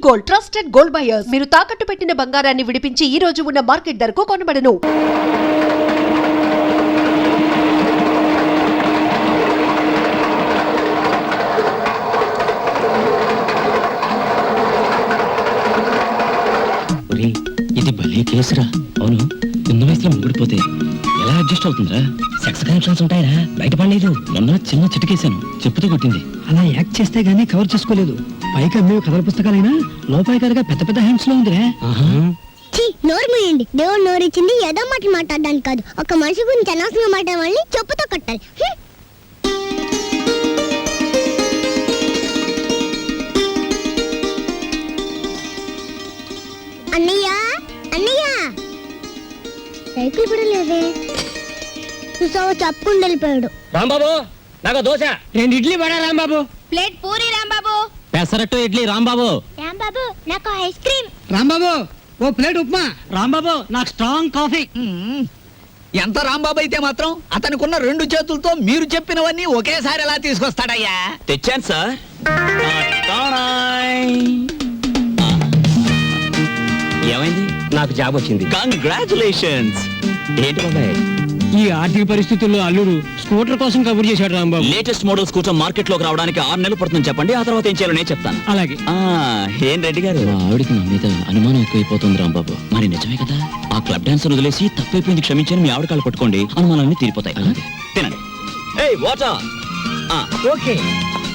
Gold, trusted gold buyers. మీరు తాకట్టు పెట్టిన బంగారాన్ని విడిపించి ఈ రోజు ఉన్న మార్కెట్ ధరకు కొనబడను. ఇది భలే కేసురా. అవును, చిన్న వయసులో ముగ్గుడిపోతే ఎలా అడ్జస్ట్ అవుతుందిరా? సెక్స్ కనెక్షన్స్ ఉంటాయిరా, బయటపడలేదు. మొన్న చిన్న చిటికేశాను, చెప్పుతో కొట్టింది. అలా యాక్ట్ చేస్తే గానీ కవర్ చేసుకోలేదు. పైకి అమ్మేవి కథల పుస్తకాలైనా లోపాయికారుగా పెద్ద పెద్ద హ్యాండ్స్ లో ఉందిరా. నోరు మూయండి. దేవుడు నోరు ఇచ్చింది ఏదో మాట మాట్లాడడానికి కాదు. ఒక మనిషి గురించి అనవసరంగా మాట్లాడే చెప్పుతో కొట్టాలి. అన్నయ్య అన్నయ్య సైకిల్ కూడా లేవే. చూసావా, చెప్పుకుంటూ వెళ్ళిపోయాడు. రాంబాబు, నాకు దోశ. 2 ఇడ్లీ పడా రాంబాబు. ప్లేట్ పూరి రాంబాబు. పెసరట్టు ఇడ్లీ రాంబాబు. రాంబాబు, నాకు ఐస్ క్రీమ్. రాంబాబు, ఓ ప్లేట్ ఉప్మా. రాంబాబు, నాకు స్ట్రాంగ్ కాఫీ. ఎంత రాంబాబు అయితే మాత్రం అతనికున్న 2 చేతులతో మీరు చెప్పినవన్నీ ఒకేసారి ఎలా తీసుకొస్తాడయ్యా? తెచ్చాను సార్. ఏమైంది? నాకు జాబ్ వచ్చింది. కంగ్రాచులేషన్స్. ఏంటి బాబాయ్, ఈ ఆర్థిక పరిస్థితుల్లో అల్లుడు స్కూటర్ కోసం కబుర్ చేశాడు Rambabu. Latest model scooter market లోకి రావడానికి 6 నెలలు పడుతుంది చెప్పండి, ఆ తర్వాత ఏం చేయాలో నేను చెప్తాను. అలాగే. ఏం రెడ్డి గారు, ఆవిడికి నా మీద అనుమానం ఎక్కువైపోతుంది రాంబాబు. మరి నిజమే కదా, ఆ క్లబ్ డాన్సర్ వదిలేసి తప్పైపోయింది క్షమించని మీ ఆవిడ కాళ్ళు పట్టుకోండి, అనుమానాన్ని తీరిపోతాయి. తినండి. వాటర్. ఓకే.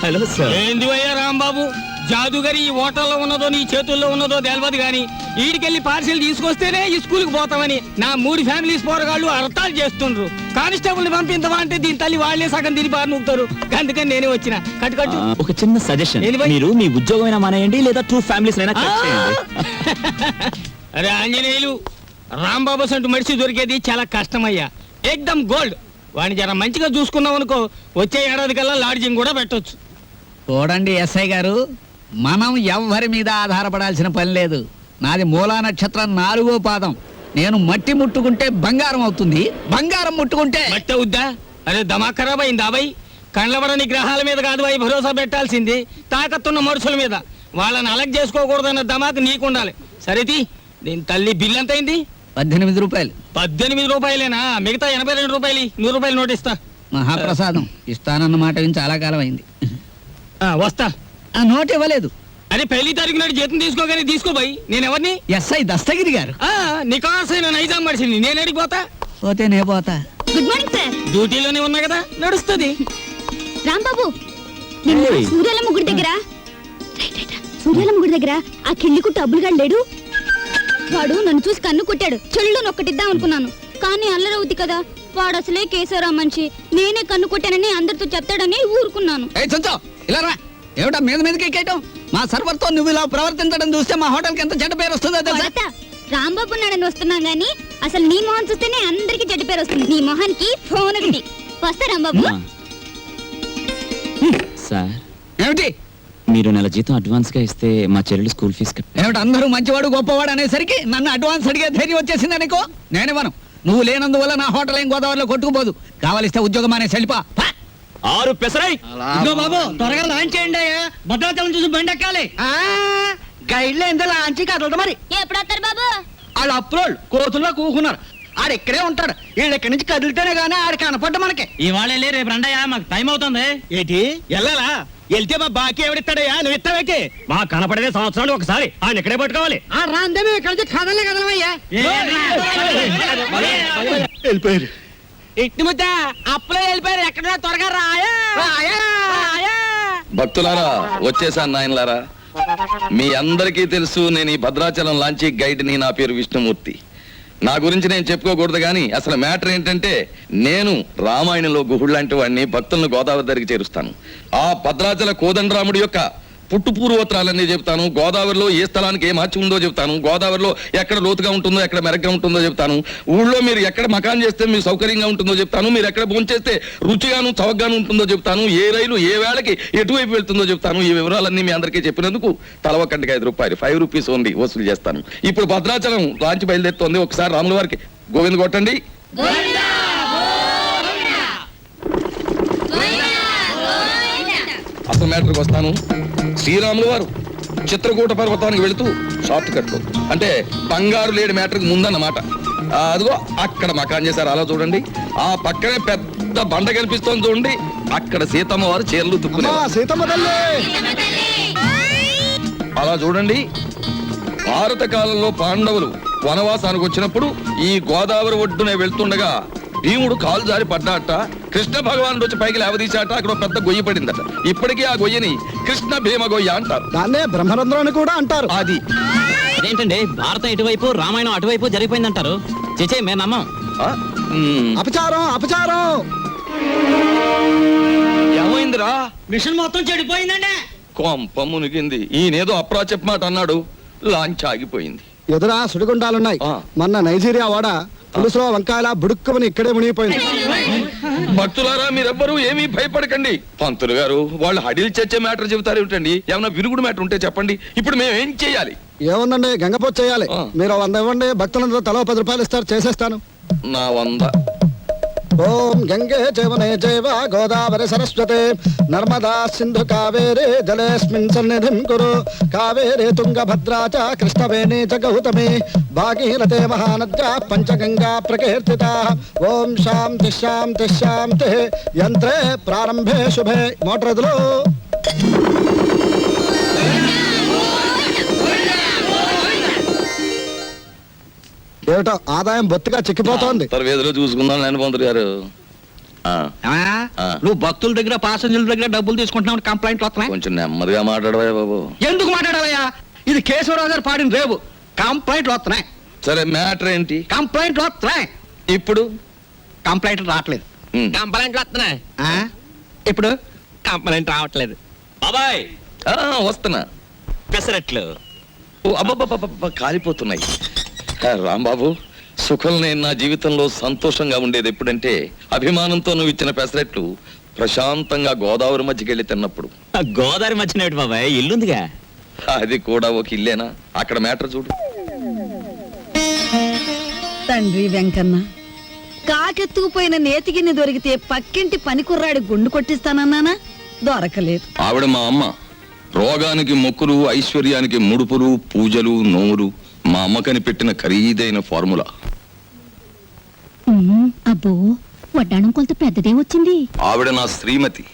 Hello sir. ఏంది అయ్యా రాంబాబు, జాదుగరి ఈ హోటల్లో ఉన్నదో నీ చేతుల్లో ఉన్నదో తెలియదు గాని ఈడికెళ్ళి పార్సిల్ తీసుకొస్తేనే ఈ స్కూల్కి పోతామని నా 3 ఫ్యామిలీస్ పోరగాళ్ళు అర్థాలు చేస్తుండ్రు. కానిస్టేబుల్ పంపించవా అంటే దీని తల్లి వాళ్ళే సగం తిని బారి నూపుతారు. అందుకని నేనే వచ్చిన. కట్టు ఒక చిన్న సజెషన్, మీరు మీ ఉద్యోగమైనా మానేయండి లేదా 2 ఫ్యామిలీస్ అయినా కట్ చేయండి. అరే ఆంజనేయులు, రాంబాబు సంటూ మనిషి దొరికేది చాలా కష్టమయ్యా. ఏకదమ్ గోల్డ్. వాడిని జర మంచిగా చూసుకున్నాం అనుకో, వచ్చే ఏడాది కల్లా లాడ్జింగ్ కూడా పెట్టొచ్చు. చూడండి ఎస్ఐ గారు, మనం ఎవ్వరి మీద ఆధారపడాల్సిన పని లేదు. నాది మూలా నక్షత్రం 4వ పాదం. నేను మట్టి ముట్టుకుంటే బంగారం అవుతుంది, బంగారం ముట్టుకుంటే మట్టి అవుద్దా? అరే దమా ఖరాబ్ అయిందా బాయ్? కండ్లబడని గ్రహాల మీద కాదు బాయ్ భరోసా పెట్టాల్సింది, తాకత్తున్న మనుషుల మీద. వాళ్ళని అలగ్ చేసుకోకూడదన్న దమాకు నీకుండాలి. సరేది, దీని తల్లి బిల్ ఎంత అయింది? 18 రూపాయలు. 18 రూపాయలేనా? మిగతా 82 రూపాయలు 100 రూపాయలు నోట్ ఇస్తా. మహాప్రసాదం. ఇస్తానన్న మాట విని చాలా కాలం అయింది. వస్తా. ఆ నోట్ ఇవ్వలేదు. అరే 1 తారీఖు నాడు జీతం తీసుకోగానే తీసుకో బాయ్. నేను ఎవరిని? ఎస్ఐ దస్తగిరి గారు. నికాసైన నైజాం మనిషిని. నేను అడిగిపోతా. పోతే నే పోతా. Good morning sir. డ్యూటీలోనే ఉన్నా కదా, నడుస్తుంది. రాంబాబు, సూర్యాలమ్మ గుడి దగ్గర ఆ కిళ్ళి కుట్టు అబ్బులుగాడు లేడు. వాడు నన్ను చూసి కన్ను కొట్టాడు. చెల్లు నొక్కటిద్దాం అనుకున్నాను, కానీ అల్లరవుద్ది కదా. వాడు అసలే కేశవరా మనిషి. నేనే కన్ను కొట్టానని అందరితో చెప్తాడని ఊరుకున్నాను. ఏమిటా మీద మీదకి ఎక్కేయటం? మా సర్వర్ తో నువ్వు ఇలా ప్రవర్తించడం చూస్తే మా హోటల్ కి ఎంత చెడ్డ పేరు వస్తుందో. రాంబాబు నాడని వస్తున్నాం గానీ అసలు నీ మొహం చూస్తేనే అందరికి చెడ్డ పేరు వస్తుంది. నీ మొహానికి ఫోన్ ఒకటి. వస్తా రాంబాబు. సార్, ఏమిటి? మీరు నెల జీతం అడ్వాన్స్ గా ఇస్తే మా చెల్లెలు స్కూల్ ఫీజు ఏమిటి అందరూ మంచివాడు గొప్పవాడు అనేసరికి నన్ను అడ్వాన్స్ అడిగే ధైర్యం వచ్చేసింది అనుకో. నేనివ్వను. నువ్వు లేనందువల్ల నా హోటల్ ఏం గోదావరిలో కొట్టుకుపోదు. కావాలిస్తే ఉద్యోగం అనేసి వెళ్ళిపా. 6 పెసరై. బాబు, త్వరగా లాంచ్ చేయండి. భద్రాచలం చూసి బండి ఎక్కాలి. గైడ్లో ఎంత లాంచ్ కదలదు. మరి ఎప్పుడు వస్తారు బాబు? వాళ్ళు అప్రోల్ కోతుల్లో కూకున్నారు. ఆడు ఇక్కడే ఉంటాడు. వీళ్ళు ఇక్కడి నుంచి కదిలితేనే గానీ ఆడు కనపడ్డ మనకి. ఇవాళ రేపు రండయ్యా, మాకు టైం అవుతుంది. ఏంటి వెళ్ళాలా? వెళ్తే మా బాకీ ఎవడిస్తాడయ్యా? నువ్వు ఇస్తావేకి? మా కనపడేదే సంవత్సరాలు ఒకసారి. ఆయన ఇక్కడే పట్టుకోవాలి. ఆ రాందే మేము ఇక్కడ నుంచి కదలే కదలమయ్యా. వెళ్ళిపోయారు. ఇట్టి ముద్ద అప్పులో వెళ్ళిపోయారు. ఎక్కడ త్వరగా రాయా. భక్తులారా, వచ్చేసాను నాయనలారా. మీ అందరికీ తెలుసు, నేను ఈ భద్రాచలం లాంచీ గైడ్ని. నా పేరు విష్ణుమూర్తి. నా గురించి నేను చెప్పుకోకూడదు కానీ అసలు మ్యాటర్ ఏంటంటే, నేను రామాయణంలో గుహుళ్ళంటి వాడిని. భక్తులను గోదావరి దగ్గరికి చేరుస్తాను. ఆ భద్రాచల కోదండరాముడి యొక్క పుట్టు పూర్వోత్తరాలన్నీ చెప్తాను. గోదావరిలో ఏ స్థలానికి ఏ మార్చి ఉందో చెప్తాను. గోదావరిలో ఎక్కడ లోతుగా ఉంటుందో, ఎక్కడ మెరగ్గా ఉంటుందో చెప్తాను. ఊళ్ళో మీరు ఎక్కడ మకాన్ చేస్తే మీకు సౌకర్యంగా ఉంటుందో చెప్తాను. మీరు ఎక్కడ భోంచేస్తే రుచిగాను చవకగాను ఉంటుందో చెప్తాను. ఏ రైలు ఏ వేళకి ఎటువైపు వెళ్తుందో చెప్తాను. ఈ వివరాలన్నీ మీ అందరికీ చెప్పినందుకు తల ఒక్కటికి 5 రూపాయలు, 5 రూపీస్ ఓన్లీ వసూలు చేస్తాను. ఇప్పుడు భద్రాచలం లాంచి బయలుదేరుతోంది. ఒకసారి రాముల వారికి గోవింద కొట్టండి. అసలు మ్యాటర్కి వస్తాను. శ్రీరాములు వారు చిత్రకూట పర్వతానికి వెళుతూ షార్ట్ కట్ లో అంటే బంగారు లేడి మ్యాటర్కి ముందన్నమాట. అదిగో అక్కడ మకాన్ చేశారు, అలా చూడండి. ఆ పక్కనే పెద్ద బండ కనిపిస్తోంది చూడండి, అక్కడ సీతమ్మ వారు చీరలు తుక్కునే. అలా చూడండి, భారత కాలంలో పాండవులు వనవాసానికి వచ్చినప్పుడు ఈ గోదావరి ఒడ్డునే వెళ్తుండగా భీముడు కాలు జారి పడ్డాట. కృష్ణ భగవానుడు వచ్చి పైకి లేవదీశాట. అక్కడ ఒక పెద్ద గొయ్యి పడిందట. ఇప్పటికీ ఆ గొయ్యని కృష్ణ భీమ గొయ్య అంటారు. దాన్నే బ్రహ్మరంధ్రం అని కూడా అంటారు. అది అదేంటండి, భారతం ఇటువైపు రామాయణం అటువైపు జరిగిపోయిందంటారు? చేచే మేము నమ్మం. ఆ? అపచారం అపచారం. ఏమైందిరా? మిషన్ మొత్తం చెడిపోయిందండి. కొంప మునిగింది. ఈయనేదో అప్రాచప్ మాట అన్నాడు, లాంచ్ ఆగిపోయింది. ఎదురా సుడిగుండాలున్నాయి. ఆ. మొన్న నైజీరియా వాడ పులుసులో వంకాయల బుడుక్కుమని ఇక్కడే మునిగిపోయింది. భక్తులారా, మీరెవ్వరూ ఏమీ భయపడకండి. పంతులు గారు వాళ్ళు హడిల్ చచ్చే మ్యాటర్ చెబుతారు ఏమిటండి? ఏమన్నా విరుగుడు మ్యాటర్ ఉంటే చెప్పండి. ఇప్పుడు మేము ఏం చేయాలి? ఏముందండి, గంగపోతు చేయాలి. ఆ. మీరు 100 ఇవ్వండి, భక్తులందరూ తలో 10 రూపాయలు ఇస్తారు, చేసేస్తాను. నా 100. ఓం గంగే జవనే జైవ గోదావరి సరస్వతే నర్మదా సింధు కావేరే జలేస్మిన్ సన్నిధిం కురు కావేరే తుంగభద్రా చ కృష్ణవేణి చ గౌతమి భాగీరథే మహానద్యా పంచగంగా ప్రకీర్తితా. ఓం శాంతి శాంతి శాంతి. యంత్రే ప్రారంభే శుభే. మోటార్ ఎదులు. ఏమిటో ఆదాయం బొత్తిగా చిక్కిపోతోంది. తర్వేదిలో చూసుకుందాం నేను పంతులు గారు. ఆ, ఆ. నువ్వు భక్తుల దగ్గర పాసెంజర్ల దగ్గర డబ్బులు తీసుకుంటున్నావు, కంప్లైంట్లు వస్తున్నాయి. కొంచెం నెమ్మదిగా మాట్లాడవా బాబు. ఎందుకు మాట్లాడాలయ్యా? ఇది కేశవరావు గారు పాడిన రేవు. కంప్లైంట్లు వస్తున్నాయి, సరే మ్యాటర్ ఏంటి కంప్లైంట్లు వస్తున్నాయి. ఇప్పుడు? కంప్లైంట్లు రావట్లేదు. కంప్లైంట్లు వస్తున్నాయి. ఆ? ఇప్పుడు కంప్లైంట్ రావట్లేదు. బాబాయ్, ఆ, వస్తున్నా. పెసరట్లు. ఓ, అబ్బబ్బబ్బబ్బ, కాలిపోతున్నాయి. రాంబాబు, సుఖం నేను నా జీవితంలో సంతోషంగా ఉండేది ఎప్పుడంటే అభిమానంతో నువ్వు ఇచ్చిన పెసరెట్లు ప్రశాంతంగా గోదావరి మధ్యకి వెళ్ళి తిన్నప్పుడు. ఆ గోదావరి మధ్యన ఏమిటి బాబాయ్, ఇల్లుందిగా. అది కూడా ఒక ఇల్లేనా? అక్కడ మ్యాటర్ చూడు. తండ్రి వెంకన్న, కాకెత్తుకుపోయిన నేతిగిన్ని దొరికితే పక్కింటి పనికుర్రాడి గుండు కొట్టిస్తానన్నానా? దొరకలేదు. ఆవిడ మా అమ్మ. రోగానికి మొక్కులు, ఐశ్వర్యానికి ముడుపులు, పూజలు, నోములు మా అమ్మకని పెట్టిన ఖరీదైన ఫార్ములా. అబ్బో, వడ్డాణం కొంత పెద్దదే వచ్చింది. ఆవిడ నా శ్రీమతి,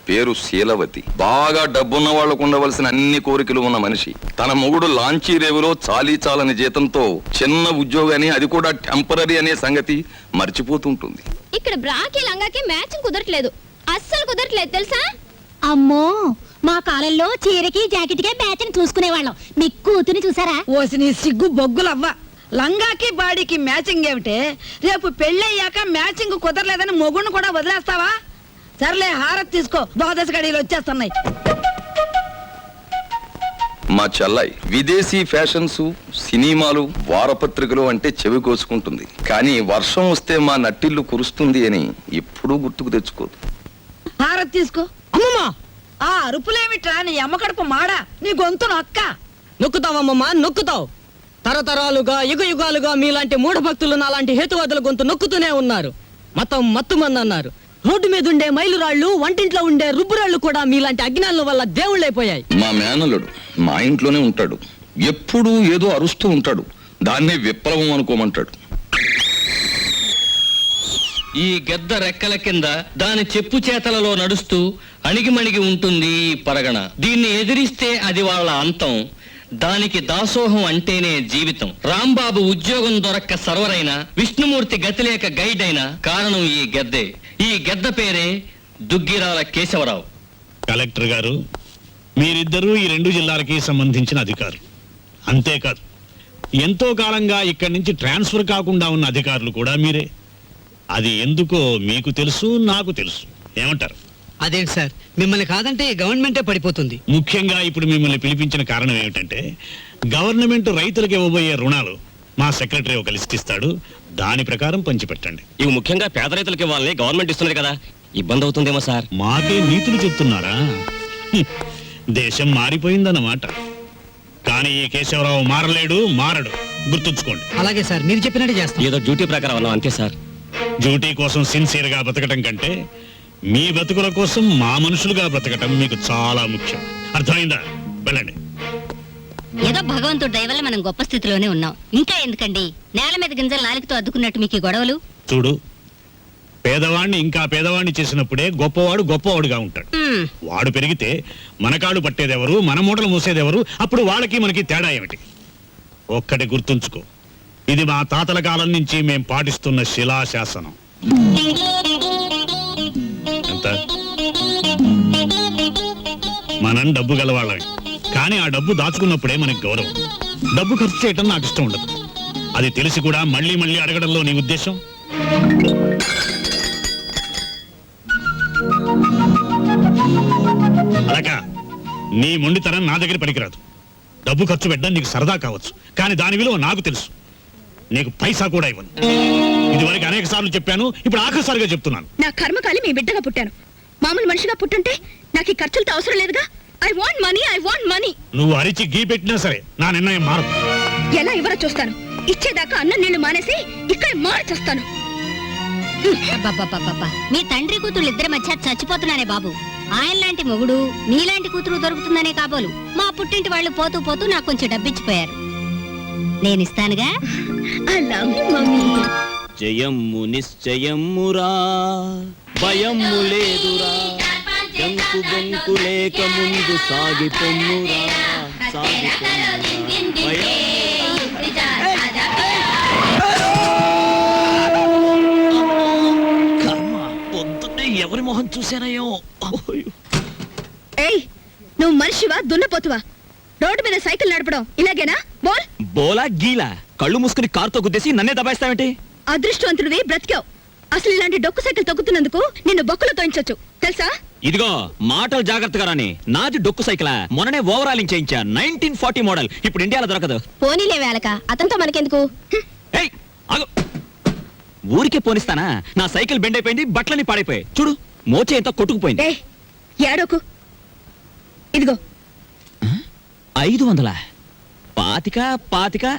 పేరు శీలవతి. బాగా డబ్బున్న వాళ్లకు ఉండవలసిన అన్ని కోరికలు ఉన్న మనిషి. తన మొగుడు లాంచీ రేవులో చాలీ చాలని జీతంతో చిన్న ఉద్యోగాన్ని, అది కూడా టెంపరరీ అనే సంగతి మర్చిపోతుంటుంది. ఇక్కడ బ్రాకి లంగాకి మ్యాచింగ్ కుదరట్లేదు, అస్సలు కుదరట్లేదు తెలుసా? అమ్మో, మా కాలంలో చీరకి జాకెట్కే మ్యాచింగ్ చూసుకునేవాళ్ళం. మీ కూతుని చూసారా? ఓసి నీ సిగ్గు బొగ్గులవ్వ. లంగాకి బాడీకి మ్యాచింగ్ ఏమిటే? రేపు పెళ్ళయ్యాక మ్యాచింగ్ కుదరలేదని మొగుణ్ణి కూడా వదిలేస్తావా? సర్లే, హారతి తీసుకో, ద్వాదశ గడియలు వచ్చేస్తున్నాయి. మా చెల్లాయి విదేశీ ఫ్యాషన్స్, సినిమాలు, వారపత్రికలు అంటే చెవి కోసుకుంటుంది. కానీ వర్షం వస్తే మా నట్టిల్లు కురుస్తుంది అని ఎప్పుడూ గుర్తుకు తెచ్చుకోదు. హారతి తీసుకో. అమ్మమ్మా, ఆ అరుపులేమిట్రా? నీ అమ్మ కడుపు మాడా, నీ గొంతు నొక్క. నొక్కుతావమ్మమ్మా, నొక్కుతావు. తరతరాలుగా యుగ యుగాలుగా మీలాంటి మూఢ భక్తులు నాలాంటి హేతువాదుల గొంతు నొక్కుతూనే ఉన్నారు. మతం మత్తుమంది అన్నారు. రోడ్డు మీద ఉండే మైలురాళ్ళు, వంటింట్లో ఉండే రుబ్బురాళ్ళు కూడా మీలాంటి అజ్ఞానుల వల్ల దేవుళ్ళైపోయాయి. మా మేనల్లుడు మా ఇంట్లోనే ఉంటాడు. ఎప్పుడూ ఏదో అరుస్తూ ఉంటాడు. దాన్నే విప్లవం అనుకోమంటాడు. ఈ గెద్ద రెక్కల కింద దాని చెప్పు చేతలలో నడుస్తూ అణిగిమణిగి ఉంటుంది ఈ పరగణ. దీన్ని ఎదిరిస్తే అది వాళ్ళ అంతం. దానికి దాసోహం అంటేనే జీవితం. రాంబాబు ఉద్యోగం దొరక్క సర్వరైన, విష్ణుమూర్తి గతిలేక గైడ్ అయిన కారణం ఈ గెద్దే. ఈ గెద్ద పేరే దుగ్గిరాల కేశవరావు. కలెక్టర్ గారు, మీరిద్దరూ ఈ 2 జిల్లాలకి సంబంధించిన అధికారులు. అంతేకాదు, ఎంతో కాలంగా ఇక్కడి నుంచి ట్రాన్స్ఫర్ కాకుండా ఉన్న అధికారులు కూడా మీరే. అది ఎందుకో మీకు తెలుసు, నాకు తెలుసు. ఏమంటారు? అదేంటి సార్, మిమ్మల్ని కాదంటే గవర్నమెంటే పడిపోతుంది. ముఖ్యంగా ఇప్పుడు మిమ్మల్ని పిలిపించిన కారణం ఏమిటంటే, గవర్నమెంట్ రైతులకు ఇవ్వబోయే రుణాలు మా సెక్రటరీ ఒక లిస్ట్ ఇస్తాడు. దాని ప్రకారం పంచిపెట్టండి. ఇవి ముఖ్యంగా పేద రైతులకి వాళ్ళని గవర్నమెంట్ ఇస్తున్నది కదా, ఇబ్బంది అవుతుందేమో సార్. మాకే నీతులు చెప్తున్నారా? దేశం మారిపోయిందన్నమాట. కానీ ఈ కేశవరావు మారలేడు, మారడు. గుర్తుంచుకోండి. అలాగే సార్, మీరు చెప్పినట్టు చేస్తాం. ఏదో డ్యూటీ ప్రకారం అన్నాం అంతే సార్. డ్యూటీ కోసం సిన్సియర్ గా బతకటం కంటే మీ బతుకుల కోసం మా మనుషులుగా బ్రతకటం మీకు చాలా ముఖ్యం. అర్థమైందా? వెళ్ళండి. ఏదో భగవంతుడి దయ వల్ల మనం గొప్ప స్థితిలోనే ఉన్నాం. ఇంకా ఎందుకండి నేల మీద గింజలు నాలుగుతో అద్దుకున్నట్టు మీకు ఈ గొడవలు? చూడు, పేదవాణ్ణి ఇంకా పేదవాణ్ణి చేసినప్పుడే గొప్పవాడు గొప్పవాడుగా ఉంటాడు. వాడు పెరిగితే మనకాడు పట్టేదెవరు, మన మూటలు మూసేదెవరు? అప్పుడు వాళ్ళకి మనకి తేడా ఏమిటి? ఒక్కటి గుర్తుంచుకో, ఇది మా తాతల కాలం నుంచి మేం పాటిస్తున్న శిలాశాసనం. ఎంత? మనం డబ్బు గలవాళ్ళమే, కానీ ఆ డబ్బు దాచుకున్నప్పుడే మనకి గౌరవం. డబ్బు ఖర్చు చేయటం నాకు ఇష్టం ఉండదు. అది తెలిసి కూడా మళ్ళీ మళ్ళీ అడగడంలో నీ ఉద్దేశం? అలాగా నీ మొండితనం నా దగ్గర పనికిరాదు. డబ్బు ఖర్చు పెట్టడం నీకు సరదా కావచ్చు, కానీ దాని విలువ నాకు తెలుసు. నీకు పైసా కూడా ఇవ్వను. ఇదివరకు అనేక సార్లు చెప్పాను, ఇప్పుడు ఆఖరిసారిగా చెప్తున్నాను. నా కర్మకాలి మీ బిడ్డగా పుట్టాను. మామూలు మనిషిగా పుట్టుంటే నాకు ఈ ఖర్చులతో అవసరం లేదుగా. I want money, I want money. నువ్వు అరిచి గీ పెట్టినా సరే నా నిర్ణయం మారదు. ఎలా ఇవ్వరో చూస్తాను. ఇచ్చేదాకా అన్నం నీళ్లు మానేసి ఇక్కడ మార్చేస్తాను. మీ తండ్రి కూతురు ఇద్దరి మధ్య చచ్చిపోతున్నానే బాబు. ఆయన లాంటి మొగుడు నీలాంటి కూతురు దొరుకుతుందనే కాబోలు మా పుట్టింటి వాళ్ళు పోతూ పోతూ నాకు కొంచెం డబ్బిచ్చిపోయారు. నేనిస్తానుగా. జయమ్ము నిశ్చయమ్మురా, భయమ్ము లేదురా, జంకు బొంకు లేక ముందు సాగిపొమ్మురా, పొద్దున్నే ఎవరి మొహం చూసానయ్యో. ఏయ్, నువ్వు మనిషివా దున్నపోతువా? రోడ్డు మీద సైకిల్ నడపడం ఇలాగేనా? బోల్. బోలా గీలా కళ్ళు మూసుకుని కారుతో గుద్దేసి నన్నే దబాయిస్తావేంటి? అదృష్టవంతుడివి, బ్రతికావు. అసలు ఇలాంటి డొక్కు సైకిల్ తొక్కుతున్నందుకు నిన్ను బొక్కలు తోయించొచ్చు తెలుసా? ఇదిగో మాటలు జాగ్రత్తగా రాని. నాది డొక్కు సైకిల్, మొన్ననే ఓవరాలింగ్ చేయించా. 1940 మోడల్. ఇప్పుడు ఇండియాలో దొరకదు. పోనీలే వేళక, అతనితో మనకెందుకు? ఏయ్, ఆగు. ఊరికే పోనిస్తానా? నా సైకిల్ బెండ్ అయిపోయింది, బట్టలని పాడైపోయాయి. చూడు, మోచే ఎంత కొట్టుకుపోయింది. ఏయ్, ఏడోకు. ఇదిగో 500, 25,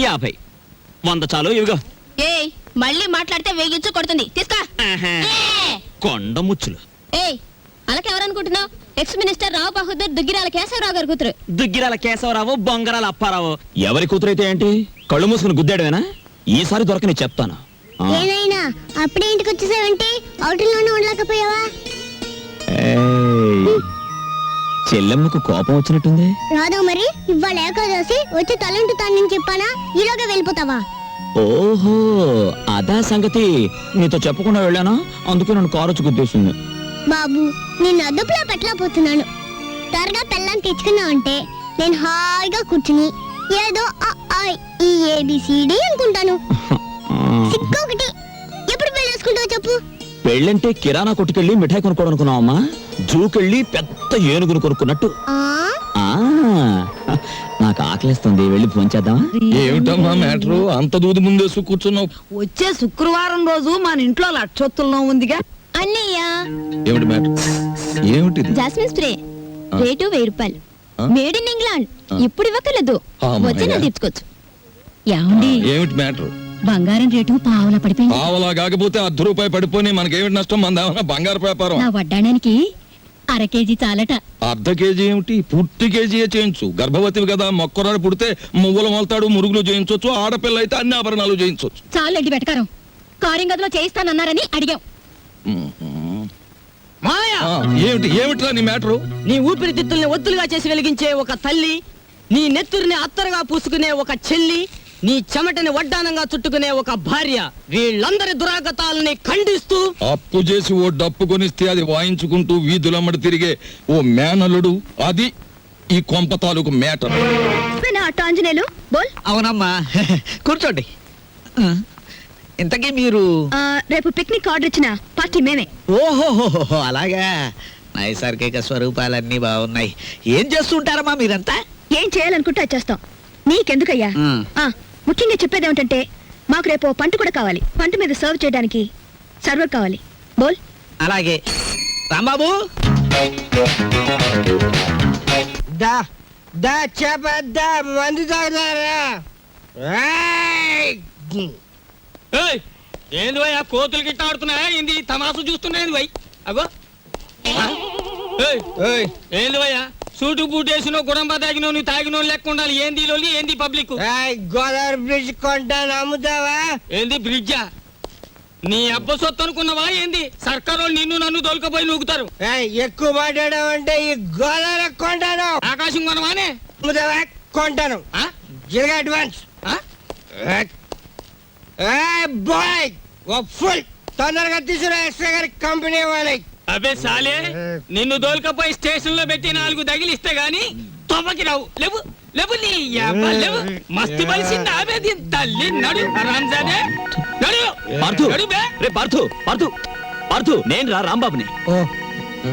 50, 100 చాలు. ఇవిగో. ఏయ్, మళ్ళీ మాట్లాడితే వేగించు కొడుతుంది. తీసుకో. కొండ ముచ్చులు. ఏయ్, అలాకెవరనుకుంటున్నావు? ఎక్స్ మినిస్టర్ రావు బహదూర్ దుగ్గిరాల కేశవరావు గారి కూతురు. దుగ్గిరాల కేశవరావు, బొంగరాల అప్పారావు. ఎవరి కూతురైతే ఏంటి? కళ్ళు మూసుకుని గుద్దాడువేనా? ఈసారి దొరకని చెప్తాను. ఏనైనా అప్పుడే ఇంటికి వచ్చేసావంటే అవుటిలోనే ఉండలేకపోయావా? చెల్లెమ్మకు కోపం వచ్చినట్టుంది. రాదు మరి, ఇవాళ ఏకాదశి వచ్చి తలంటు తానని చెప్పానా? ఈలోగా వెళ్ళిపోతావా? ఓహో, అదా సంగతి. నీతో చెప్పకుండా వెళ్ళానా, అందుకే నన్ను కారు వచ్చి గుద్దేసింది. బాబు, నేను అదుపులో పెట్టలేకపోతున్నాను. త్వరగా పెళ్ళాన్ని తెచ్చుకున్నావంటే నేను హాయిగా కూర్చుని ఏదో ఈ ABCD అనుకుంటాను. సిక్కొకటి. ఎప్పుడు పెళ్ళి చేసుకుంటావు చెప్పు? పెళ్ళంటే కిరాణా కొట్టుకెళ్ళి మిఠాయి కొనుక్కోవడం అనుకున్నావమ్మా? జూకెళ్ళి పెద్ద ఏనుగును కొనుక్కున్నట్టు. నాకు ఆకలిస్తుంది, వెళ్ళి ఫోన్ చేద్దామా? ఏమిటమ్మా మ్యాటరు? అంత దూది ముందేసు కూర్చున్నావు. వచ్చే శుక్రవారం రోజు మన ఇంట్లో లక్షొత్తుల్లో ఉందిగా. అన్నయ్య, ఏమిటి మ్యాటర్? ఏమిటిది? జాస్మిన్ స్ప్రే రేటు 1000 రూపాయలు. Made in England. ఇప్పుడు ఇవ్వకలేదు, వచ్చిన తీర్చుకోవచ్చు. ఏమండి, ఏమిటి మ్యాటర్? బంగారం రేటు పావులా పడిపోయింది. పావలా కాకపోతే ₹10 పడిపోయి మనకేమిటి నష్టం? మందేమన్నా బంగారు వ్యాపారం? నా వడ్డాడానికి 1/2 కేజీ చాలట. ½ కేజీ ఏమిటి? పూర్తి కేజీయే చేయించు. గర్భవతివి కదా, మొక్కరాడు పుడితే మువ్వలు మొలతాడు, మురుగులు చేయించవచ్చు. ఆడపిల్ల అయితే అన్ని ఆభరణాలు చేయించవచ్చు. చాలండి వెటకారం. కారింగదిలో చేయిస్తానన్నారని అడిగాం. మాయా, ఏమిట్రా నీ మ్యాటరు? నీ ఊపిరితిత్తుల్ని ఒత్తులుగా చేసి వెలిగించే ఒక తల్లి, నీ నెత్తురిని అత్తరుగా పూసుకునే ఒక చెల్లి, నీ చెమటని వడ్డానంగా చుట్టుకునే ఒక భార్య, వీళ్ళందరి దురాగతాలని ఖండిస్తూ అప్పు చేసి ఓ డప్పు కొనిస్తే అది వాయించుకుంటూ వీధులమ్మడి తిరిగే ఓ మేనలుడు, అది ఈ కొంప తాలూకు మేటర్. ఆంజనేయులు బోల్. అవునమ్మా, కూర్చోండి. ఇంతకీ మీరు? రేపు పిక్నిక్ ఆర్డర్ ఇచ్చిన పార్టీ మేమే. ఓహోహో, అలాగా. నైసర్గిక స్వరూపాలన్నీ బాగున్నాయి. ఏం చేస్తుంటారమ్మా మీరంతా? ఏం చేయాలనుకుంటే అది చేస్తాం. నీకెందుకయ్యా? ముఖ్యంగా చెప్పేది ఏమిటంటే, మాకు రేపు పంట కూడా కావాలి. పంట మీద సర్వ్ చేయడానికి సర్వర్ కావాలి. బోల్. అలాగే. రాంబాబు, మందు తాగుతారా? ఏంది వై, ఆ కోతులు గిట్ట ఆడుతున్నాయా? ఏంది తమాసు చూస్తున్నాయి వై? అగో ఏంది వయ్యా, సూటు బూట్ వేసినో గుడంబ తాగినో నువ్వు తాగినో లెక్క ఉండాలి. ఏంది లొల్లి, ఏంది పబ్లిక్? గోదావరి బ్రిడ్జ్ కొంటాను అమ్ముతావా? ఏంది బ్రిడ్జా? నీ అబ్బ సొత్తు అనుకున్నావా ఏంది? సర్కారు వాళ్ళు నిన్ను నన్ను తోలుకపోయి నూగుతారు. ఎక్కువ మాట్లాడావంటే ఈ గోదావరి కొంటాను. ఆకాశం కొనవానే? అమ్ముతావా? కొంటాను. జిల్గా అడ్వాన్స్ బాయ్ ఫుల్ తొందరగా తీసుకురా ఎస్ఐ గారి కంపెనీ వాళ్ళకి. అబే సాలే, నిన్ను దోలుకపోయి స్టేషన్ లో పెట్టి 4 తగిలిస్తే గాని తొమ్మకి రావు. లేవు లేవు నీ యబ్బ లేవు. మస్తు బలిసింది ఆమె దీని తల్లి. నడు రంజానే నడు పార్థు, నడు బే. రే పార్థు, పార్థు, పార్థు, నేను రా రాంబాబుని. ఓ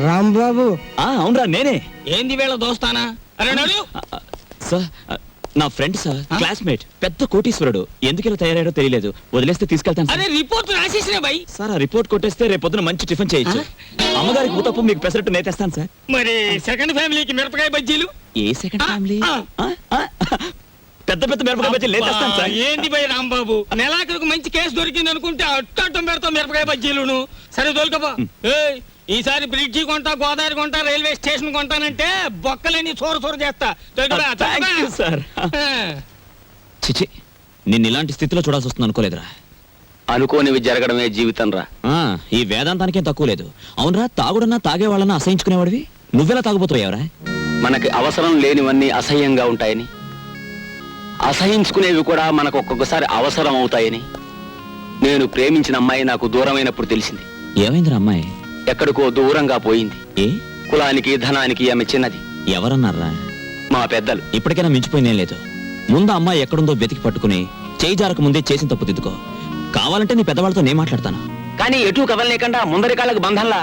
రాంబాబు, అవునరా నేనే. ఏంది వేళ దోస్తానా? అరే నడు. సార్, నా ఫ్రెండ్ సార్, క్లాస్మేట్, పెద్ద కోటీశ్వరుడు. ఎందుకు ఇలా తయారయ్యాడో తెలియలేదు. వదిలేస్తే తీసుకెళ్తాను సార్. అరే రిపోర్ట్ రాసేసిన బై. సార్, ఆ రిపోర్ట్ కొట్టేస్తే రేపు పొద్దున మంచి టిఫిన్ చేయొచ్చు. అమ్మగారికి ఊతప్పు, మీకు పెసరట్టు నేతేస్తాను సార్. మరి సెకండ్ ఫ్యామిలీకి మిరపకాయ బజ్జీలు? ఏ సెకండ్ ఫ్యామిలీ? పెద్ద పెద్ద మిరపకాయ బజ్జీలు నేతేస్తాను సార్. ఏంది బై రాంబాబు, నెలాఖరుకు మంచి కేసు దొరికింది అనుకుంటే అట్టం పెడతాం మిరపకాయ బజ్జీలును. సరే దొరకపో. ఈసారి బ్రిడ్జి కొంటా, గోదావరి కొంటా, రైల్వే స్టేషన్ కొంటానంటే బొక్కలేని చోరు చేస్తా. సార్, చిచి, నిన్ను ఇలాంటి స్థితిలో చూడాల్సి వస్తుంది అనుకోలేదురా. అనుకోనివి జరగడమే జీవితం రా. ఈ వేదాంతానికేం తక్కువ లేదు. అవునరా, తాగుడన్నా తాగేవాళ్ళన్నా అసహించుకునేవాడివి. నువ్వెలా తాగుపోతావురా? మనకి అవసరం లేనివన్నీ అసహ్యంగా ఉంటాయని, అసహించుకునేవి కూడా మనకు ఒక్కొక్కసారి అవసరం అవుతాయని నేను ప్రేమించిన అమ్మాయి నాకు దూరమైనప్పుడు తెలిసింది. ఏమైందిరా అమ్మాయి? ఎక్కడికో దూరంగా పోయింది. ఏ కులానికి ధనానికి ఆమె చిన్నది. ఎవరన్నారా? మా పెద్దలు. ఇప్పటికైనా మించిపోయినేం లేదు. ముందు అమ్మాయి ఎక్కడుందో వెతికి పట్టుకుని చేయి జారక ముందే చేసిన తప్పు దిద్దుకో. కావాలంటే నీ పెద్దవాళ్ళతో నేను మాట్లాడతాను. కానీ ఎటు కదలలేకుండా ముందరి కాళ్ళకు బంధంలా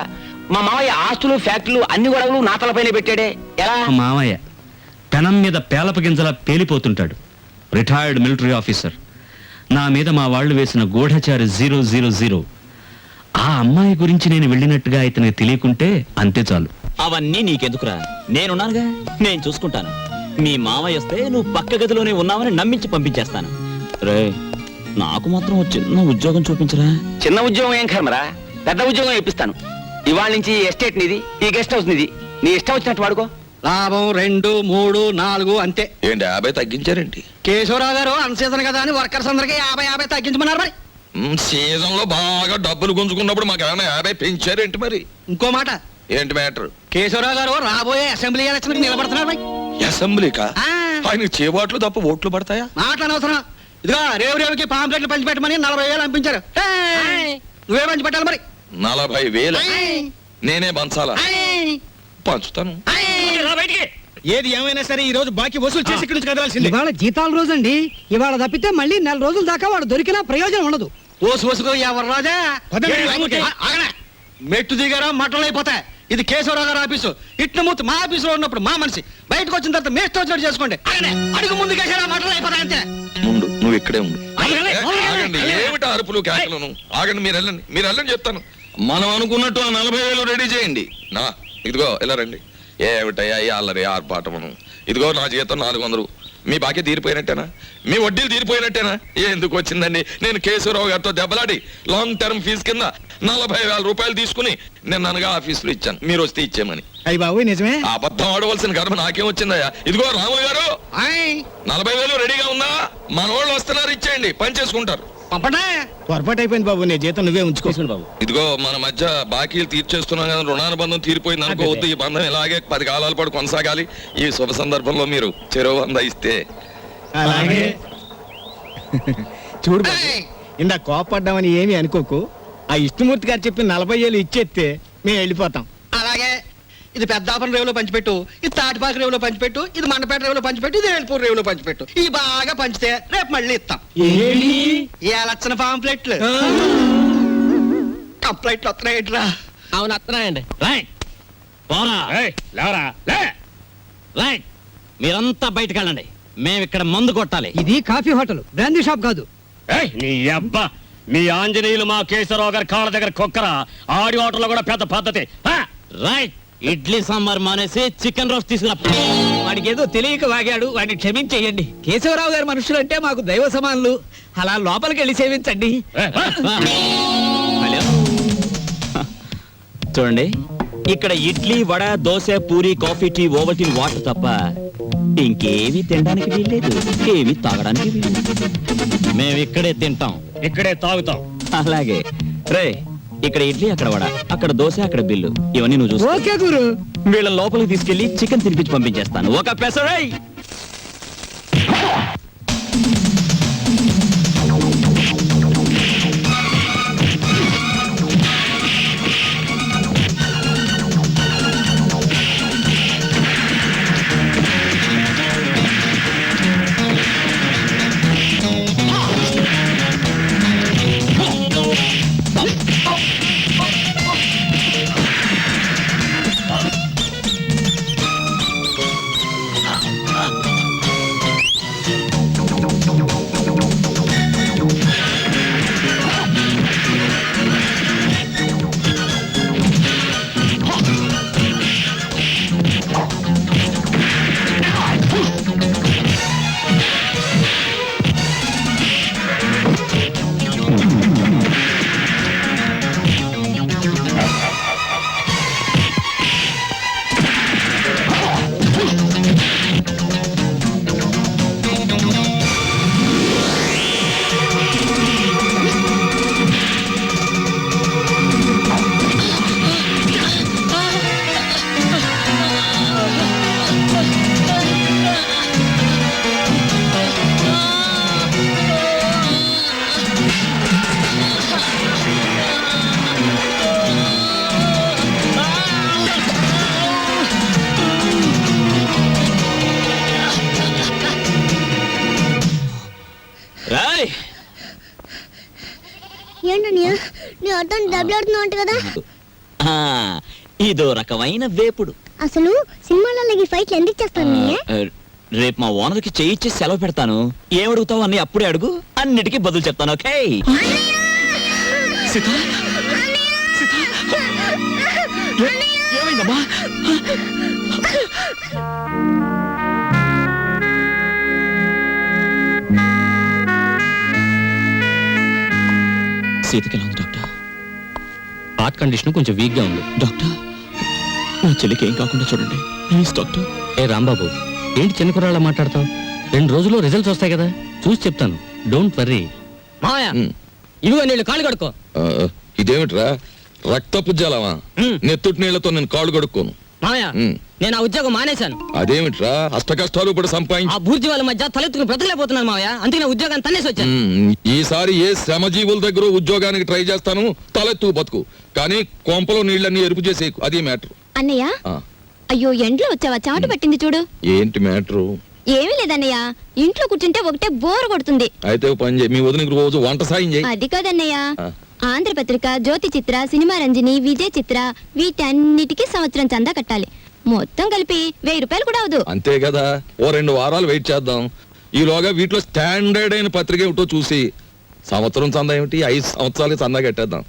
మా మావయ్య ఆస్తులు, ఫ్యాక్టరీలు, అన్ని గొడవలు నా తలపైన పెట్టాడే. ఎలా? మావయ్య పెనం మీద పేలప గింజలా పేలిపోతుంటాడు. Retired military officer. నా మీద మా వాళ్ళు వేసిన గూఢచారి 000. ఆ అమ్మాయి గురించి నేను వెళ్ళినట్టుగా ఇతనికి తెలియకుంటే అంతే చాలు. అవన్నీ నీకెందుకురా? నేనున్నానుగా, నేను చూసుకుంటాను. మీ మావయ్య వస్తే నువ్వు పక్క గదిలోనే ఉన్నావని నమ్మించి పంపించేస్తాను. రే, నాకు మాత్రం చిన్న ఉద్యోగం చూపించరా. చిన్న ఉద్యోగం ఏం కర్మరా, పెద్ద ఉద్యోగం ఇప్పిస్తాను. ఇవాళ నుంచి ఈ ఎస్టేట్ నిది, ఈ గెస్ట్ హౌస్ నిది. నీ ఇష్టం వచ్చినట్టు వాడుకో. లాభం 2, 3, 4 అంతే. ఏంటి 50 తగ్గించారేంటి? కేశవరావు గారు అన్ సీజన్ కదా అని వర్కర్స్ అందరికి 50 తగ్గించమన్నారు. మరి సీజన్ లో బాగా డబ్బులు గుంజుకున్నప్పుడు మాకు ఏమైనా 50 పెంచారేంటి? మరి ఇంకో మాట, ఏంటి మ్యాటర్? కేశవరావు గారు రాబోయే అసెంబ్లీ ఎలక్షన్ నిలబడుతున్నారు. మరి అసెంబ్లీకా? ఆయన చేబాట్లు తప్ప ఓట్లు పడతాయా? మాట్లాడనవసరం. ఇదిగో రేవుకి పాంప్లెట్లు పంచిపెట్టమని 40,000 పంపించారు. నువ్వే పంచి పెట్టాలి. మరి 40,000 నేనే పంచాలా? పంచుతాను. ఏది ఏమైనా సరే ఈ రోజు బాకీ వసూలు చేసి ఇక్కడి నుంచి కదలాల్సింది. ఇవాళ జీతాల రోజు అండి. ఇవాళ తప్పితే మళ్ళీ 4 రోజుల దాకా వాడు దొరికినా ప్రయోజనం ఉండదు. ఓసు ఎవరు రాజా? మెట్టు దిగారా మటలు అయిపోతాయి. ఇది కేశవరావు గారు ఆఫీసు. ఇట్ల మూర్తి మా ఆఫీసులో ఉన్నప్పుడు మా మనిషి, బయటకు వచ్చిన తర్వాత మేస్తో వచ్చినట్టు చేసుకోండి. అడుగు ముందు కేసారా మటలు అయిపోతాయి అంతే. ముందు నువ్వు ఇక్కడే ఉండు. ఆగండి, ఏమిటి అరుపులు కేకలను? ఆగండి, మీరు వెళ్ళండి, మీరు వెళ్ళండి చెప్తాను. మనం అనుకున్నట్టు ఆ 40,000 రెడీ చేయండి. నా ఇదిగో ఇలా రండి. ఏమిటయ్యా ఈ అల్లరి ఆర్పాటమును? ఇదిగో నా జీతం 400. మీ బాకీ తీరిపోయినట్టేనా? మీ వడ్డీలు తీరిపోయినట్టేనా? ఎందుకు వచ్చిందండి? నేను కేశవరావు గారితో దెబ్బలాడి లాంగ్ టర్మ్ ఫీజు కింద 40,000 రూపాయలు తీసుకుని నేను అనగా ఆఫీసులో ఇచ్చాను. మీరు వస్తే ఇచ్చేమని. అయ్యి బాబు నిజమే. అబద్ధం ఆడవలసిన కర్మ నాకేం వచ్చిందయ్యా? ఇదిగో రాములు గారు, 40,000 రెడీగా ఉందా? మన వాళ్ళు వస్తున్నారు, ఇచ్చేయండి, పని చేసుకుంటారు. పొరపాటు అయిపోయింది బాబు, నీ జీతం నువ్వే ఉంచుకోవాలి బాబు. ఇదిగో మన మధ్య బాకీలు తీర్చేస్తున్నాం కదా, రుణానుబంధం తీరిపోయింది అనుకోవద్దు. ఈ బంధం ఇలాగే 10 కాలాల పాటు కొనసాగాలి. ఈ శుభ సందర్భంలో మీరు చెరువు 100 ఇస్తే. అలాగే. చూడు బాబు, ఇందా కోపడ్డామని ఏమీ అనుకోకు. ఆ ఇష్టమూర్తి గారు చెప్పి 40,000 ఇచ్చేస్తే మేము వెళ్ళిపోతాం. అలాగే. ఇది పెద్దాపురం రేవులో పంచిపెట్టు, ఇది తాటిపాక రేవులో పంచిపెట్టు, ఇది మండపేట రేవులో పంచిపెట్టు, ఇది వేల్పూర్ రేవులో పంచిపెట్టు. ఈ బాగా పంచితే రేపు మళ్ళీ ఇస్తాం. ఏ లక్షణ పాంప్లెట్లు కంప్లైంట్లు వస్తున్నాయిట్రా. అవును వస్తున్నాయండి. మీరంతా బయటకు వెళ్ళండి. మేము ఇక్కడ మందు కొట్టాలి. ఇది కాఫీ హోటల్, బ్రాందీ షాప్ కాదు. నీ అబ్బా, మీ ఆంజనేయులు మా కేశవరావు గారి కాళ్ళ దగ్గర కుక్కరా. ఆడి హోటల్లో కూడా పెద్ద పద్ధతి. రైట్, ఇడ్లీ సాంబార్ మానేసి చికెన్ రోస్ట్ తీసుకురా. వాడికి ఏదో తెలియక వాగాడు, వాడిని క్షమించేయండి. కేశవరావు గారి మనుషులు అంటే మాకు దైవ సమానులు. అలా లోపలికి వెళ్ళి సేవించండి. హలో, చూడండి, ఇక్కడ idli vada dosa puri coffee tea Ovaltine water తప్ప ఇంకేవి తినడానికి వీల్లేదు, ఏవి తాగడానికి వీల్లేదు. మేము ఇక్కడే తింటాం, ఇక్కడే తాగుతాం. అలాగే రే. ఇక్కడ ఇడ్లీ, అక్కడ వడ, అక్కడ దోశ, అక్కడ బిల్లు. ఇవన్నీ నువ్వు చూసుకో. ఓకే గురు. వీళ్ళ లోపలికి తీసుకెళ్లి చికెన్ తినిపించి పంపించేస్తాను. ఒక పెసరై. ఏంటన్నయ్య నీ అర్థం దెబ్బలాడుతున్నావు అంట కదా? ఇదో రకమైన వేపుడు. అసలు సినిమాలలో ఈ ఫైట్లు ఎందుకు చేస్తాను? రేపు మా ఓనర్కి చేయిచ్చి సెలవు పెడతాను. ఏమడుగుతావు అన్ని అప్పుడే అడుగు, అన్నిటికీ బదులు చెప్తాను. ఓకే సీత? సీత? ఏమైందమ్మా? సీతకి ఎలా ఉంది డాక్టర్? హార్ట్ కండిషన్ కొంచెం వీక్ గా ఉంది. డాక్టర్, నా చెల్లికి ఏం కాకుండా చూడండి ప్లీజ్ డాక్టర్. ఏ రాంబాబు, ఏంటి చిన్న కుర్రాళ్ళ మాట్లాడతావు? 2 రోజుల్లో రిజల్ట్స్ వస్తాయి కదా, చూసి చెప్తాను. Don't worry. మావయ్య ఇదిగో నీళ్ళు కాళ్ళు కడుక్కో. ఇదేమిట్రా రక్తపు జలమా? నెత్తుటి నీళ్లతో నేను కాళ్ళు కడుక్కోను. మావయ్య నేను ఆ ఉద్యోగం మానేశాను. అదేమిట్రా అష్ట కష్టాలు ఇప్పుడు సంపాదించి ఆ బూర్జీ వాళ్ళ మధ్య తలెత్తుకుని బ్రతకలేకపోతున్నాను మావయ్య, అందుకే నా ఉద్యోగాన్ని తన్నేసి వచ్చాను. ఈసారి ఏ శ్రమజీవుల దగ్గర ఉద్యోగానికి ట్రై చేస్తాను, తలెత్తు బతుకు. కానీ కొంపలో నీళ్ళన్నీ ఎరుపు చేసేకు, అది మ్యాటర్. అన్నయ్య అయ్యో ఎండ్లో వచ్చావా? చెమట పట్టింది చూడు. ఏంటి మ్యాటరు? ఏమీ లేదన్నయ్య, ఇంట్లో కూర్చుంటే ఒకటే బోర్ కొడుతుంది. అయితే ఓ పని చేయి, మీ వదినకి రోజు వంట సాయం చేయి. అది కాదన్నయ్య, ఆంధ్రపత్రిక, జ్యోతి చిత్ర, సినిమా రంజని, విజయ్ చిత్ర వీటన్నిటికీ సంవత్సరం చందా కట్టాలి. మొత్తం కలిపి 1000 రూపాయలు కూడా అవదు. అంతే కదా, ఓ 2 వారాలు వెయిట్ చేద్దాం. ఈలోగా వీటిలో స్టాండర్డ్ అయిన పత్రిక ఏమిటో చూసి సంవత్సరం చందా ఏమిటి 5 సంవత్సరాలకి చందా కట్టేద్దాం.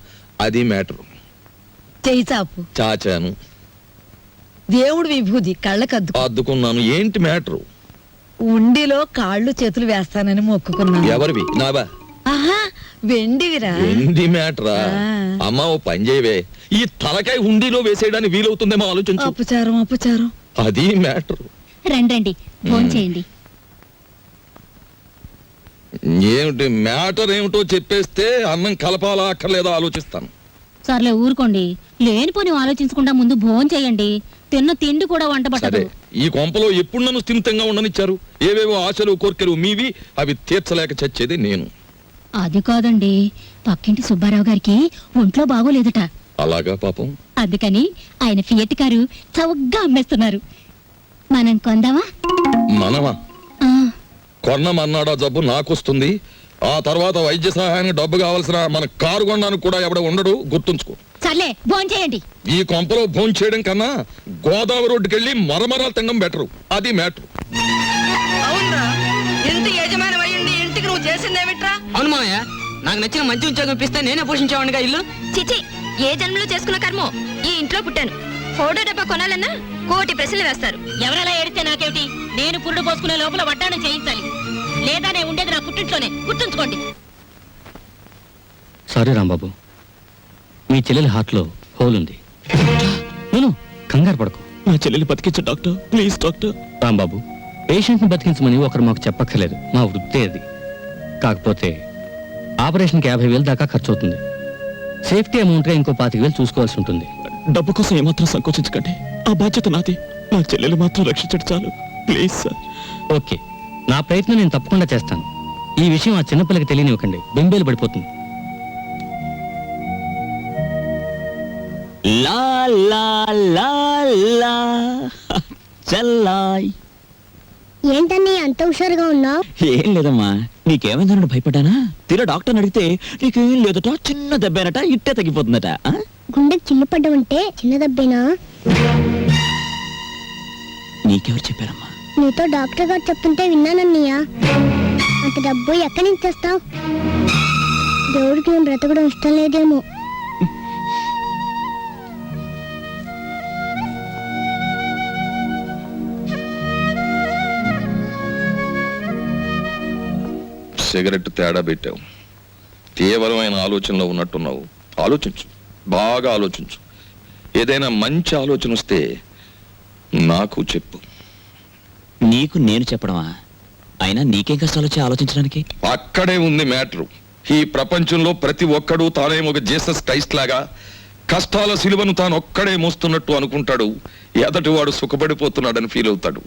అది మ్యాటర్. చెయ్యి చాపు. చాచాను, దేవుడు విభూది కళ్ళకద్దు అద్దుకున్నాను. ఏంటి మ్యాటరు? ఉండిలో కాళ్ళు చేతులు వేస్తానని మొక్కుకున్నాను. ఎవరివి? నావా? ఆహా, వెండివిరా. ఏంటి మ్యాటరా? అమ్మా ఓ పని చేయవే, ఈ తలకాయ హుండీలో వేసేయడానికి వీలవుతుందేమో ఆలోచించు. అపచారం అపచారం. అది మ్యాటర్. రండి భోంచేయండి. ఏమిటి మ్యాటర్ ఏమిటో చెప్పేస్తే అన్నం కలపాలా అక్కర్లేదో ఆలోచిస్తాను. సర్లే ఊరుకోండి, లేనిపోని ఆలోచించకుండా ముందు భోజనం చేయండి. తిన్న తిండి కూడా వంట సరే, పట్టదు. ఈ కొంపలో ఎప్పుడు నన్ను స్థిమితంగా ఉండనిచ్చారు? ఏవేవో ఆశలు కోర్కెలు మీవి, అవి తీర్చలేక చచ్చేది నేను. అది కాదండి, పక్కింటి సుబ్బారావు గారికి ఒంట్లో బాగోలేదట. అలాగా పాపం. అందుకని ఆయన ఫియట్ కారు చౌకగా అమ్మేస్తున్నారు. మనం కొందామా? మనమా? కొన్నమన్నాడా జబ్బు నాకొస్తుంది. ఆ తర్వాత వైద్య సహాయానికి డబ్బు కావాల్సిన మన కారు కొనడానికి కూడా ఎవడ ఉండడు, గుర్తుంచుకో. సర్లే భోంచేయండి. ఈ కొంపలో భోంచేయడం చేయడం కన్నా గోదావరి రోడ్డుకెళ్ళి మరమరాలు తినడం బెటరు. అది మ్యాటర్. అవునరా, ఇంటి యజమాని అయ్యుండి ఇంటికి నువ్వు చేసిందేమిట్రా? అవును మావయ్య, నాకు నచ్చిన మంచి ఉద్యోగం ఇప్పిస్తే నేనే పోషించేవాడిగా ఇల్లు. చిచి, ఏ జన్మలో చేసుకున్న కర్మో ఈ ఇంట్లో పుట్టాను. ఫోటో డబ్బా కొనాలన్నా 1,000 ప్రశ్నలు వేస్తారు. ఎవరెలా ఏడితే నాకేమిటి? నేను పురుడు పోసుకునే లోపల వడ్డాణం చేయించాలి, లేదా నేను ఉండేది నా పుట్టింట్లోనే, గుర్తుంచుకోండి. సారీ రాంబాబు, మీ చెల్లెలి హార్ట్లో హోల్ ఉంది. నేను కంగారు పడకు. నా చెల్లెలు బతికించు డాక్టర్, ప్లీజ్ డాక్టర్. రాంబాబు, పేషెంట్ని బతికించమని ఒకరు మాకు చెప్పక్కర్లేదు, మా వృత్తే అది. కాకపోతే ఆపరేషన్కి 50,000 దాకా ఖర్చు అవుతుంది. సేఫ్టీ అమౌంట్గా ఇంకో 25,000 చూసుకోవాల్సి ఉంటుంది. డబ్బు కోసం ఏమాత్రం సంకోచించకండి, ఆ బాధ్యత నాది. నా చెల్లెలు మాత్రం రక్షించడు చాలు, ప్లీజ్ సార్. ఓకే, నా ప్రయత్నం నేను తప్పకుండా చేస్తాను. ఈ విషయం ఆ చిన్నపిల్లకి తెలియనివ్వకండి, బెంబేలు పడిపోతుంది. లా లా లా లా చల్లాయ్. ఏంటని అంత హుషారుగా ఉన్నావు? ఏం లేదమ్మా, నీకేమైందన్న భయపడ్డానా? తీరా డాక్టర్ని అడిగితే నీకేం లేదట, చిన్న దెబ్బేనట, ఇట్టే తగ్గిపోతుందట. గుండెకి చిల్లు పడ్డమంటే చిన్న దెబ్బేనా? నీకెవరు చెప్పారమ్మా? నీతో డాక్టర్ గారు చెప్తుంటే విన్నానన్నయ్య. అంత డబ్బు ఎక్కడి నుంచి తెస్తావు? దేవుడికి నేను బ్రతకడం ఇష్టం లేదేమో. సిగరెట్ తేడా పెట్టావు, తీవ్రమైన ఆలోచనలో ఉన్నట్టున్నావు. ఆలోచించు, బాగా ఆలోచించు. ఏదైనా మంచి ఆలోచన వస్తే నాకు చెప్పు. నీకు నేను చెప్పడమా? అయినా నీకేం కష్టాలు వచ్చి ఆలోచించడానికి? అక్కడే ఉంది మ్యాటరు. ఈ ప్రపంచంలో ప్రతి ఒక్కడూ తానేమో ఒక జీసస్ క్రైస్ట్ లాగా కష్టాల సిలువను తాను ఒక్కడే మోస్తున్నట్టు అనుకుంటాడు. ఎదటివాడు సుఖపడిపోతున్నాడని ఫీల్ అవుతాడు.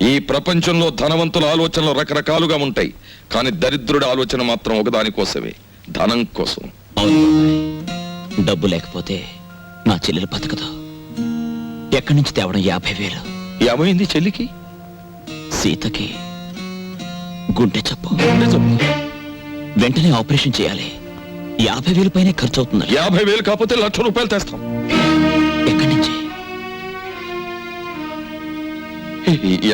ఈ ప్రపంచంలో ధనవంతుల ఆలోచనలు రకరకాలుగా ఉంటాయి, కానీ దరిద్రుడి ఆలోచన మాత్రం ఒకదానికోసమే, ధనం కోసం. అవును బాబాయ్, డబ్బు లేకపోతే నా చెల్లెలు బతకదు. ఎక్కడి నుంచి తేవడం 50,000? ఏమైంది చెల్లికి? సీతకి గుండె జబ్బు. వెంటనే ఆపరేషన్ చేయాలి. 50,000 పైనే ఖర్చు అవుతుంది. 50,000 కాకపోతే ₹1,00,000 తెస్తాం. ఎక్కడి నుంచి?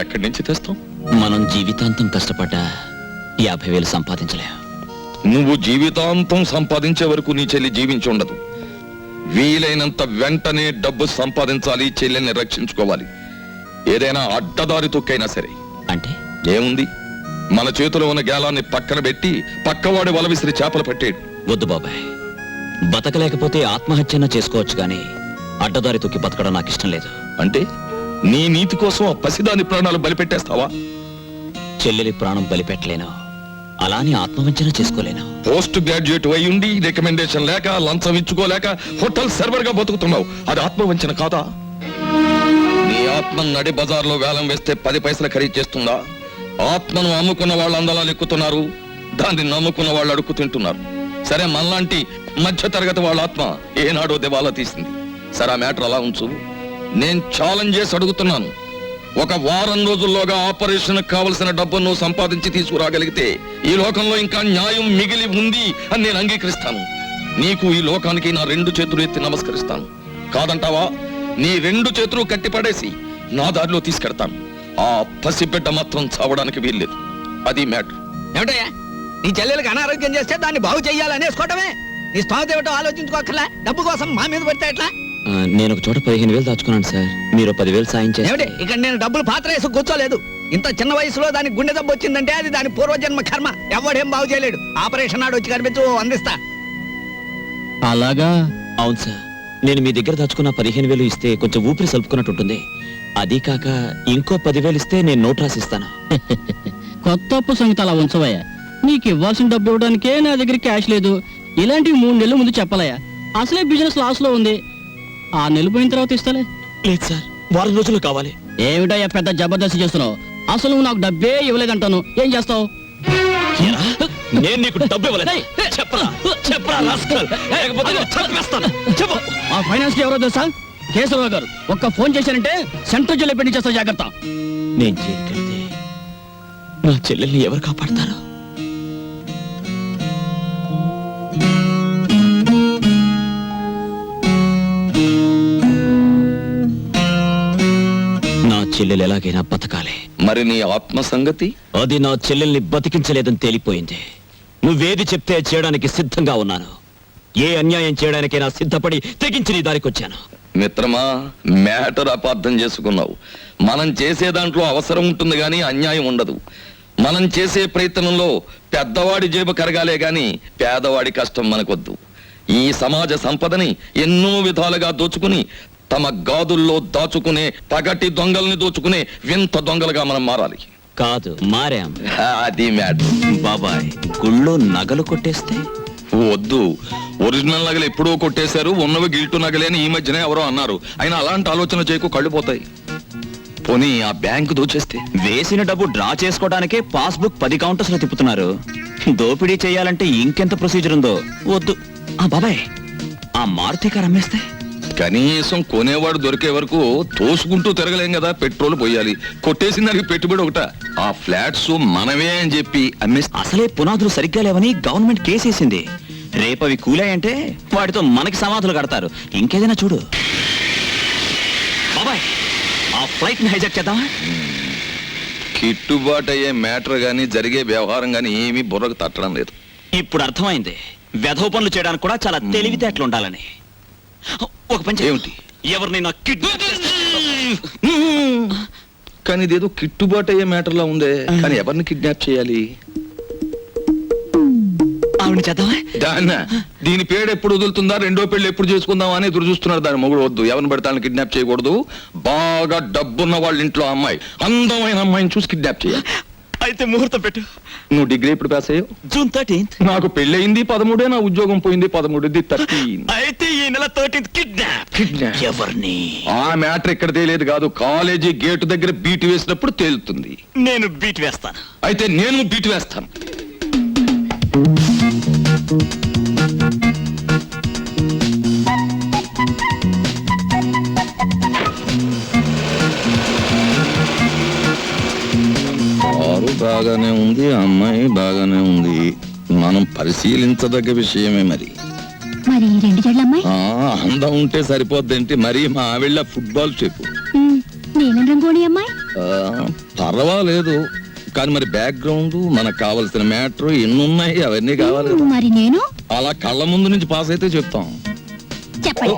ఎక్కడి నుంచి తెస్తాం? మనం జీవితాంతం కష్టపడ్డా 50,000 సంపాదించలేం. నువ్వు జీవితాంతం సంపాదించే వరకు నీ చెల్లి జీవించి ఉండదు. వీలైనంత వెంటనే డబ్బు సంపాదించాలి, చెల్లెల్ని రక్షించుకోవాలి. ఏదైనా అడ్డదారి తొక్కైనా సరే. అంటే ఏముంది, మన చేతిలో ఉన్న గేలాన్ని పక్కన పెట్టి పక్కవాడి వల విసిరి చేపలు పట్టేడు. వద్దు బాబాయ్, బతకలేకపోతే ఆత్మహత్యన చేసుకోవచ్చు, కానీ అడ్డదారి తొక్కి బతకడం నాకు ఇష్టం లేదు. అంటే నీ నీతి కోసం ఆ పసిదాని ప్రాణాలు బలిపెట్టేస్తావా? చెల్లెలి ప్రాణం బలిపెట్టలేను, అలానే ఆత్మవంచన చేసుకోలేను. పోస్ట్ గ్రాడ్యుయేట్ అయ్యుండి రికమెండేషన్ లేక, లంచం ఇచ్చుకోలేక హోటల్ సర్వర్ గా బతుకుతున్నావు. అది ఆత్మవంచన కాదా? నీ ఆత్మ నడి బజార్లో వేలం వేస్తే 10 పైసలు ఖరీదు చేస్తుందా? ఆత్మను అమ్ముకున్న వాళ్ళు అందలాలు ఎక్కుతున్నారు, దాన్ని నమ్ముకున్న వాళ్ళు అడుక్కు తింటున్నారు. సరే, మనలాంటి మధ్య తరగతి వాళ్ళ ఆత్మ ఏనాడో దివాలా తీసింది. సరే, ఆ మ్యాటర్ అలా ఉంచు. నేను ఛాలెంజ్ చేసి అడుగుతున్నాను. ఒక వారం రోజుల్లోగా ఆపరేషన్ కావలసిన డబ్బును సంపాదించి తీసుకురాగలిగితే ఈ లోకంలో ఇంకా న్యాయం మిగిలి ఉంది అని నేను అంగీకరిస్తాను. నీకు, ఈ లోకానికి నా 2 చేతులు ఎత్తి నమస్కరిస్తాను. కాదంటావా? నీ 2 చేతులు కట్టిపడేసి నా దారిలో తీసుకెడతాను. ఆ పసిబిడ్డ మాత్రం చావడానికి వీల్లేదు. అది మ్యాటర్. ఏమిటయ్యా, నీ చెల్లెలకు అనారోగ్యం చేస్తే దాన్ని బాగు చెయ్యాలనేసుకోవటమే. నీ స్థానం ఏమిటో ఆలోచించుకోకర్లా. డబ్బు కోసం మా మీద పడితే ఎట్లా? నేను ఒక చోట 15,000 దాచుకున్నాను సార్, మీరు 10,000 సాయం చేయండి. ఏమిటి, ఇక్కడ నేను డబ్బులు పాత్ర వేసి కూర్చోలేదు. ఇంత చిన్న వయసులో దానికి గుండె దెబ్బ వచ్చిందంటే అది దాని పూర్వజన్మ కర్మ. ఎవడేం బాగు చేయలేడు. ఆపరేషన్ నాడు వచ్చి కనిపించు, అందిస్తా. అలాగా? అవును సార్, నేను మీ దగ్గర దాచుకున్న 15,000 ఇస్తే కొంచెం ఊపిరి సలుపుకున్నట్టు ఉంటుంది. అది కాక ఇంకో 10,000 ఇస్తే నేను నోట్ రాసిస్తాను. కొత్త అప్పు సంగతి అలా ఉంచవయ్యా. నీకు ఇవ్వాల్సిన డబ్బు ఇవ్వడానికే నా దగ్గర క్యాష్ లేదు. ఇలాంటివి 3 నెలల ముందు చెప్పాలయ్యా. అసలే బిజినెస్ లాస్ లో ఉంది. 6 నెలలు పోయిన తర్వాత ఇస్తాలే. లేదు సార్, వారం రోజులు కావాలి. ఏమిటయ్యా పెద్ద జబర్దస్త్ చేస్తున్నావు? అసలు నువ్వు నాకు డబ్బే ఇవ్వలేదంటాను, ఏం చేస్తావు? నేను నీకు డబ్బు ఇవ్వలేదు. చెప్పరా చెప్పరా రాస్కల్, లేకపోతే నేను చంపేస్తాను. చెప్పు. మా ఫైనాన్స్ కి ఎవరో తెలుసా? కేశవరావు గారు. ఒక్క ఫోన్ చేశారంటే సెంట్రల్ జైలు పెట్టి చేస్తా, జాగ్రత్త. నేను చేయగలిగితే నా చెల్లెల్ని ఎవరు కాపాడతారు? నా చెల్లెలు ఎలాగైనా బతకాలి. మరి నీ ఆత్మ సంగతి? అది నా చెల్లెల్ని బతికించలేదని తేలిపోయింది. నువ్వేది చెప్తే చేయడానికి సిద్ధంగా ఉన్నాను. ఏ అన్యాయం చేయడానికైనా సిద్ధపడి తెగించి నీ దారికి వచ్చాను. మిత్రమా, మ్యాటర్ అపార్థం చేసుకున్నావు. మనం చేసే దాంట్లో అవసరం ఉంటుంది గాని అన్యాయం ఉండదు. మనం చేసే ప్రయత్నంలో పెద్దవాడి జేబు కరగాలే గాని పేదవాడి కష్టం మనకొద్దు. ఈ సమాజ సంపదని ఎన్నో విధాలుగా దోచుకుని తమ గాదుల్లో దాచుకునే పగటి దొంగల్ని దోచుకునే వింత దొంగలుగా మనం మారాలి. కాదు, మారాం. అది మ్యాటర్. బాబాయ్, గుళ్ళో నగలు కొట్టేస్తే? వద్దు, ఒరిజినల్ నగలు ఎప్పుడో కొట్టేశారు, ఉన్నవి గిల్టు నగలే అని ఈ మధ్యనే ఎవరో అన్నారు. అయినా అలాంటి ఆలోచన చేయకు, కళ్ళు పోతాయి. పోనీ ఆ బ్యాంకు దోచేస్తే? వేసిన డబ్బు డ్రా చేసుకోవడానికే పాస్బుక్ 10 కౌంటర్స్ లో తిప్పుతున్నారు. దోపిడీ చేయాలంటే ఇంకెంత ప్రొసీజర్ ఉందో. వద్దు. బాబాయ్, ఆ మారుతి కారు అమ్మేస్తే? కనీసం కొనేవాడు దొరికే వరకు తోసుకుంటూ తిరగలేం కదా, పెట్రోల్ పోయాలి. కొట్టేసిన దానికి పెట్టుబడి ఒకట. ఆ ఫ్లాట్స్ మనమే అని చెప్పి అమ్మేస్తే? అసలే పునాదులు సరిగ్గా లేవని గవర్నమెంట్ కేసేసింది. రేపవి కూలాయంటే వాటితో మనకి సమాధులు కడతారు. ఇంకేదైనా చూడు. బాబాయ్, ఆ ఫ్లైట్ ని హైజాక్ చేద్దామా? కిట్టుబాటు అయ్యే మ్యాటర్ గానీ జరిగే వ్యవహారం గానీ ఏమీ బుర్రకు తట్టడం లేదు. ఇప్పుడు అర్థమైంది, వెధవ పనులు చేయడానికి కూడా చాలా తెలివితేటలు ఉండాలని. ఒక పని ఏమిటి? ఎవరినైనా కిడ్నాప్ కానీ ఇదేదో కిట్టుబాటు అయ్యే మ్యాటర్ లా ఉందే. కానీ ఎవరిని కిడ్నాప్ చేయాలి? ఆవిడ చేద్దామా? దీని పేరు ఎప్పుడు వదులుతుందా, రెండో పెళ్లి ఎప్పుడు చేసుకుందాం అని ఎదురు చూస్తున్నారు. దాని మొగుడు వద్దు, ఎవరిని పెడతాను కిడ్నాప్ చేయకూడదు. బాగా డబ్బున్న వాళ్ళ ఇంట్లో అమ్మాయి, అందమైన అమ్మాయిని చూసి కిడ్నాప్ చేయాలి. అయితే ముహూర్తం పెట్టు. నువ్వు డిగ్రీ ఎప్పుడు పాస్ అయ్యావు? June 13th. నాకు పెళ్ళయింది 13, నా ఉద్యోగం పోయింది 13, 13. అయితే ఈ నెల 13th కిడ్నాప్. ఎవరిని? ఆ మ్యాటర్ ఇక్కడ తేలేదు కాదు, కాలేజీ గేటు దగ్గర బీట్ వేసినప్పుడు తేలుతుంది. నేను బీట్ వేస్తాను. అయితే నేను బీట్ వేస్తాను. కారు బాగానే ఉంది, అమ్మాయి బాగానే ఉంది. మనం పరిశీలించదగ్గ విషయమే. మరి మరి 2 జడ్ల అమ్మాయి అందం ఉంటే సరిపోద్దేంటి? మరి మా ఆవిళ్ళ ఫుట్బాల్ చెప్పు. నీలం రంగోళి అమ్మాయి పర్వాలేదు, కానీ మరి బ్యాక్గ్రౌండ్, మనకు కావాల్సిన మ్యాటర్ ఎన్నున్నాయి, అవన్నీ కావాలి. మరి నేను అలా కళ్ళ ముందు నుంచి పాస్ అయితే చెప్తాం. చెప్పండి.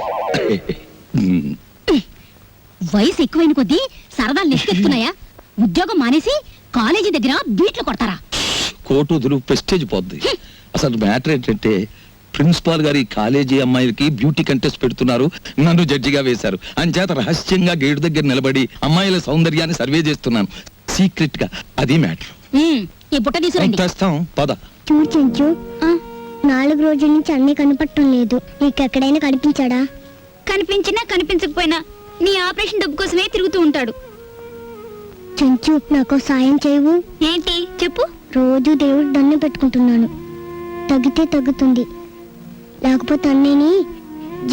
వయసు ఎక్కువైన కొద్దీ సరదాలు నెక్కెత్తున్నాయా? ఉద్యోగం మానేసి కాలేజీ దగ్గర బీట్లు కొడతారా? కోటు వదులు, ప్రెస్టేజ్ పోద్ది. అసలు మ్యాటర్ ఏంటంటే, ప్రిన్సిపాల్ గారు ఈ కాలేజీ అమ్మాయిలకి బ్యూటీ కంటెస్ట్ పెడుతున్నారు, నన్ను జడ్జిగా వేశారు. అంచేత రహస్యంగా గేటు దగ్గర నిలబడి అమ్మాయిల సౌందర్యాన్ని సర్వే చేస్తున్నాను, సీక్రెట్ గా. అది మ్యాటర్. ఈ బుట్ట తీసుకురండి. తెస్తాం, పద. చూచు 4 రోజుల నుంచి అన్నీ కనపడటం లేదు. నీకెక్కడైనా కనిపించాడా? కనిపించినా కనిపించకపోయినా నీ ఆపరేషన్ డబ్బు కోసమే తిరుగుతూ ఉంటాడు. చెంచు, నాకు సాయం చేయవు? ఏంటి చెప్పు. రోజు దేవుడు దండం పెట్టుకుంటున్నాను, తగ్గితే తగ్గుతుంది, లేకపోతే అన్నయ్యని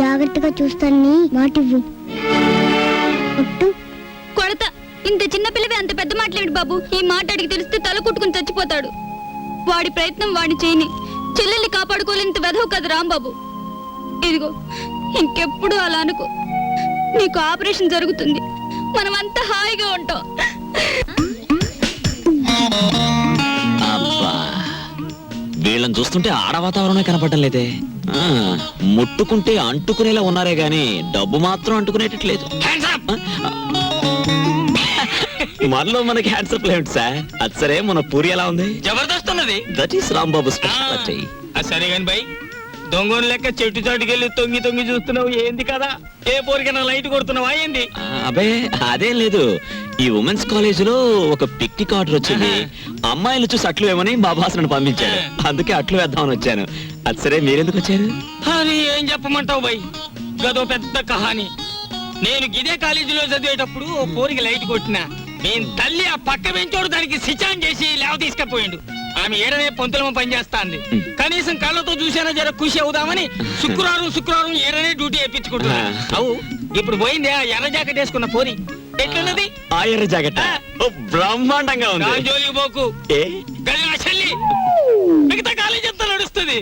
జాగ్రత్తగా చూస్తానని మాటివ్వు. కొడతా. ఇంత చిన్న పిల్లవే అంత పెద్ద మాట్లాడు బాబు. ఈ మాట అడిగి తెలిస్తే తల కుట్టుకుని చచ్చిపోతాడు. వాడి ప్రయత్నం వాడిని చేయని. చెల్లెల్ని కాపాడుకోలేంత వెధవు కదా రాంబాబు. ఇదిగో, ఇంకెప్పుడు అలా అనుకో. నీకు ఆపరేషన్ జరుగుతుంది, మనమంతా హాయిగా ఉంటాం. అబ్బా, వీళ్ళని చూస్తుంటే ఆడ వాతావరణమే కనపడటం లేదే. ముట్టుకుంటే అంటుకునేలా ఉన్నారే గాని డబ్బు మాత్రం అంటుకునేటట్లేదు. మనలో మనకి హ్యాండ్సప్ లేదు సార్. అది సరే, మన పూరి ఎలా ఉంది? జబర్దస్త్ ఉన్నది. That is Rambabu speciality. సరే గాని బై, దొంగను లెక్క చెట్టు చాటుకెళ్ళి తొంగి తొంగి చూస్తున్నావు ఏంది కదా? ఏ పోరికైనా లైట్ కొడుతున్నావా ఏంది? అబే అదేం లేదు, ఈ ఉమెన్స్ కాలేజ్ లో ఒక పిక్నిక్ ఆర్డర్ వచ్చింది. అమ్మాయిలు చూసి అట్లు వేమని మా బాస్ నన్ను పంపించాడు, అందుకే అట్లు వేద్దామని వచ్చాను. అది సరే, మీరెందుకు వచ్చారు? అది ఏం చెప్పమంటావు బై, గదో పెద్ద కహాని. నేను గిదే కాలేజీలో చదివేటప్పుడు ఓ పోరికి లైట్ కొట్టినా. నేను తల్లి ఆ పక్క పెంచోడు దానికి సిచాన్ చేసి లేవ తీసుకపోయిండు. ఆమె ఏడనే పొంతులమ పనిచేస్తాంది. కనీసం కళ్ళతో చూసేనా జర ఖుషి అవుదామని శుక్రవారం ఏడనే డ్యూటీ వేయించుకుంటున్నా. అవు ఇప్పుడు పోయింది ఆ ఎర్ర జాకెట్ వేసుకున్న పోరి. ఎట్లున్నది ఆ ఎర్ర జాకెట్? బ్రహ్మాండంగా ఉంది. జోలికి పోకు, గది నా చెల్లి. మిగతా కాలేజీ అంతా నడుస్తుంది.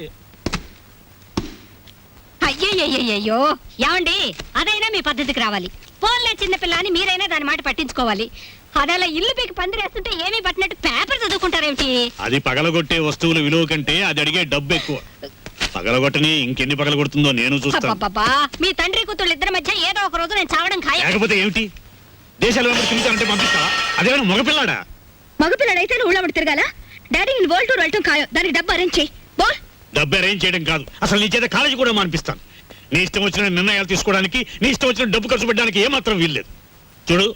అయ్యయ్యో ఏమండి, అదైనా మీ పద్ధతికి రావాలి. ఫోన్లే చిన్నపిల్ల అని మీరైనా దాని మాట పట్టించుకోవాలి. అదలా ఇల్లు పీకి పందిరేస్తుంటే ఏమీ పట్టినట్టు పేపర్ చదువుకుంటారేమిటి? అది పగలగొట్టే వస్తువుల విలువ కంటే అది అడిగే డబ్బు ఎక్కువ. పగలగొట్టని ఇంకెన్ని పగలగొడుతుందో నేను చూస్తాను. అబ్బబ్బబ్బా, మీ తండ్రి కూతుళ్ళు ఇద్దరి మధ్య ఏదో ఒక రోజు నేను చావడం ఖాయం. లేకపోతే ఏమిటి? దేశాలు తిరుగుతానంటే పంపిస్తావా? అదేమైనా మగపిల్లాడా? మగపిల్లడైతే ఊళ్ళో తిరగాల. డాడీ నేను వరల్డ్ టూర్ వెళ్ళటం ఖాయం. దానికి డబ్బు అరేంజ్ చేయి. డబ్బు అరేంజ్ చేయడం కాదు, అసలు నీ చేత కాలేజీ కూడా మానిపిస్తాను. నీ ఇష్టం వచ్చిన నిర్ణయాలు తీసుకోవడానికి, నీ ఇష్టం వచ్చిన డబ్బు ఖర్చు పెట్టడానికి ఏమాత్రం వీల్లేదు. చూడు,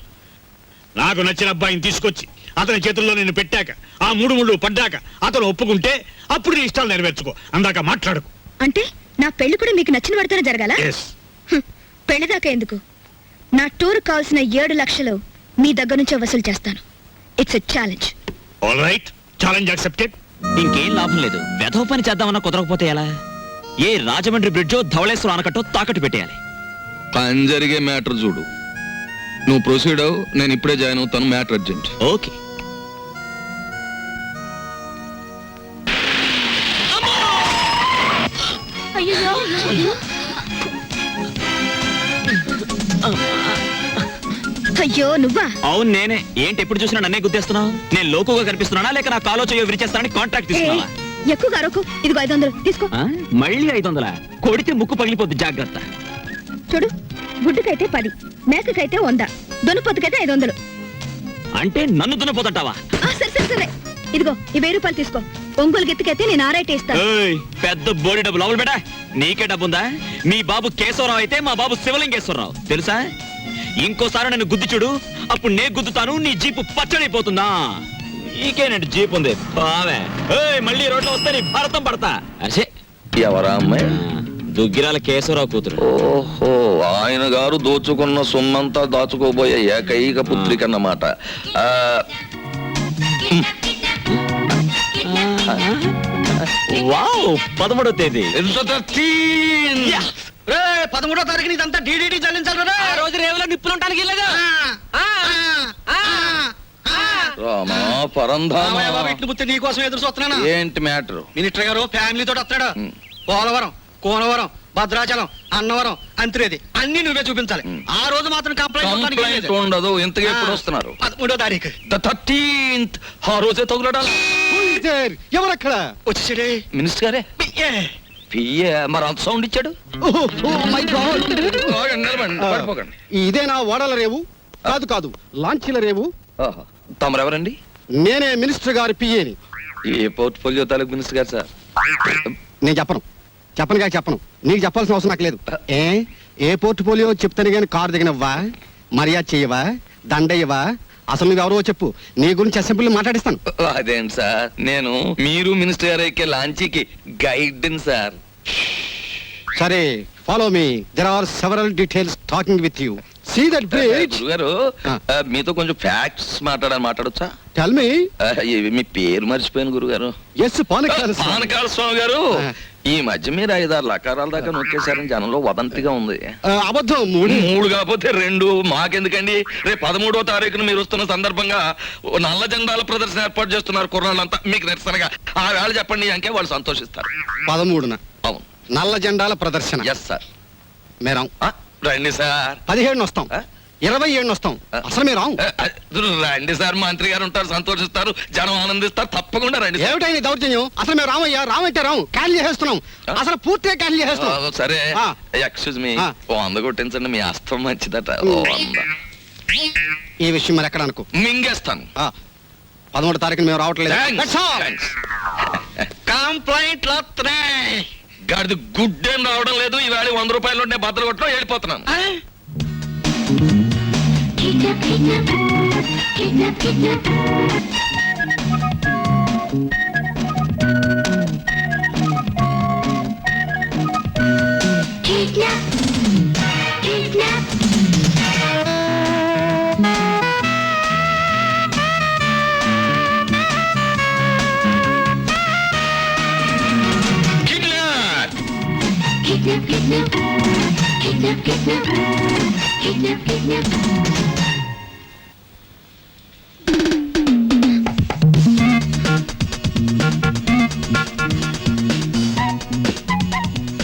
నాకు నచ్చిన అబ్బాయిని తీసుకొచ్చి అతని చేతుల్లో నేను పెట్టాక, ఆ 3 ముళ్ళు పడ్డాక అతను ఒప్పుకుంటే అప్పుడు నీ ఇష్టాలు నెరవేర్చుకో. అందాక మాట్లాడుకు. అంటే నా పెళ్లి కూడా మీకు నచ్చిన పడితేనే జరగాల? Yes. పెళ్లిదాకా ఎందుకు, నా టూర్ కావాల్సిన 7 లక్షలు మీ దగ్గర నుంచే వసూలు చేస్తాను. It's a challenge. All right, challenge accepted. ఇంకేం లాభం లేదు. వెధవ పని చేద్దామన్నా కుదరకపోతే ఎలా? ఏ రాజమండ్రి బ్రిడ్జో ధవళేశ్వరం ఆనకట్టో తాకట్టు పెట్టేయాలి. పని జరిగే మ్యాటర్ చూడు. నువ్వు ప్రొసీడ్ అవు, నేను ఇప్పుడే జాయిన్ అవుతాను. Matter urgent. ఓకే. అయ్యో నువ్వా? అవును నేనే. ఏంటి ఎప్పుడు చూసినా నన్నే గుద్దేస్తున్నావు? నేను లోకుగా కనిపిస్తున్నానా లేక నా కాలో చేయో విరిచేస్తానని కాంట్రాక్ట్ తీసుకున్నావా? ఎక్కువ అరకు. ఇదిగో 500 తీసుకో. మళ్ళీ 500? కొడితే ముక్కు పగిలిపోద్ది, జాగ్రత్త. చూడు, గుడ్డుకైతే 10, మేకకైతే 100, దొనపొత్తుకైతే 500. అంటే నన్ను దున్నపోతుంటావా? సరే సరే సరే, ఇదిగో ఈ 1000 రూపాయలు తీసుకో. ఒంగోలు గెత్తుకైతే నేను 6 ఇస్తాను. పెద్ద బోడి డబ్బు లోపల బేటా. నీకే డబ్బుందా? మీ బాబు కేశవరావు అయితే మా బాబు శివలింగేశ్వరరావు తెలుసా? ఇంకోసారి నన్ను గుద్దు చూడు, అప్పుడు నే గుద్దుతాను. నీ జీపు పచ్చడైపోతుందా? నీకేనండి జీప్ ఉంది బావే. మళ్ళీ రోడ్లో వస్తే నీ భారతం పడతా. అరే ఎవరా అమ్మాయి? దుగ్గిరాల కేశవరావు కూతురు. ఓహో, ఆయన గారు దోచుకున్న సొమ్మంతా దాచుకోబోయే ఏకైక పుత్రిక అన్నమాట. వావ్, 13వ తేదీ. 13వ తారీఖున ఇదంతా డీడీటీ చెల్లించాలి. ఆ రోజు రేవులో నిప్పులుంటానికి వెళ్ళగా రామా పరంధామా, నీకోసం ఎదురు చూస్తున్నాను. ఏంటి మ్యాటర్? మినిస్టర్ గారు ఫ్యామిలీతో వస్తాడు. పోలవరం, కోనవరం, భద్రాచలం, అన్నవరం, అంత్రేది అన్ని నువ్వే చూపించాలి. ఆ రోజు మాత్రం కంప్లైంట్ ఉండదు. ఇంతగా ఎప్పుడు వస్తున్నారు? 13వ తారీఖు. 13th. ఆ రోజే తగులడాలి. ఎవరక్కడ? వచ్చేసాడే మినిస్టర్ గారే. పియ్యే మరి అంత సౌండ్ ఇచ్చాడు. పడిపోకండి. ఇదేనా ఓడల రేవు? కాదు కాదు, లాంచీల రేవు. తమరెవరండి? నేనే మినిస్టర్ గారి పిఏని. ఏ పోర్ట్ఫోలియో తాలూకు మినిస్టర్ గారు సార్? నేను చెప్పను. నీకు చెప్పాల్సిన అవసరం నాకు లేదు. ఏ పోర్ట్ఫోలియో చెప్తాను కానీ కారు దిగనివ్వా, మర్యాద చేయవా, దండయ్యవా? అసలు నువ్వెవరో చెప్పు, నీ గురించి అసెంబ్లీలో మాట్లాడిస్తాను. అదేంటి సార్, నేను మీరు మినిస్టర్ గారు ఎక్కే లాంచీకి గైడ్ సార్. సరే, follow me. There are several details talking with you. See that bridge. గురుగారు, మీతో కొంచెం ఫ్యాక్ట్స్ మాట్లాడొచ్చా? Tell me. మీ పేరు మర్చిపోయాను గురుగారు. ఎస్, పానకాల స్వామి గారు. ఈ మధ్య మీరు 5-6 లకారాల దాకా నొక్కేశారని జనంలో వదంతిగా ఉంది. అబద్ధం. 3 కాకపోతే 2. మాకెందుకండి? రేపు 13వ తారీఖున మీరు వస్తున్న సందర్భంగా నల్ల జెండాల ప్రదర్శన ఏర్పాటు చేస్తున్నారు కుర్రాళ్ళంతా. మీకు నిరసనగా ఆ వేళ చెప్పండి అంకే వాళ్ళు సంతోషిస్తారు. 13న అవును, నల్ల జెండాల ప్రదర్శన. Yes sir. మేరం రండి సార్. 17 వస్తాం, 27 వస్తాం. అసలు మీరు రండి సార్, మంత్రి గారు ఉంటారు, సంతోషిస్తారు, జనం ఆనందిస్తారు. తప్పకుండా రండి. ఏమిటైనా దౌర్జన్యం? అసలు మేము రామయ్యా, రామంటే రాము, క్యాన్సిల్ చేసేస్తున్నాం. అసలు పూర్తిగా క్యాన్సిల్ చేసేస్తున్నాం. సరే, ఎక్స్క్యూజ్ మీ, 100 కొట్టించండి. మీ అస్తం మంచిదట. 100. ఈ విషయం మరి ఎక్కడ అనుకో, మింగేస్తాను. 13వ తారీఖున మేము రావట్లేదు. కంప్లైంట్ గాడిది గుడ్డేం రావడం లేదు. ఈవేళ 100 రూపాయలు ఉంటే భద్ర కొట్టడం వెళ్ళిపోతున్నాను.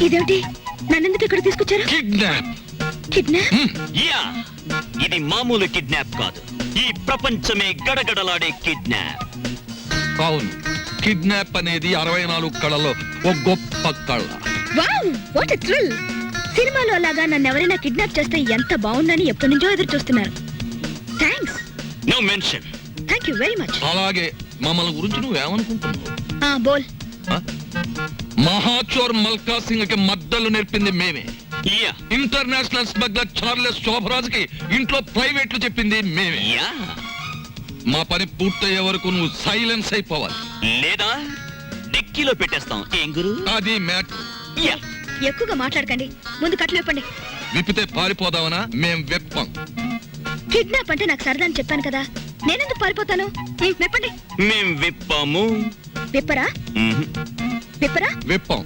ఇదేమిటి? నన్నెందుకు ఇక్కడ తీసుకొచ్చారు? కిడ్నాప్. ఇది మామూలు కిడ్నాప్ కాదు. ఈ ప్రపంచమే గడగడలాడే కిడ్నాప్. అవును, కిడ్నాప్ అనేది 64 కళలో ఒక గొప్ప కళ. Wow, what a thrill! సినిమాలో లాగా నన్ను ఎవరైనా కిడ్నాప్ చేస్తే ఎంత బాగుందని ఎప్పటి నుంచో ఎదురు చూస్తున్నారు. Thanks. No mention. Thank you very much. అలాగే మమ్మల్ని గురించి నువ్వేమనుకుంటున్నావు? బోల్. మహాచోర్ మల్కా సింగ్ కి మద్దలు నేర్పింది మేమే. యా ఇంటర్నేషనల్ స్మగ్లర్ చార్లెస్ శోభరాజ్కి ఇంట్లో ప్రైవేట్లు చెప్పింది మేమే. యా మా పని పూర్తయ్యే వరకు నువ్వు సైలెన్స్ అయిపోవాలి. లేదా డిక్కీలో పెట్టేస్తాం ఏం గురు? అది మ్యాటర్. యా ఎక్కువగా మాట్లాడకండి, ముందు కట్లు విప్పండి. విప్పితే పారిపోదామనా? మేం వెప్పం. కిడ్నాప్ అంటే నాకు సరదా అని చెప్పాను కదా, నేనెందుకు పారిపోతాను? విప్పండి. మేం విప్పాము. విప్పరా? మ్మ్. విప్పరా? వెప్పం.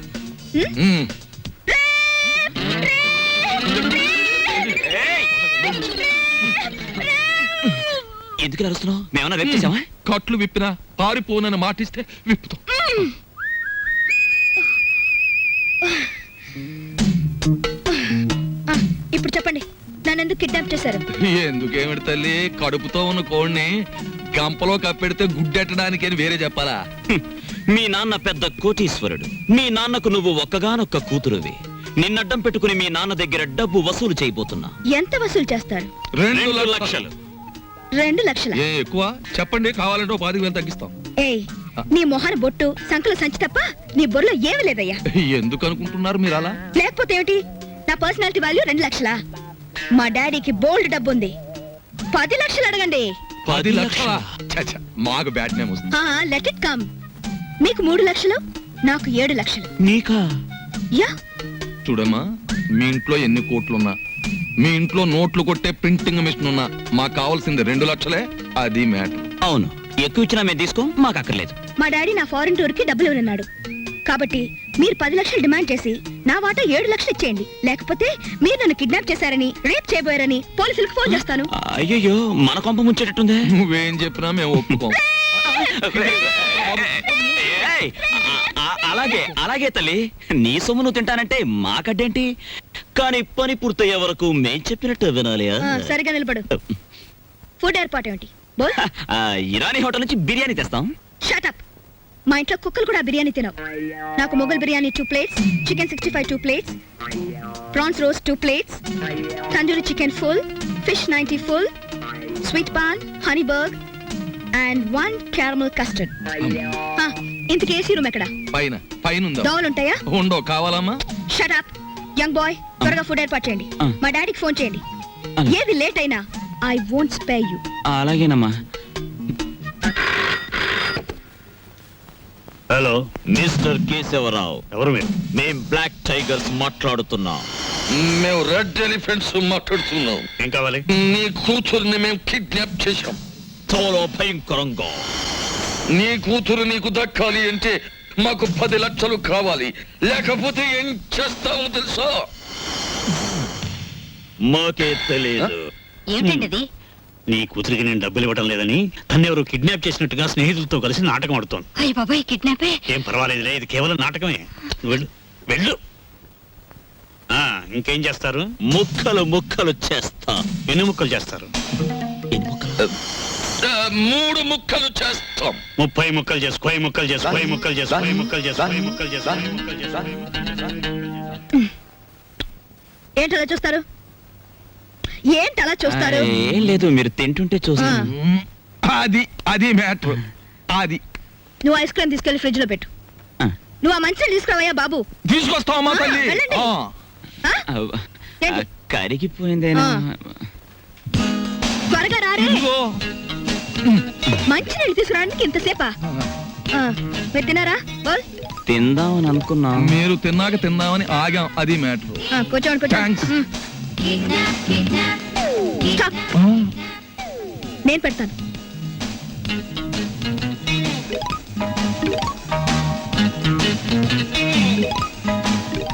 ఏయ్! ఎందుకు అరుస్తున్నావు? మేమన్నా వెప్పేసామా? కట్లు విప్పినా పారిపోనని మాటిస్తే విప్పుతాం. ఇప్పుడు చెప్పండి, నన్ను ఎందుకు కిడ్నాప్ చేశారు? ఎందుకేమిటి తల్లి, కడుపుతో ఉన్న కోడిని గంపలో కప్పెడితే గుడ్డెట్టడానికి అని వేరే చెప్పాలా? మీ నాన్న పెద్ద కోటీశ్వరుడు. మీ నాన్నకు నువ్వు ఒక్కగానొక్క కూతురువి. నిన్నడ్డం పెట్టుకుని మీ నాన్న దగ్గర డబ్బు వసూలు చేయబోతున్నా. ఎంత వసూలు చేస్తాడు? 2 లక్షలు. 2 లక్షల? ఏ ఎక్కువ చెప్పండి, కావాలంటే 10,000 తగ్గిస్తాం. ఏయ్, నీ మొహన బొట్టు, సంకల సంచి తప్ప నీ బొర్రలో ఏమీ లేదయ్యా. ఎందుకు అనుకుంటున్నారు మీరు అలా? లేకపోతే ఏమిటి? నా పర్సనాలిటీ వాల్యూ 2 లక్షలా? మా డాడీకి బోల్డ్ డబ్బు ఉంది. 10 లక్షలు అడగండి. 10 లక్షలా? ఛ, మాకు బ్యాడ్ నేమ్ వస్తుంది. Let it come. మీకు 3 లక్షలు, నాకు 7 లక్షలు. నీకా? యా. చూడమ్మా, మీ ఇంట్లో ఎన్ని కోట్లున్నా, మీ ఇంట్లో నోట్లు కొట్టే ప్రింటింగ్ మిషన్ ఉన్నా, మాకు కావాల్సింది 2 లక్షలే. అది మ్యాటర్. అవును, ఎక్కువ ఇచ్చినా మేము తీసుకో, మాకు అక్కర్లేదు. మా డాడీ నా ఫారెన్ టూర్ కి డబ్బులు ఇవ్వనన్నాడు. కాబట్టి మీరు 10 లక్షలు డిమాండ్ చేసి నా వాటా 7 లక్షలు ఇచ్చేయండి. లేకపోతే మీరు నన్ను కిడ్నాప్ చేశారని, రేప్ చేయబోయారని పోలీసులకు ఫోన్ చేస్తాను. అయ్యో, మన కొంప ముంచేటట్టుందే. నువ్వేం చెప్పినా మేము ఒప్పుకోం. ఏయ్, అలాగే అలాగే తల్లి, నీ సొమ్ము నువ్వు తింటానంటే మాకడ్డేంటి? కానీ పని పూర్తయ్యే వరకు మేం చెప్పినట్టు వినాలి. సరిగా నిలబడు. ఫుడ్ ఏర్పాటు ఏమిటి? బోల్. ఇరానీ హోటల్ నుంచి బిర్యానీ తెస్తాం. Shut up. మా ఇంట్లో కుక్కలు కూడా బిర్యానీ తినవు. నాకు Mughal biryani 2 plates, chicken 65 2 plates, prawns roast 2 plates, tandoori chicken full, fish 90 full, sweet paan, honey burg and 1 caramel custard. ఇంతకీ ఏసీ రూమ్ ఎక్కడ? పైన ఉందా? దోవలు ఉంటాయా? ఉండో. కావాలమ్మా? షట్ అప్ యంగ్ బాయ్, త్వరగా ఫుడ్ ఏర్పాటు చేయండి. మా డాడీకి ఫోన్ చేయండి. ఏది లేట్ అయినా ఐ వోంట్ స్పేర్ యు. అలాగేనమ్మా. Hello, mister Keshavarao. ఎవరు మీరు? మేం బ్లాక్ టైగర్స్ మాట్లాడుతున్నాం. మేము రెడ్ ఎలిఫెంట్స్ మాట్లాడుతున్నాం. ఏం కావాలి? నీ కూతురుని మేము కిడ్నాప్ చేశాం. చాలా భయంకరంగా. నీ కూతురు నీకు దక్కాలి అంటే మాకు 10 లక్షలు కావాలి. లేకపోతే ఏం చేస్తామో తెలుసా? మాకే తెలియదు. ఏమిటండి? నీ కూతురికి నేను డబ్బులు ఇవ్వడం లేదని తను ఎవరు కిడ్నాప్ చేసినట్టుగా స్నేహితులతో కలిసి నాటకం ఆడుతోంది. అయ్య బాబాయ్, కిడ్నాపే? ఏం పర్వాలేదులే, ఇది కేవలం నాటకమే. వెళ్ళు వెళ్ళు. ఇంకేం చేస్తారు? ముక్కలు ముక్కలు చేస్తా. ఎన్ని ముక్కలు చేస్తారు? 3 ముక్కలు చేస్తాం. 30 ముక్కలు చేసు. 10 ముక్కలు చేసు. 10 ముక్కలు చేసు. 10 ముక్కలు చేసు. 10 ముక్కలు చేసు. 10 ముక్కలు చేసు. ఏంటలా చూస్తారు? ఏంటలా చూస్తారు? ఏం లేదు, మీరు తింటుంటే చూస్తా. అది మ్యాటర్. అది నువ్వు ఐస్ క్రీమ్ తీసుకెళ్లి ఫ్రిడ్జ్ లో పెట్టు. నువ్వు ఆ మంచిని తీసుకురావయ్యా బాబు. తీసుకొస్తావమ్మా తల్లి. వెళ్ళండి. ఏంటి? కరిగిపోయిందేనా? త్వరగా రారే. మంచినీళ్ళు తీసుకురావడానికి ఇంతసేపా? మీరు తినారా? బోల్. తిందామని అనుకున్నా. మీరు తిన్నాక తిందామని ఆగాం. అది మ్యాటర్. కూర్చోండి కూర్చోండి. Stop. నేను పెడతాను.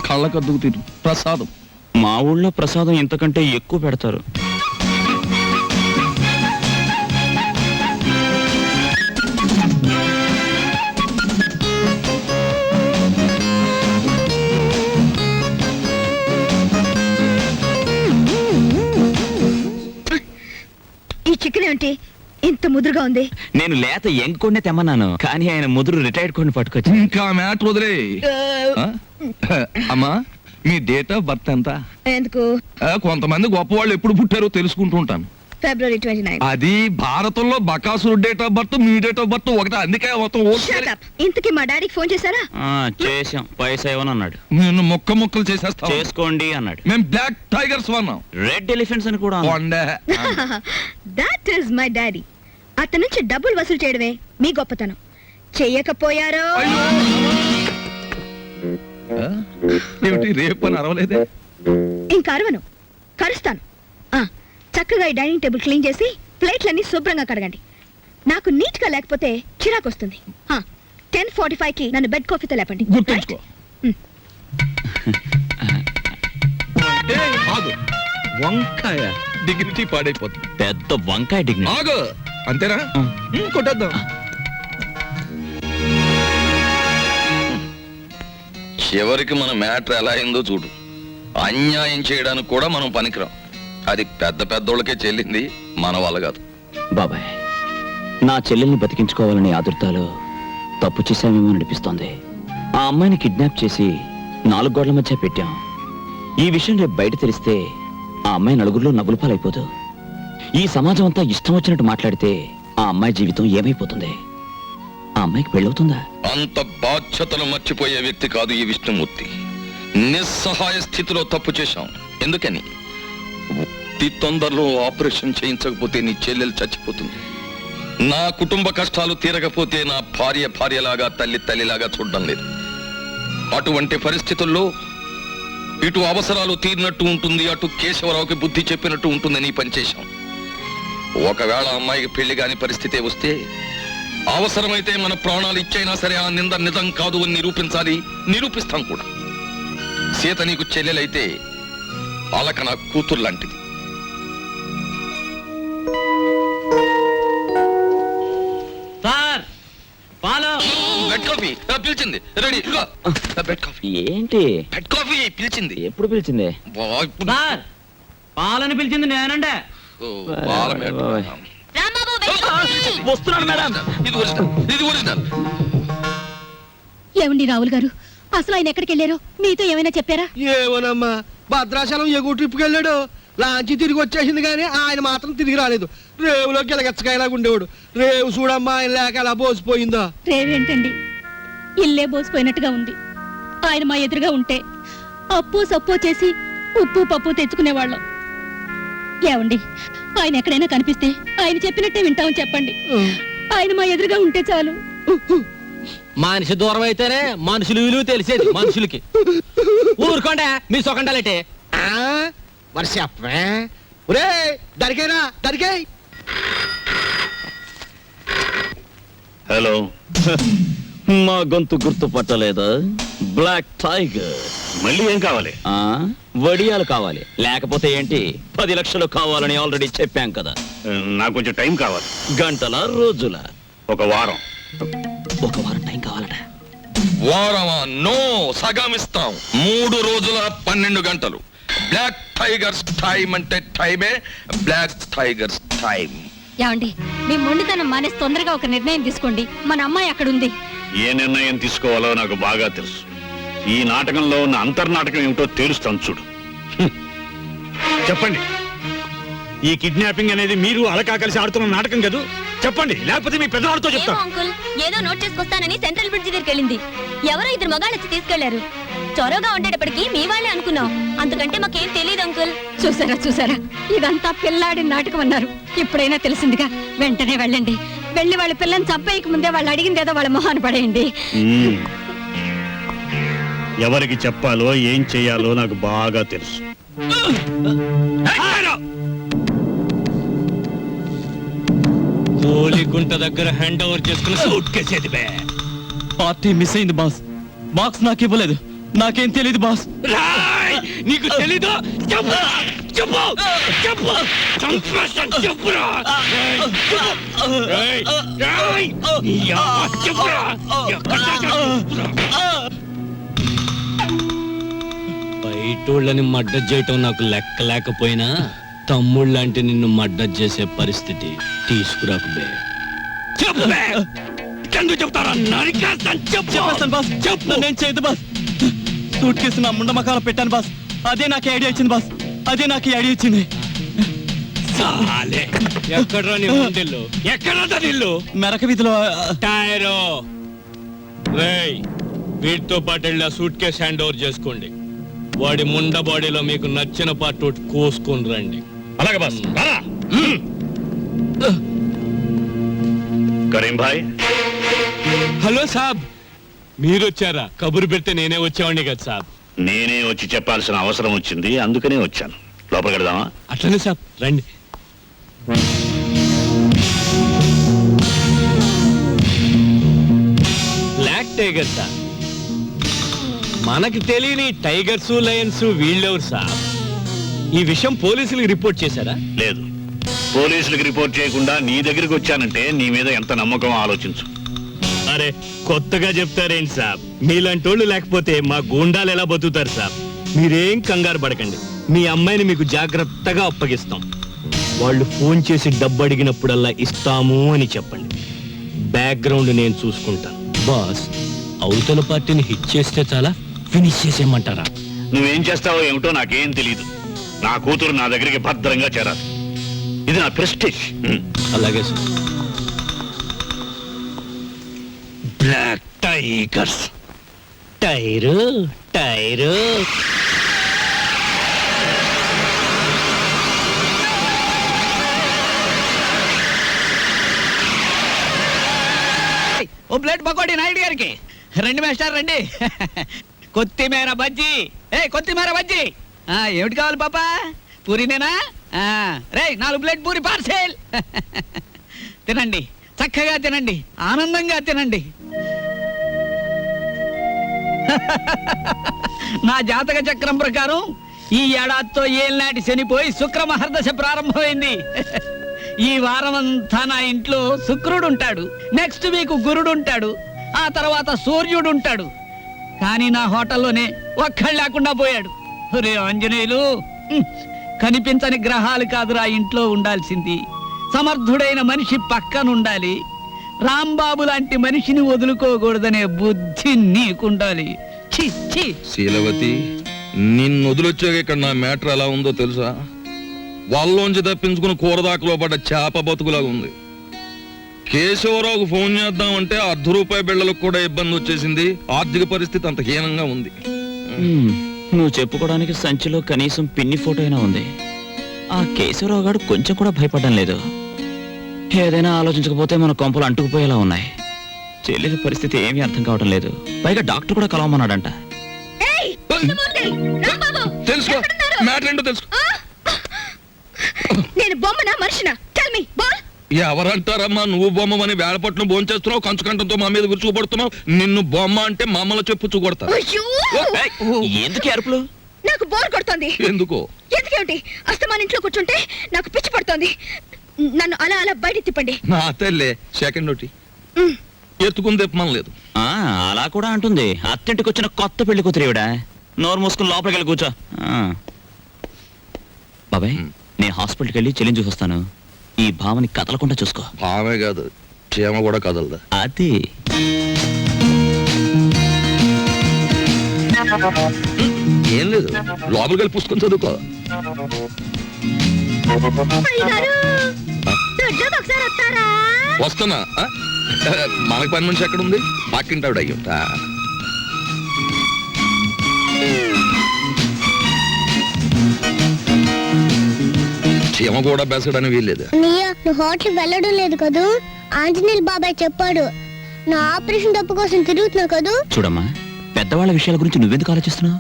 కళ్ళకద్దుకు తిరు ప్రసాదం. మా ఊళ్ళో ప్రసాదం ఇంతకంటే ఎక్కువ పెడతారు. ఈ చికెన్ ఏంటి ఇంత ముదురుగా ఉంది? నేను లేత ఎంకొండే తెమ్మన్నాను, కానీ ఆయన ముదురు రిటైర్డ్ కొన్ని పట్టుకొచ్చి. ఇంకా మ్యాటర్ వదిలే. అమ్మా, మీ డేట్ ఆఫ్ బర్త్ ఎంత? ఎందుకు? కొంతమంది గొప్పవాళ్ళు ఎప్పుడు పుట్టారో తెలుసుకుంటూ ఉంటాను. February 29. అది భారతంలో బకాసురు డేట్ ఆఫ్ బర్త్ మీ డేట్ ఆఫ్ బర్త్ ఒకటే, అందుకే మొత్తం Shut up. ఇంతకీ మా డాడీకి ఫోన్ చేశారా? చేసాం, పైసా ఇవ్వనన్నాడు. నేను ముక్కలు చేసేస్తా. చేసుకోండి అన్నాడు. మేము బ్లాక్ టైగర్స్ వన్నాం, రెడ్ ఎలిఫెంట్స్ అని కూడా అన్నాడు. That is my daddy. అతని నుంచి డబ్బులు వసూలు చేయడమే మీ గొప్పతనం. చెయ్యకపోయారో ఏమిటి రేపు అని అరవలేదే? ఇంకా అరవను, కరుస్తాను. చక్కగా ఈ డైనింగ్ టేబుల్ క్లీన్ చేసి ప్లేట్లన్నీ శుభ్రంగా కడగండి. నాకు నీట్ గా లేకపోతే చిరాకు వస్తుంది. 10:45కి నన్ను బెడ్ కాఫీతో లేపండి. గుర్తుంచుకో. ఆగు, వంకాయ డిగ్నిటీ పాడైపోతుంది. పెద్ద వంకాయ డిగ్నిటీ. ఆగు, అంతేనా? కొట్టేద్దాం. చివరికి మన మ్యాటర్ ఎలా అయిందో చూడు. అన్యాయం చేయడానికి కూడా మనం పనికిరాం. అది పెద్ద పెద్దోళ్ళకే చెల్లింది, మన వల్ల కాదు. బాబాయ్, నా చెల్లెల్ని బతికించుకోవాలని ఆదుర్తాలో తప్పు చేశామేమో అనిపిస్తోంది. ఆ అమ్మాయిని కిడ్నాప్ చేసి 4 గోడల మధ్య పెట్టాం. ఈ విషయం రేపు బయట తెలిస్తే ఆ అమ్మాయి నలుగురిలో నవ్వుల పాలైపోదు. ఈ సమాజం అంతా ఇష్టం వచ్చినట్టు మాట్లాడితే ఆ అమ్మాయి జీవితం ఏమైపోతుంది? ఆ అమ్మాయికి పెళ్ళవుతుందా? అంత బాధ్యతలు మర్చిపోయే వ్యక్తి కాదు ఈ విష్ణుమూర్తి. నిస్సహాయ స్థితిలో తప్పు చేశాం. ఎందుకని? అతి తొందరలో ఆపరేషన్ చేయించకపోతే నీ చెల్లెలు చచ్చిపోతుంది. నా కుటుంబ కష్టాలు తీరకపోతే నా భార్యలాగా తల్లిలాగా చూడడం లేదు. అటువంటి పరిస్థితుల్లో ఇటు అవసరాలు తీరినట్టు ఉంటుంది, అటు కేశవరావుకి బుద్ధి చెప్పినట్టు ఉంటుందని పనిచేశాం. ఒకవేళ అమ్మాయికి పెళ్లి కాని పరిస్థితే వస్తే అవసరమైతే మన ప్రాణాలు ఇచ్చైనా సరే ఆ నింద నిజం కాదు అని నిరూపించాలి, నిరూపిస్తాం కూడా. సీత నీకు చెల్లెలైతే అలక నా కూతురు లాంటిది. బెడ్ కాఫీ పిలిచింది, రెడీ. బెడ్ కాఫీ ఏంటి? బెడ్ కాఫీ పిలిచింది. ఎప్పుడు పిలిచింది? పాలని పిలిచింది నేనంటే. వస్తున్నాడు మేడం. ఇది ఒరిజినల్. ఏమండి రావుల్ గారు, అసలు ఆయన ఎక్కడికి వెళ్ళారో మీతో ఏమైనా చెప్పారా? ఏమోనమ్మా, భద్రాచలం ఎగువ ట్రిప్కి వెళ్ళాడు. లాంచి తిరిగి వచ్చేసింది కానీ ఆయన మాత్రం తిరిగి రాలేదు. రేవులో గిలగచ్చకాయలాగా ఉండేవాడు. రేవు చూడమ్మా, ఆయన లేక ఎలా బోసిపోయిందో. రేవేంటండి, ఇల్లే బోసిపోయినట్టుగా ఉంది. ఆయన మా ఎదురుగా ఉంటే అప్పు సప్పు చేసి ఉప్పు పప్పు తెచ్చుకునేవాళ్ళం. ఏమండి, ఆయన ఎక్కడైనా కనిపిస్తే ఆయన చెప్పినట్టే వింటామని చెప్పండి. ఆయన మా ఎదురుగా ఉంటే చాలు. మనిషి దూరం అయితేనే మనుషులు విలువ తెలిసేది మనుషులకి. ఊరుకోండి మీ సొకండాలంటే. మరి చెప్పే ఒరే, దరికేనా దరికే. హలో, మా గొంతు గుర్తుపట్టలేదా? Black tiger. మళ్ళీ ఏం కావాలి? వడియాలు కావాలి. లేకపోతే ఏంటి, 10 లక్షలు కావాలని ఆల్రెడీ చెప్పాం కదా. నాకు కొంచెం టైం కావాలి. గంటల రోజుల? ఒక వారం. ఒక వారం టైం కావాలట. వారమా? నో, సగమిస్తాం. 3 రోజుల 12 గంటలు. బ్లాక్ టైగర్స్ టైం అంటే టైమే, బ్లాక్ టైగర్స్ టైం. ఏమండి, మీ మొండితనం మానేసి తొందరగా ఒక నిర్ణయం తీసుకోండి. మన అమ్మాయి అక్కడ ఉంది. ఏ నిర్ణయం తీసుకోవాలో నాకు బాగా తెలుసు. ఈ నాటకంలో ఉన్న అంతర్నాటకం ఏమిటో తెలుస్తాను చూడు. చెప్పండి, ఈ కిడ్నాపింగ్ అనేది మీరు అలకా కలిసి ఆడుతున్న నాటకం కదా? చెప్పండి, లేకపోతే మీ పెద్దవాళ్ళతో చెప్తాను. అంకుల్ ఏదో నోట్ చేసుకొస్తానని సెంట్రల్ బ్రిడ్జ్ దగ్గరికి వెళ్ళింది. ఎవరో 2 మగాళ్ళు వచ్చి తీసుకెళ్లారు. చొరవగా ఉండేటప్పటికి మీ వాళ్ళే అనుకున్నాం. అంతకంటే మాకేం తెలియదు అంకుల్. చూసారా, ఇదంతా పిల్లాడి నాటకం అన్నారు. ఇప్పుడైనా తెలిసిందిగా. వెంటనే వెళ్ళండి. వెళ్ళి వాళ్ళ పిల్లని చంపేయక ముందే వాళ్ళు అడిగిందేదో వాళ్ళ మొహాన్ని పడేయండి. ఎవరికి చెప్పాలో ఏం చెయ్యాలో నాకు బాగా తెలుసు. కోలిగుంట దగ్గర హ్యాండ్ ఓవర్ చేసుకుని సూట్ కేసేది బే. పార్టీ మిస్ అయింది బాస్. బాక్స్ నాకు ఇవ్వలేదు. నాకేం తెలీదు బాస్. నీకు తెలీదు? చెప్పు చెప్పు చెప్పు చెప్పురా. బయటోళ్ళని మడ్డ చేయటం నాకు లెక్క లేకపోయినా తమ్ముళ్ళంటే నిన్ను మడ్డ చేసే పరిస్థితి తీసుకురాకు బే. చెప్తారా? చెప్పేస్తాను బాస్. చెప్పు. నేను చేయదు బాస్. సూట్ కేసు నా ముండ మకాల పెట్టాను బాస్. అదే నాకు ఐడియా ఇచ్చింది బాస్. అదే నాకు ఐడియా ఇచ్చింది. ఎక్కడ్రా నీ ముండిల్లు? ఎక్కడంతా నిల్లు? మెరక వీధిలో టైరో రేయ్, వీటితో పాటు వెళ్ళి ఆ సూట్ కేసు హ్యాండ్ ఓవర్ చేసుకోండి. వాడి ముండ బాడీలో మీకు నచ్చిన పార్ట్ ఒకటి కోసుకొని రండి. అలాగే బాస్. కరీం భాయ్, హలో సాబ్, మీరు వచ్చారా? కబురు పెడితే నేనే వచ్చేవాడిని కదా సాబ్. నేనే వచ్చి చెప్పాల్సిన అవసరం వచ్చింది, అందుకనే వచ్చాను. లోపలికి వెళ్దామా? అట్లనే సాబ్, రండి. Black tiger sir. మనకి తెలియని టైగర్స్ లయన్స్ వీళ్ళెవరు సార్? ఈ విషయం పోలీసులకు రిపోర్ట్ చేశారా? లేదు, పోలీసులకు రిపోర్ట్ చేయకుండా నీ దగ్గరికి వచ్చానంటే నీ మీద ఎంత నమ్మకం ఆలోచించు. అరే, కొత్తగా చెప్తారేంటి సాబ్? మీలాంటి వాళ్ళు లేకపోతే మా గూండాలు ఎలా బతుకుతారు సాబ్? మీరేం కంగారు పడకండి, మీ అమ్మాయిని మీకు జాగ్రత్తగా అప్పగిస్తాం. వాళ్ళు ఫోన్ చేసి డబ్బు అడిగినప్పుడల్లా ఇస్తాము అని చెప్పండి. బ్యాక్గ్రౌండ్ నేను చూసుకుంటాను. బాస్, అవతల పార్టీని హిట్ చేస్తే చాలా, ఫినిష్ చేసేయమంటారా? నువ్వేం చేస్తావో ఏమిటో నాకేం తెలీదు. నా కూతురు నా దగ్గరికి భద్రంగా చేరాలి. ఇది నా ప్రెస్టేజ్. అలాగే sir. Black tigers. Tyre tyre ఓ ప్లేట్ పకోడీ నాయుడు గారికి. రండి మాస్టర్ రండి. కొత్తిమీర బజ్జీ. కొత్తిమీర బజ్జీ. ఏమిటి కావాలి పాపా? పూరినేనా? రే 4 ప్లేట్ పూరి పార్సెల్. తినండి, చక్కగా తినండి, ఆనందంగా తినండి. నా జాతక చక్రం ప్రకారం ఈ ఏడాదితో ఏళ్ళనాటి శనిపోయి శుక్ర మహర్దశ ప్రారంభమైంది. ఈ వారం అంతా నా ఇంట్లో శుక్రుడు ఉంటాడు, నెక్స్ట్ వీక్ గురుడు ఉంటాడు, ఆ తర్వాత సూర్యుడు ఉంటాడు. కానీ నా హోటల్లోనే ఒక్కళ్ళు లేకుండా పోయాడు. రే ఆంజనేయులు, కనిపించని గ్రహాలు కాదురా ఇంట్లో ఉండాల్సింది. సమర్థుడైన మనిషి పక్కనుండాలి. రాంబాబు లాంటి మనిషిని వదులుకోకూడదనే బుద్ధి నీకుండాలి. ఛీ ఛీ. శీలవతి, నిన్ను వదిలొచ్చాక ఇక్కడ నా మ్యాటర్ ఎలా ఉందో తెలుసా? వాళ్ళలోంచి తప్పించుకుని కూరదాకలో పడ్డ చేప బతుకులాగా ఉంది. కేశవరావుకు ఫోన్ చేద్దామంటే ₹1 బిళ్ళలకు కూడా ఇబ్బంది వచ్చేసింది. ఆర్థిక పరిస్థితి అంత హీనంగా ఉంది. నువ్వు చెప్పుకోవడానికి సంచిలో కనీసం పిన్ని ఫోటో అయినా ఉంది. ఆ కేశవరావు గారు కొంచెం కూడా భయపడడం లేదు. ఏదైనా ఆలోచించకపోతే మన కొంపలు అంటుకుపోయేలా ఉన్నాయి. చెల్లెలి పరిస్థితి ఏమీ అర్థం కావడం లేదు. పైగా డాక్టర్ కూడా కలవమన్నాడంట. తెలుసుకో, మ్యాటర్ ఏంటో తెలుసుకో. నేను బొమ్మనా మనిషినా? Tell me ball. ఎవరంటారమ్మా నువ్వు బొమ్మని? వేళపట్నం భోంచేస్తున్నావు, కంచుకంఠంతో మా మీద విరుచుకుపడుతున్నావు. నిన్ను బొమ్మ అంటే మామూలు చెప్పు చూకొడతా. ఎందుకు అరుపులు? నాకు బోర్ కొడుతోంది. ఎందుకో? ఎందుకేమిటి? అస్తమాన్ ఇంట్లో కూర్చుంటే నాకు పిచ్చి పడుతోంది. నన్ను అలా అలా బయట తిప్పండి. నా తల్లే సెకండ్ ఒకటి ఎత్తుకుని తెప్పమనలేదు. అలా కూడా అంటుంది. అత్తింటికి వచ్చిన కొత్త పెళ్లి కూతురేవిడా. నోరు మూసుకుని లోపలికి వెళ్ళి కూర్చో. బాబాయ్, నేను హాస్పిటల్కి వెళ్ళి చెల్లిని చూసొస్తాను. ఈ భావని కదలకుండా చూసుకో. భావే కాదు, క్షేమ కూడా కదలదా. అది ఏం లేదు, లోపలికి వెళ్ళి పుస్తకం చదువుకో. వస్తున్నా. మనకి పని మనిషి ఎక్కడ ఉంది? పక్కింటావిడ అయ్యుంటా. చీమ కూడా బెసడని వీల్లేదు. నువ్వు హోటల్ వెళ్ళడం లేదు కదూ? ఆంజనేయులు బాబాయ్ చెప్పాడు. నా ఆపరేషన్ డబ్బు కోసం తిరుగుతున్నావు కదూ? చూడమ్మా, పెద్దవాళ్ళ విషయాల గురించి నువ్వెందుకు ఆలోచిస్తున్నావు?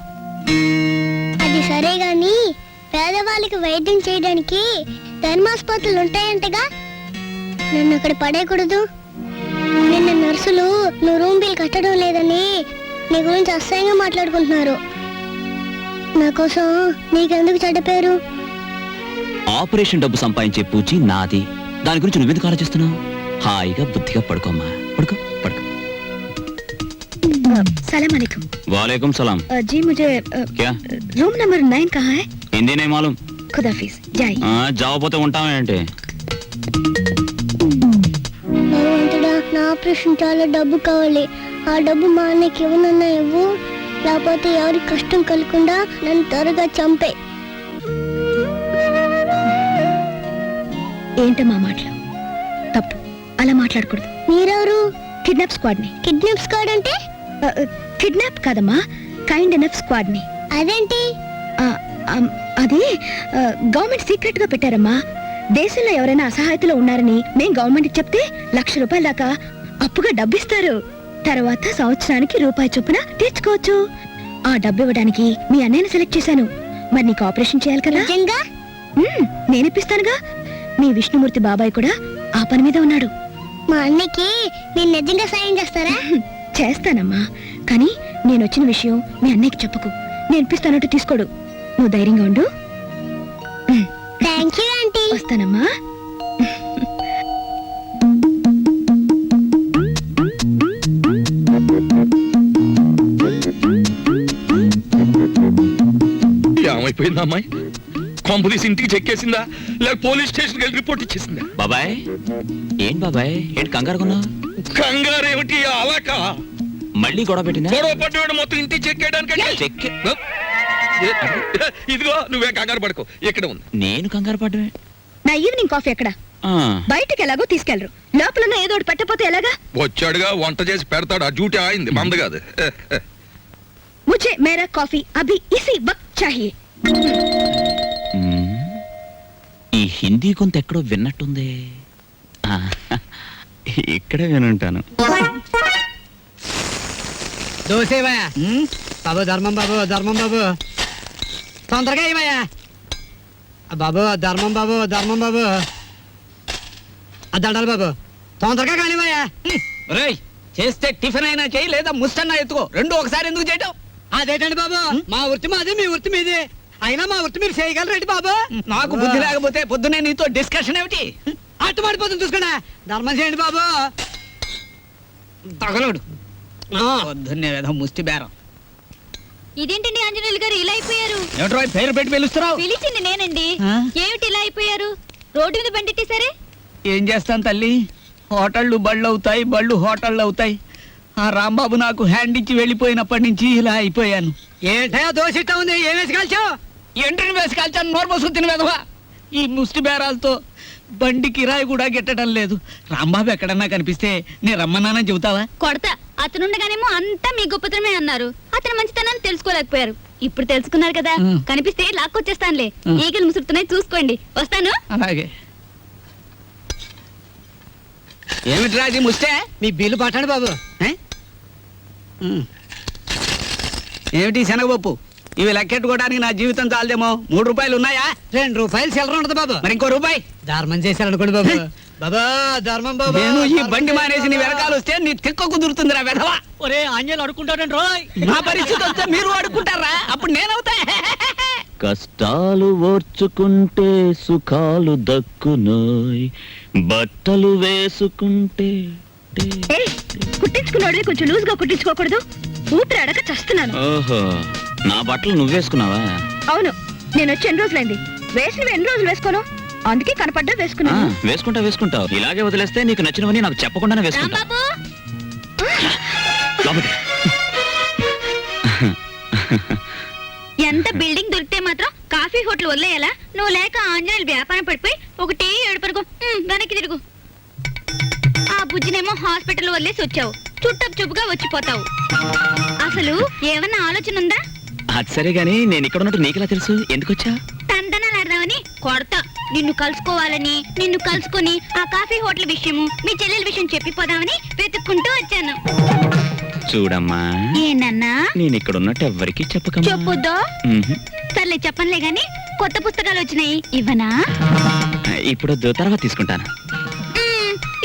అది సరే గాని పేదవాళ్ళకి వైద్యం చేయడానికి ధర్మాసుపత్రులు ఉంటాయంటగా, నన్ను అక్కడ పడేయకూడదు. నిన్న నర్సులు నువ్వు రూమ్ బిల్ కట్టడం లేదని నీ గురించి అసహ్యంగా మాట్లాడుకుంటున్నారు. నా కోసం నీకెందుకు చెడ్డ పేరు? ఆపరేషన్ డబ్బు సంపాదించే పూచి నాది. దాని గురించి నువ్వెందుకు ఆలోచిస్తున్నావు? హాయిగా బుద్ధిగా పడుకోమ్మా. పడుకో పడుకో. सलाम अलैकुम। वालेकुम सलाम। जी मुझे क्या रूम नंबर 9 कहाँ है? हिंदी नहीं मालूम। खुदाफिज जाइए। जाओ పోతే ఉంటామేంటి? భగవంతుడా, నా ఆపరేషన్ చాలా డబ్బు కావాలి. ఆ డబ్బు మా అన్నకి ఇవ్వనన్నా ఇవ్వు, లేకపోతే ఎవరి కష్టం కలగకుండా నన్ను త్వరగా చంపే. ఏంటమ్మా మాటలు? తప్పు, అలా మాట్లాడకూడదు. మీరెవరు? కిడ్నాప్ స్క్వాడ్ ని. కిడ్నాప్ స్క్వాడ్ అంటే? కిడ్నాప్ కాదమ్మా, కైండ్ ఎనఫ్ స్క్వాడ్ ని. అదేంటి? అది గవర్నమెంట్ సీక్రెట్ గా పెట్టారమ్మా. దేశంలో ఎవరైనా అసహాయతలో ఉన్నారని మేం గవర్నమెంట్ చెప్తే ₹1,00,000 దాకా అప్పుగా డబ్బిస్తారు. తర్వాత సంవత్సరానికి రూపాయి చొప్పున తీర్చుకోవచ్చు. ఆ డబ్బు ఇవ్వడానికి మీ అన్నయ్యని సెలెక్ట్ చేశాను. మరి నీకు ఆపరేషన్ చేయాలి కదా? నేనిప్పిస్తానుగా. మీ విష్ణుమూర్తి బాబాయ్ కూడా ఆ పని మీద ఉన్నాడు. మా అన్నకి నేను నిజంగా సాయం చేస్తారా? చేస్తానమ్మా, కానీ నేను వచ్చిన విషయం మీ అన్నయ్యకి చెప్పకు. నేను ఇప్పిస్తానంటూ తీసుకోడు. నువ్వు ధైర్యంగా ఉండు. Thank you aunty. వస్తానమ్మా. ఏమైపోయిందా అమ్మాయి? కొంపదీసి ఇంటికి చెక్కేసిందా లేక పోలీస్ స్టేషన్కి వెళ్ళి రిపోర్ట్ ఇచ్చేసిందా? బాబాయ్ ఏంటి బాబాయ్, ఏంటి కంగారు కొన్నా? కంగారు ఏమిటి? అలాక మళ్ళీ గొడవ పెట్టిందా? గొడవ పడ్డాడు మొత్తం ఇంటికి చెక్కేయడానికి. చెక్ ఇదిగో నువ్వే కంగారు పడుకో, ఇక్కడ ఉంది. నేను కంగారు పడ్డా? నా ఈవినింగ్ కాఫీ ఎక్కడ? బయటకి ఎలాగో తీసుకెళ్లరు. లోపల ఏదో ఒకటి పెట్టకపోతే ఎలాగా? వచ్చాడుగా, వంట చేసి పెడతాడు. ఆ డ్యూటీ ఆయింది, మంద కాదు. ముझे मेरा कॉफी अभी इसी वक्त चाहिए. ఈ హిందీ కొంత ఎక్కడో విన్నట్టుంది. ఇక్కడే వినుంటాను. దోసేవయ్యా బాబు, ధర్మం బాబు, ధర్మం బాబు, తొందరగా ఏమయ్యా బాబు, ధర్మం బాబు, ధర్మం బాబు, దండాలి బాబు, తొందరగా కానివయ్యా. రేయ్, చేస్తే టిఫిన్ అయినా చేయి, లేదా ముస్తన్నా ఎత్తుకో. రెండు ఒకసారి ఎందుకు చేయటం? అదేంటండి బాబు, మా వృత్తి మాది, మీ వృత్తి మీది. అయినా మా వృత్తి మీరు చేయగలరేంటి బాబు? నాకు బుద్ధి లేకపోతే పొద్దునే నీతో డిస్కషన్ ఏమిటి? అట్టు పడిపోతుంది చూసుకోండి. ధర్మం చేయండి బాబు. తగలడు పొద్దున్నే ఏదో ముష్టి బేరం. ఇదేంటండి ఆంజనేయులు గారు ఇలా అయిపోయారు? ఏమిట్రా పేరు పెట్టి పిలుస్తున్నావు? పిలిచింది నేనండి. ఏమిటి ఇలా అయిపోయారు? రోడ్డు మీద బండిట్టేసరే. ఏం చేస్తాను తల్లి, హోటళ్ళు బళ్ళు అవుతాయి, బళ్ళు హోటళ్ళు అవుతాయి. ఆ రాంబాబు నాకు హ్యాండ్ ఇచ్చి వెళ్ళిపోయినప్పటి నుంచి ఇలా అయిపోయాను. ఏంటయా దోషిట్ట ఉంది? ఏం వేసి కాల్చావు? ఎంట్రీని వేసి కాల్చాను. నోరు పోసుకుని తిని వెదవా. ఈ ముష్టి బేరాలతో బండి కిరాయి కూడా గిట్టడం లేదు. రాంబాబు ఎక్కడన్నా కనిపిస్తే నేను రమ్మన్నానని చెబుతావా? కొడతా. అతనుండగానేమో అంతా మీ గొప్పతనమే అన్నారు. అతను మంచితనాన్ని తెలుసుకోలేకపోయారు. ఇప్పుడు తెలుసుకున్నారు కదా, కనిపిస్తే లాక్కొచ్చేస్తానులే. ఈగలు ముసురుతున్నాయి, చూసుకోండి. వస్తాను. అలాగే. ఏమిటి రాజీ ముస్తే? మీ బిల్లు పట్టండి బాబు. ఏమిటి శనగపప్పు? ఇవి లెక్కెట్టుకోవడానికి నా జీవితం చాలదేమో. ₹3 ఉన్నాయా? ₹2 చిల్లర ఉండదు బాబు. మరి ఇంకో రూపాయి ధర్మం చేశారనుకోండి బాబు. బాబా ధర్మం బాబు. నేను ఈ బండి మానేసి నీ వెనకాల వస్తే నీ తిక్క కుదురుతుందిరా వెధవా. ఒరే ఆంజనేయులు అడుకుంటాడండి రోయ్. నా పరిస్థితి వస్తే మీరు అడుకుంటారా? అప్పుడు నేనవుతా. కష్టాలు ఓర్చుకుంటే సుఖాలు దక్కునోయ్, బట్టలు వేసుకుంటే. కుట్టించుకున్నాడు కొంచెం లూజ్ గా కుట్టించుకోకూడదు? ఊపిరి అడక చస్తున్నాను. ఓహో, నా బట్టలు నువ్వేసుకున్నావా? అవును, నేను వచ్చి ఎన్ని రోజులైంది. వేసినవి ఎన్ని రోజులు వేసుకోను, అందుకే కనపడ్డా వేసుకున్నాను. వేసుకుంటావు. ఇలాగే వదిలేస్తే నీకు నచ్చినవని నాకు చెప్పకుండానే వేసుకుంటా. ఎంత బిల్డింగ్ దొరికితే మాత్రం కాఫీ హోటల్ వదిలేయాలా? నువ్వు లేక ఆంజనేయులు వ్యాపారం పడిపోయి ఒకటే ఏడుపరుగు. వెనక్కి తిరుగు. ఆ బుజ్జినేమో హాస్పిటల్ వదిలేసి వచ్చావు. చుట్టపు చూపుగా వచ్చిపోతావు. అసలు ఏమన్నా ఆలోచన ఉందా? అది సరే గానీ నేను ఇక్కడ ఉన్నట్టు నీకెలా తెలుసు? ఎందుకు వచ్చా? తందనాలు ఆడదామని కొడతా. నిన్ను కలుసుకోవాలని, నిన్ను కలుసుకుని ఆ కాఫీ హోటల్ విషయము, మీ చెల్లెల విషయం చెప్పిపోదామని వెతుక్కుంటూ వచ్చాను. చూడమ్మా, ఏనన్నా? నేను ఇక్కడ ఉన్నట్టు ఎవ్వరికి చెప్పకమ్మా. చెప్పొద్దా? సర్లే చెప్పనులే గాని, కొత్త పుస్తకాలు వచ్చినాయి, ఇవ్వనా? ఇప్పుడు తర్వాత తీసుకుంటాను.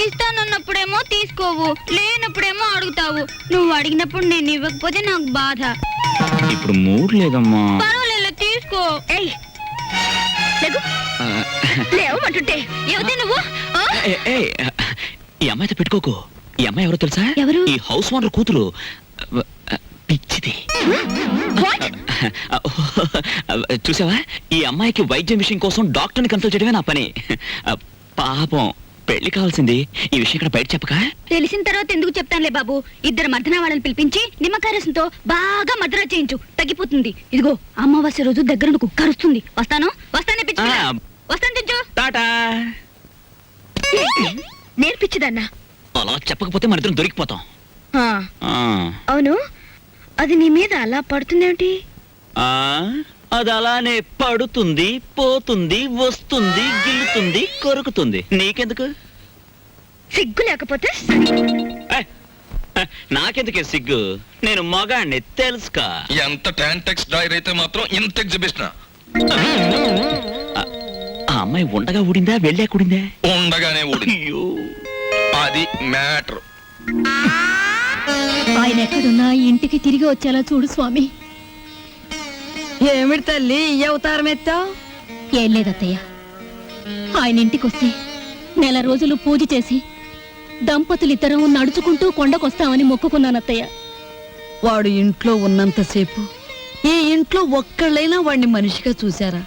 ఇస్తానన్నప్పుడేమో తీసుకోవు, లేనప్పుడేమో అడుగుతావు. నువ్వు అడిగినప్పుడు నేను ఇవ్వకపోతే నాకు బాధ. ఇప్పుడు మూడ్ లేదమ్మా. పర్వాలేదు, తీసుకో. లేవమంటుంటే ఎవతే నువ్వు? ఈ అమ్మాయితో పెట్టుకోకు. ఈ అమ్మాయి ఎవరో తెలుసా? ఎవరు? ఈ హౌస్ ఓనర్ కూతురు. పిచ్చిది. చూసావా, ఈ అమ్మాయికి వైద్యం విషయం కోసం డాక్టర్ని కన్సల్ట్ చేయడమే నా పని. పాపం, పెళ్లి కావాల్సింది. ఈ విషయం ఇక్కడ బయట చెప్పక. తెలిసిన తర్వాత ఎందుకు చెప్తానులే బాబు. ఇద్దరు మర్దన వాళ్ళని పిలిపించి నిమ్మకాయ రసంతో బాగా మద్రా చేయించు, తగ్గిపోతుంది. ఇదిగో అమావాస్య రోజు దగ్గర కుక్క అరుస్తుంది. వస్తాను. వస్తాను తెచ్చు. టాటా. నేర్పించదన్నా అలా చెప్పకపోతే మన ఇద్దరం దొరికిపోతాం. ఆ, అవును, అది నీ మీద అలా పడుతుందేమిటి? ఆ, అది అలానే పడుతుంది, పోతుంది, వస్తుంది, గిల్లుతుంది, కొరుకుతుంది. నీకెందుకు? సిగ్గు లేకపోతే నాకెందుకే సిగ్గు? నేను మగాణ్ణి తెలుసుకా. ఎంత టాంటెక్స్ డ్రైర్ అయితే మాత్రం ఇంత ఎగ్జిబిషన్ ఆ అమ్మాయి ఉండగా ఊడిందా, వెళ్ళాక ఊడిందా? ఉండగానే ఊడి. అయ్యో, అది మ్యాటర్. ఆయన ఎక్కడున్నా ఇంటికి తిరిగి వచ్చేలా చూడు స్వామి. ఏమిటి తల్లి ఈ అవతారం ఎత్తావు? ఏం లేదత్తయ్య, ఆయన ఇంటికొస్తే నెల రోజులు పూజ చేసి దంపతులిద్దరం నడుచుకుంటూ కొండకొస్తామని మొక్కుకున్నానత్తయ్య. వాడు ఇంట్లో ఉన్నంతసేపు ఈ ఇంట్లో ఒక్కళ్ళైనా వాడిని మనిషిగా చూశారా?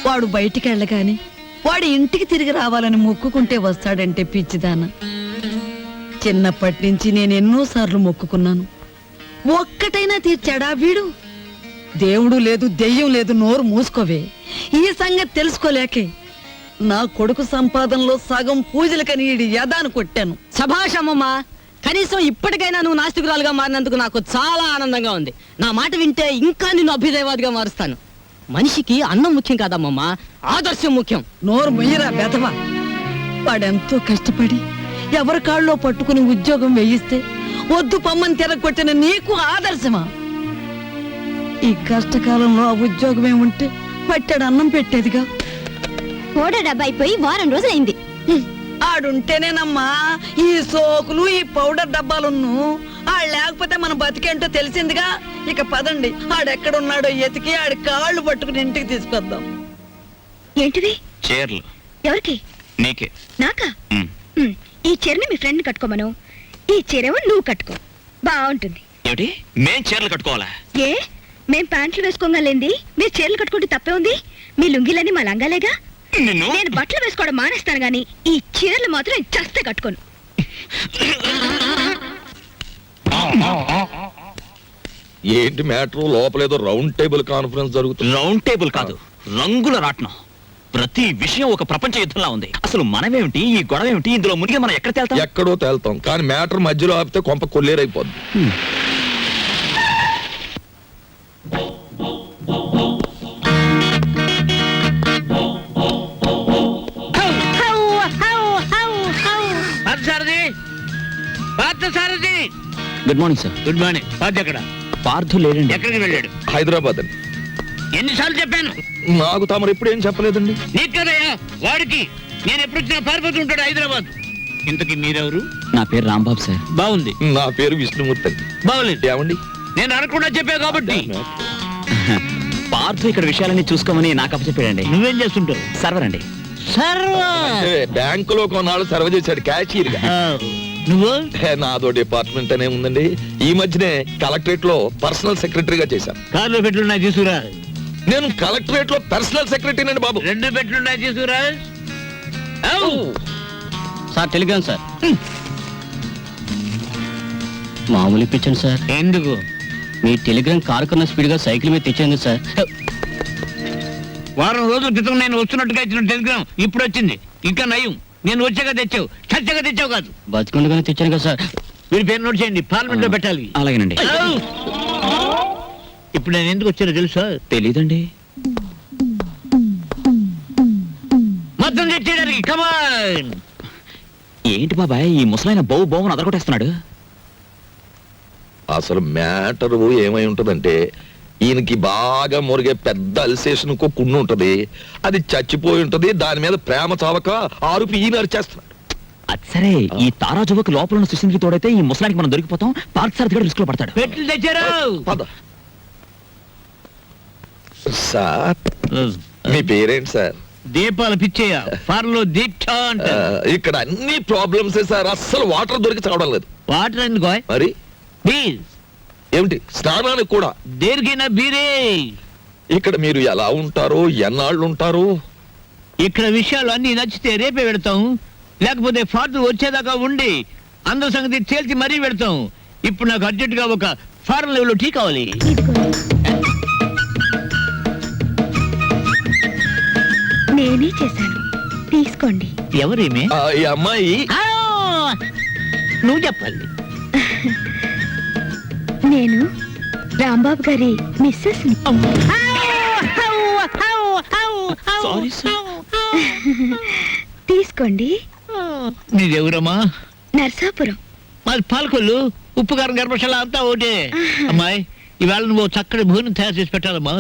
వాడు బయటికి వెళ్ళగాని వాడి ఇంటికి తిరిగి రావాలని మొక్కుకుంటే వస్తాడంటే పిచ్చిదాన. చిన్నప్పటి నుంచి నేను ఎన్నోసార్లు మొక్కుకున్నాను, ఒక్కటైనా తీర్చాడా వీడు? దేవుడు లేదు, దెయ్యం లేదు, నోరు మూసుకోవే. ఈ సంగతి తెలుసుకోలేకే నా కొడుకు సంపాదనలో సగం పూజలకని ఈడి యదాను కొట్టాను. సభాషమ్మమ్మా, కనీసం ఇప్పటికైనా నువ్వు నాస్తికురాలుగా మారినందుకు నాకు చాలా ఆనందంగా ఉంది. నా మాట వింటే ఇంకా నిన్ను అభ్యుదయవాదిగా మారుస్తాను. మనిషికి అన్నం ముఖ్యం కాదమ్మమ్మా, ఆదర్శం ముఖ్యం. నోరు మొయ్యరా బెదవా. వాడెంతో కష్టపడి ఎవరి కాళ్ళలో పట్టుకుని ఉద్యోగం వేయిస్తే వద్దు పమ్మని తిరగొట్టిన నీకు ఆదర్శమా? ఈ కష్టకాలంలో ఆ ఉద్యోగమే ఉంటే పట్టాడు అన్నం పెట్టేదిగా. ఓడ డబ్బా అయిపోయి వారం రోజులైంది. ఆడుంటేనేనమ్మా ఈ సోకులు, ఈ పౌడర్ డబ్బాలున్ను. ఆడు లేకపోతే మన బతికేంటో తెలిసిందిగా. ఇక పదండి, ఆడెక్కడున్నాడో ఎతికి ఆడి కాళ్ళు పట్టుకుని ఇంటికి తీసుకొద్దాం. ఏంటిది? చీరలు. ఎవరికి? నీకే. నాకా? ఉమ్. ఈ చీరని మీ ఫ్రెండ్ కట్టుకోమను, ఈ చీరేమో నువ్వు కట్టుకో, బాగుంటుంది. ఏమిటి, మేం చీరలు కట్టుకోవాలా? ఏ, మేం ప్యాంట్లు వేసుకోగలేంది మీరు చీరలు కట్టుకుంటే తప్పే ఉంది? మీ లుంగిలని మా లంగాలేగా. నిన్ను నేను బట్టలు వేసుకోవడం మానేస్తాను గాని ఈ చీరలు మాత్రం చస్తే కట్టుకోను. ఏంటి మ్యాటర్? లోపలేదో రౌండ్ టేబుల్ కాన్ఫరెన్స్ జరుగుతుంది. రౌండ్ టేబుల్ కాదు, రంగుల రాట్నం. ప్రతి విషయం ఒక ప్రపంచ యుద్ధంలా ఉంది. అసలు మనమేమిటి, ఈ గొడవ ఏమిటి, ఇందులో మునిగి మనం ఎక్కడ తేల్తాం? ఎక్కడో తేల్తాం, కానీ మ్యాటర్ మధ్యలో ఆపితే కొంప కొల్లేరైపోద్ది. Good morning sir. Good morning. Parth ఎక్కడ? పార్థు లేడండి. ఎక్కడికి వెళ్ళాడు? హైదరాబాద్ అండి. ఎన్నిసార్లు చెప్పాను? నాకు తమరు ఎప్పుడు ఏం చెప్పలేదండి. నీకు కదయ్యా, వాడికి. నేను ఎప్పుడు వచ్చినా పారిపోతూ ఉంటాడు హైదరాబాద్. ఇంతకీ మీరెవరు? నా పేరు రాంబాబు సార్. బాగుంది. నా పేరు విష్ణుమూర్తి అండి. బాగులేదు. ఏమండి? నేను అనకుండా చెప్పా కాబట్టి. పార్థు ఇక్కడ విషయాలన్నీ చూసుకోమని నాకు అప్పచెప్పాడండి. నువ్వేం చేస్తుంటావు? సర్వర్ అండి. అంటే బ్యాంకులో కొన్నాళ్ళు సర్వ్ చేశాడు క్యాషియర్ గా. నువ్వు? నాదో డిపార్ట్మెంట్ అనే ఉందండి. ఈ మధ్యనే కలెక్టరేట్ లో పర్సనల్ సెక్రటరీగా చేశాను. కార్లో పెట్లున్నాయి తీసుకురా. నేను కలెక్టరేట్ లో పర్సనల్ సెక్రటరీ అండి బాబు. 2 పెట్లున్నాయి తీసుకురా. Sir Telegram sir. మామూలు ఇప్పించండి సార్. ఎందుకు? మీ టెలిగ్రామ్ కారు కన్నా స్పీడ్ గా సైకిల్ మీద తెచ్చేయండి సార్. వారం రోజుల క్రితం నేను వస్తున్నట్టుగా ఇచ్చిన టెలిగ్రామ్ ఇప్పుడు వచ్చింది. ఇంకా నయం, నేను వచ్చాక తెచ్చావు, చచ్చాక తెచ్చావు కాదు. బతికుండగానే తెచ్చాను కదా సార్. మీరు పేరు నోట్ చేయండి, పార్లమెంట్ లో పెట్టాలి. అలాగేనండి. ఇప్పుడు నేను ఎందుకు వచ్చానో తెలుసా? తెలీదండి. మొత్తం తెచ్చేయడానికి. కమాన్. ఏంటి బాబాయ్, ఈ ముసలైన బౌ బౌని అదరగొట్టేస్తున్నాడు? అసలు మ్యాటర్ ఏమై ఉంటదంటే, ఈయనకి బాగా మురిగే పెద్ద అల్సేషన్ కున్ను ఉంటది. అది చచ్చిపోయి ఉంటది. దాని మీద ప్రేమ చావక ఆరుపి ఈయన అరిచేస్తున్నాడు. అది సరే, ఈ తారాజువకు లోపల ఉన్న సుశీంద్రికి తోడైతే ఈ ముసలానికి మనం దొరికిపోతాం. పార్థసారథి గారు రిస్క్ లో పడతాడు. పెట్లు తెచ్చారు. పద. సార్, మీ పేరేంటి సార్? దీపాలు పిచ్చేయ. ఫార్లో దీక్ష అంటే. ఇక్కడ అన్ని ప్రాబ్లమ్స్ సార్. అస్సలు వాటర్ దొరికి చావడం లేదు. వాటర్ ఎందుకో? మరి ప్లీజ్. ఏమిటి, స్నానానికి కూడా? దేనికైనా బీరే. ఇక్కడ మీరు ఎలా ఉంటారు, ఎన్నాళ్ళు ఉంటారు? ఇక్కడ విషయాలు అన్ని నచ్చితే రేపే పెడతాం, లేకపోతే ఫాదర్ వచ్చేదాకా ఉండి అందరి సంగతి తేల్చి మరీ పెడతాం. ఇప్పుడు నాకు అర్జెంట్ గా ఒక ఫారెన్ లెవెల్ టీ కావాలి. నేనే చేశాను. తీసుకోండి. ఎవరేమే ఈ అమ్మాయి నువ్వు చెప్పాలి. నేను రాంబాబు గారి మిస్సెస్. Sorry sir. తీసుకోండి. నీదెవరమ్మా? నర్సాపురం. మాది పాలకొల్లు. ఉప్పు కారం గర్భశాల అంతా ఒకటే. అమ్మాయి ఇవాళ నువ్వు చక్కటి భోజనం తయారు చేసి పెట్టాలమ్మా.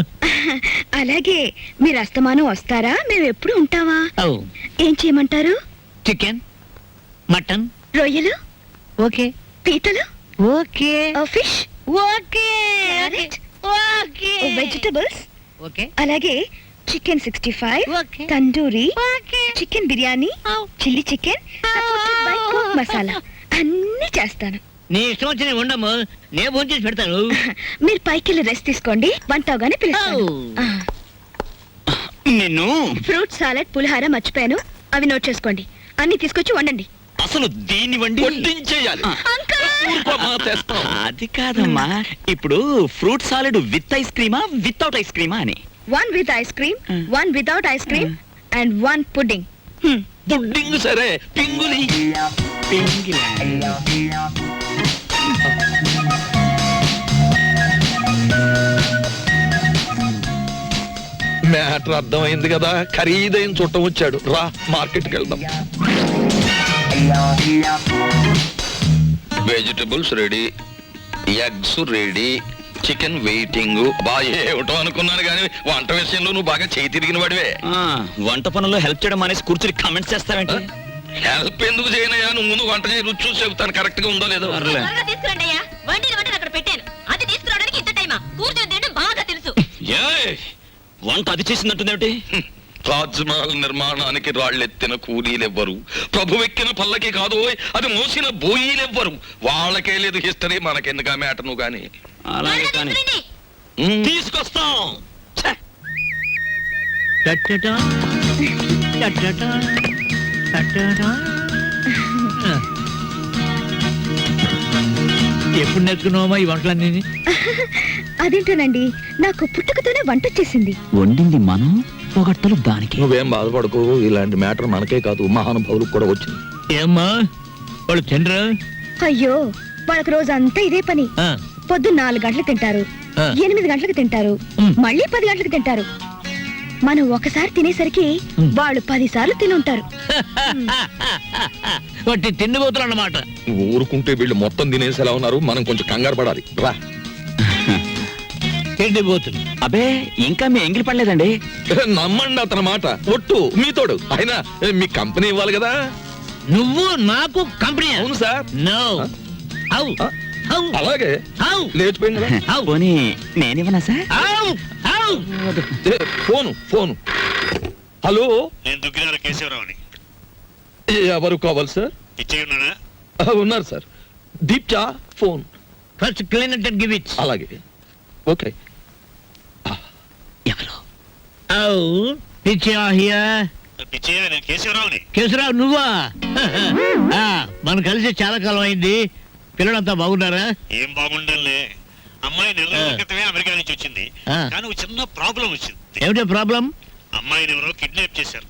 అలాగే మీరు అస్తమానం వస్తారా? మేము ఎప్పుడు ఉంటావా? ఏం చేయమంటారు? చికెన్, మటన్, రొయ్యలు, ఓకే. పీతలు, okay. Fish, okay. Okay. Vegetables, okay. అలాగే chicken 65, okay. Tandoori, okay. Chicken biryani, chilli chicken, supported by coke masala అన్ని చేస్తాను. నీ ఇష్టం వచ్చి ఉండము, నేను భోజనం చేసి పెడతాను. మీరు పైకి వెళ్ళి రెస్ట్ తీసుకోండి, వంట అవగానే పిలుస్తాను. నిన్ను ఫ్రూట్ సాలెడ్, పులిహార మర్చిపోయాను, అవి నోట్ చేసుకోండి. అన్ని తీసుకొచ్చి వండండి. అసలు దీన్ని వండి వడ్డించేయాలి. అది కాదమ్మా, ఇప్పుడు ఫ్రూట్ సాలెడ్ విత్ ఐస్ క్రీమా వితౌట్ ఐస్ క్రీమా అని. 1 with ice cream, 1 without ice cream, and 1 pudding. Pudding సరే, పింగులి. మ్యాటర్ అర్థమైంది కదా. ఖరీదైన చుట్టం వచ్చాడు. రా మార్కెట్కి వెళ్దాం. Vegetables ready, eggs ready, chicken waiting. బాగా ఏమిటో అనుకున్నాను కానీ వంట విషయంలో నువ్వు బాగా చేయి తిరిగిన వాడివే. వంట పనుల్లో హెల్ప్ చేయడం అనేసి కూర్చుని కామెంట్స్ చేస్తావేంటి? హెల్ప్ ఎందుకు చేయనయ్యా? నువ్వు ముందు వంట చేసి రుచి చూసి చెబుతాను కరెక్ట్ గా ఉందో లేదో. వంట అది చేసిందంటుందేమిటి? తాజ్ మహల్ నిర్మాణానికి రాళ్ళెత్తిన కూలీలెవ్వరు, ప్రభువెక్కిన పల్లకి కాదు, అది మోసిన బోయీలెవ్వరు. వాళ్ళకే లేదు హిస్టరీ, మనకెందుకు ఆ మ్యాటర్ నువ్వు కానీ. అలాగే కానీ తీసుకొస్తాం. ఎప్పుడు నేర్చుకున్నావమ్మా ఈ వంటలన్నీ? అదేంటోనండి, నాకు పుట్టుకతోనే వంట వచ్చేసింది. వండింది మనం, పొగట్టలు దానికి. నువ్వేం బాధపడకు, ఇలాంటి మ్యాటర్ మనకే కాదు మహానుభావులకు కూడా వచ్చింది. ఏమ్మా వాళ్ళు తినరా? అయ్యో, వాళ్ళకి రోజంతా ఇదే పని. పొద్దున్న 4 గంటలకు తింటారు, 8 గంటలకు తింటారు, మళ్ళీ 10 గంటలకు తింటారు. మనం ఒకసారి తినేసరికి వాళ్ళు 10 సార్లు తినుంటారు. వాటి తిండిపోతులు అన్నమాట. ఊరుకుంటే వీళ్ళు మొత్తం తినేసేలా ఉన్నారు, మనం కొంచెం కంగారు పడాలి. రా. తిండిపోతులు. అబే, ఇంకా మీ ఎంగిలి పడలేదండి. నమ్మండి అతని మాట, ఒట్టు మీతోడు. అయినా మీ కంపెనీ ఇవ్వాలి కదా. నువ్వు నాకు కంపెనీ? అవును సార్. నో. అలాగే లేచిపోయింది కదా. పోనీ నేనివ్వనా సార్? ఫోను. హలో, నేను దుగ్గినార కేశవరావుని. ఎవరు కావాలి సార్? ఇచ్చే ఉన్నానా? ఉన్నారు సార్. దీప్చా phone. First clean it and give it. అలాగే, ఓకే. ఎవరు? పిచ్చా హియర్. పిచ్చయ్య, నేను కేశవరావుని. కేశవరావు నువ్వా? మనం కలిసి చాలా కాలం అయింది. పిల్లలంతా బాగున్నారా? ఏం బాగుండాలే. అమ్మాయి 4 రోజుల క్రితమే అమెరికా నుంచి వచ్చింది, కానీ ఒక చిన్న ప్రాబ్లం వచ్చింది. ఏమిటో ప్రాబ్లం? అమ్మాయిని ఎవరో కిడ్నాప్ చేశారు.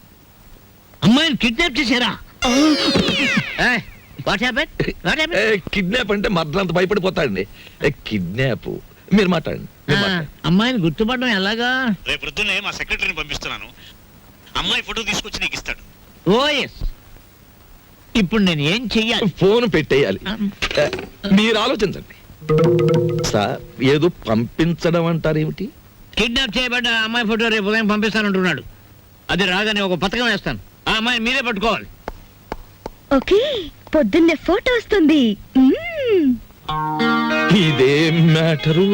అమ్మాయిని కిడ్నాప్ చేశారా? What happen? కిడ్నాప్ అంటే మర్డర్ భయపడిపోతాడండి. కిడ్నాప్ మీరు మాట్లాడండి. అమ్మాయిని గుర్తుపడడం ఎలాగా? రేపు పొద్దున్నే మా సెక్రటరీని పంపిస్తున్నాను. అమ్మాయి ఫోటో తీసుకొచ్చి నీకు ఇస్తాడు. ఓ ఎస్. ఇప్పుడు నేను ఏం చెయ్యాలి? ఫోన్ పెట్టేయాలి. మీరు ఆలోచించండి సార్. ఏదో పంపించడం అంటారు ఏమిటి? కిడ్నాప్ చేయబడ్డ అమ్మాయి ఫోటో రేపు ఉదయం పంపిస్తానంటున్నాడు. అది రాగానే ఒక పథకం వేస్తాను. ఆ అమ్మాయి మీరే పట్టుకోవాలి. ఓకే, పొద్దున్నే ఫోటో వస్తుంది. ఇదేం మ్యాటరు?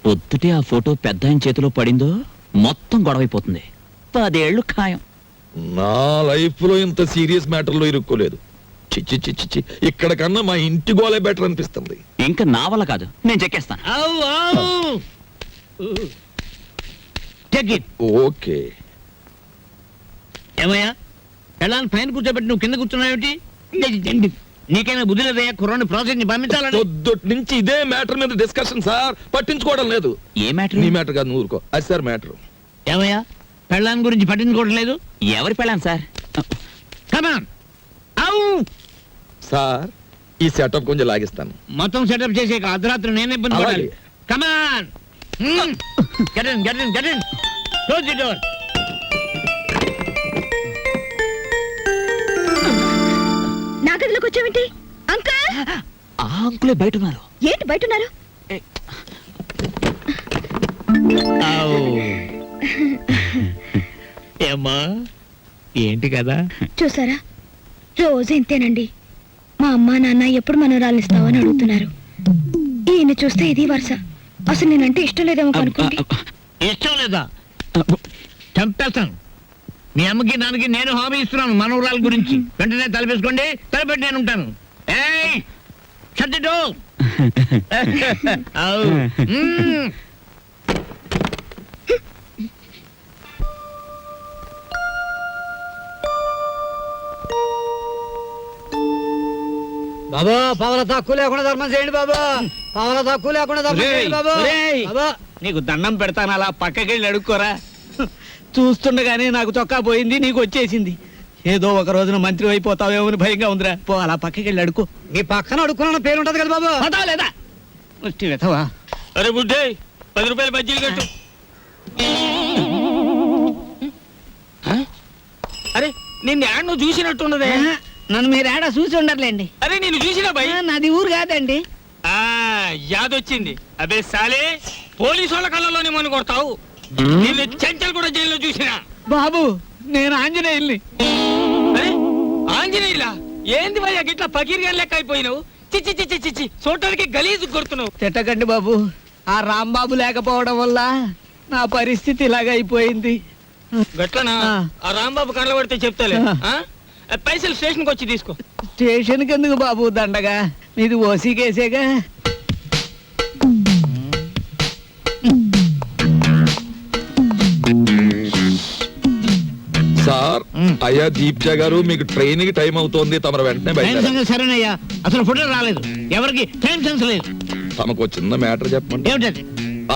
పొద్దుటే ఆ ఫోటో పెద్ద ఆయన చేతిలో పడిందో మొత్తం గొడవైపోతుంది. 10 ఏళ్ళు ఖాయం. నా లైఫ్ లో ఇంత సీరియస్ మ్యాటర్ లో ఇరుక్కోలేదు. చిచ్చి చిచ్చి, ఇక్కడ కన్నా మా ఇంటి గోలే బెటర్ అనిపిస్తుంది. ఇంకా నా వల్ల కాదు, నేను చెక్కేస్తాను. ఓకే. ఏమయ్యా, ఎలా పైన కూర్చోబెట్టి నువ్వు కింద కూర్చున్నావేమిటి? నీకైనా బుద్ధి లేదయ్యా, కుర్రాన్ని ప్రాసెస్ ని పంపించాలని. పొద్దుటి నుంచి ఇదే మ్యాటర్ మీద డిస్కషన్ సార్. పట్టించుకోవడం లేదు. ఏ మ్యాటర్? నీ మ్యాటర్ కాదు, నువ్వు ఊరుకో. అది సార్ మ్యాటర్. ఏమయ్యా, పెళ్ళాన్ని గురించి పట్టించుకోవట్లేదు. ఎవరి పెళ్ళాను సార్? కమాన్ అవు సార్ ఈ సెటప్ కొంచెం లాగిస్తాను. మొత్తం సెటప్ చేసే అర్ధరాత్రి నేను ఇబ్బంది పడాలి. అలాగే. Come on get in get in get in close the door. నా గదిలోకి వచ్చావేంటి అంకుల్? ఆ అంకులే బయట ఉన్నారు. ఏంటి బయట ఉన్నారు? ఏమ్మా ఏంటి కదా? చూసారా, రోజు ఇంతేనండి. మా అమ్మా నాన్న ఎప్పుడు మనోరాలు ఇస్తావని అడుగుతున్నారు. ఈయన చూస్తే ఇది వరుస. అసలు నేనంటే ఇష్టం లేదేమో అనుకోండి. ఇష్టం లేదా? చంపేస్తాను. మీ అమ్మకి నాన్నకి నేను హామీ ఇస్తున్నాను మనోరాల గురించి. వెంటనే తలపేసుకోండి, తలపెట్టి నేను ఉంటాను. ఏయ్ షట్ ది డోర్. ఔ. బాబా పవల తక్కువ లేకుండా ధర్మం చేయండి బాబా. పవల తక్కువ లేకుండా ధర్మం చేయండి బాబా. ఒరేయ్, బాబా నీకు దండం పెడతాను, అలా పక్కకెళ్ళి అడుక్కోరా. చూస్తుండగానే నాకు చొక్కా పోయింది, నీకు వచ్చేసింది. ఏదో ఒక రోజున మంత్రి అయిపోతావేమో అని భయంగా ఉందిరా. పో అలా పక్కకెళ్ళి అడుకో. మీ పక్కన అడుక్కున్న పేరు ఉంటది కదా బాబా. పదా లేదా ముష్టి వెతవా. అరే బుడ్డే 10 రూపాయలు బజ్జీలు కట్టు. అరే నిన్ను యాడ్ నువ్వు చూసినట్టున్నదే. నన్ను మీరు ఏడా చూసి ఉండర్లేండి. అరే నేను చూసినా భయ్. నాది ఊరు కాదండి. యాదొచ్చింది. అబే సాలే పోలీసు వాళ్ళ కళ్ళలోనే మన కొడతావు. నిన్ను చెంచల్ కూడా జైల్లో చూసినా. బాబు నేను ఆంజనేయుల్ని. అరే ఆంజనేయులా? ఏంది భయ్యా గిట్లా పకీర్గా లెక్క అయిపోయినావు? చిచ్చి చిచ్చి చిచ్చి చూడటానికి గలీజు కొడుతున్నావు. తిట్టకండి బాబు, ఆ రాంబాబు లేకపోవడం వల్ల నా పరిస్థితి ఇలాగ అయిపోయింది. గట్లనా? ఆ రాంబాబు కళ్ళ పడితే చెప్తాలే. పైసలు స్టేషన్కి వచ్చి తీసుకో. స్టేషన్కి ఎందుకు బాబు దండగా? మీది ఓసీ కేసేగా. సార్ అయ్యా దీప్జా గారు, మీకు ట్రైన్ కి టైం అవుతోంది, తమరు వెంటనే బయట. సరేనయ్యా, అసలు ఫోటో రాలేదు, ఎవరికి టైం సెన్స్ లేదు. తమకు చిన్న మ్యాటర్ చెప్పండి. ఏమిటది?